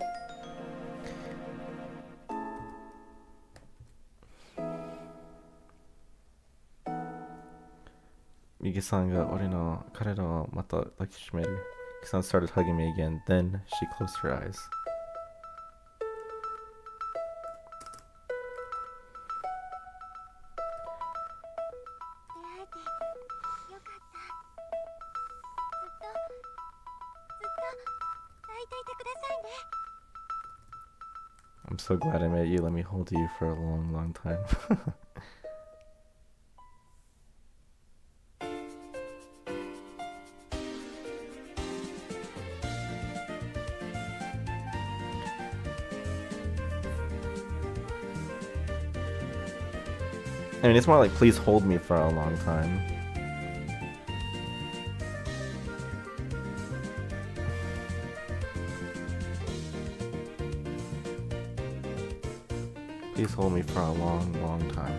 Miyuki-sanが俺の彼のまた抱きしめる. Miyuki-san started hugging me again. Then she closed her eyes. I'm so glad I met you. Let me hold you for a long, long time. I mean, it's more like, please hold me for a long time. Please hold me for a long, long time.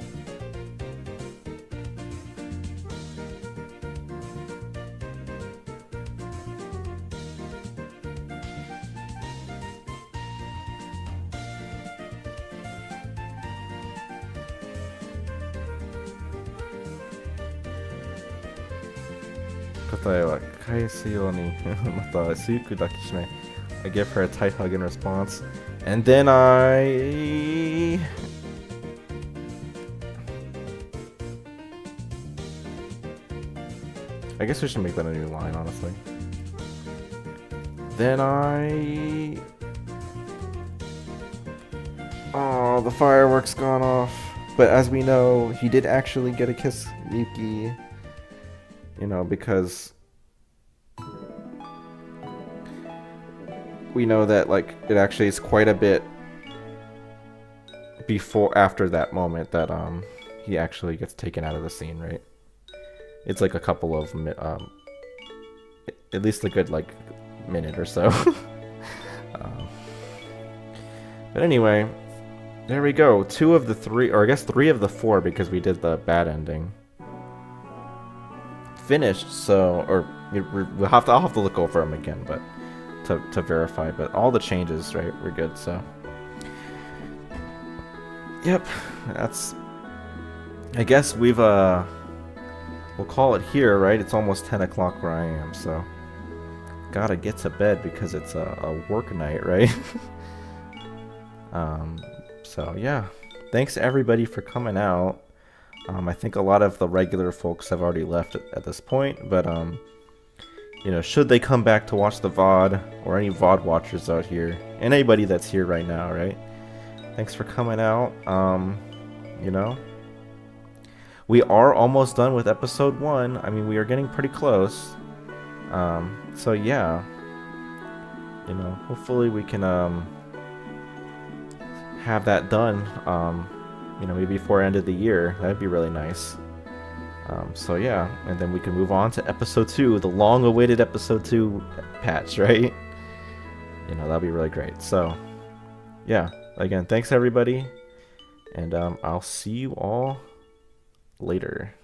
I give her a tight hug in response, and then I guess we should make that a new line, honestly. Then oh, the fireworks gone off. But as we know, he did actually get a kiss, Yuki. You know, because we know that, like, it actually is quite a bit after that moment that he actually gets taken out of the scene, right? It's like a couple of at least a good, like, minute or so. But anyway, there we go. 2 of the 3, or I guess 3 of the 4, because we did the bad ending, finished. So, or I'll have to look over them again, but to verify. But all the changes, right, we're good. So, yep, that's. I guess we'll call it here, right? It's almost 10 o'clock where I am, so gotta get to bed because it's a work night, right? So yeah, thanks everybody for coming out. I think a lot of the regular folks have already left at this point, but you know, should they come back to watch the VOD, or any VOD watchers out here, and anybody that's here right now, right? Thanks for coming out. You know, we are almost done with episode 1. I mean, we are getting pretty close. So yeah, you know, hopefully we can have that done. You know, maybe before end of the year. That'd be really nice. So yeah, and then we can move on to episode 2, the long-awaited episode 2 patch, right? You know, that'd be really great. So yeah, again, thanks everybody, and I'll see you all later.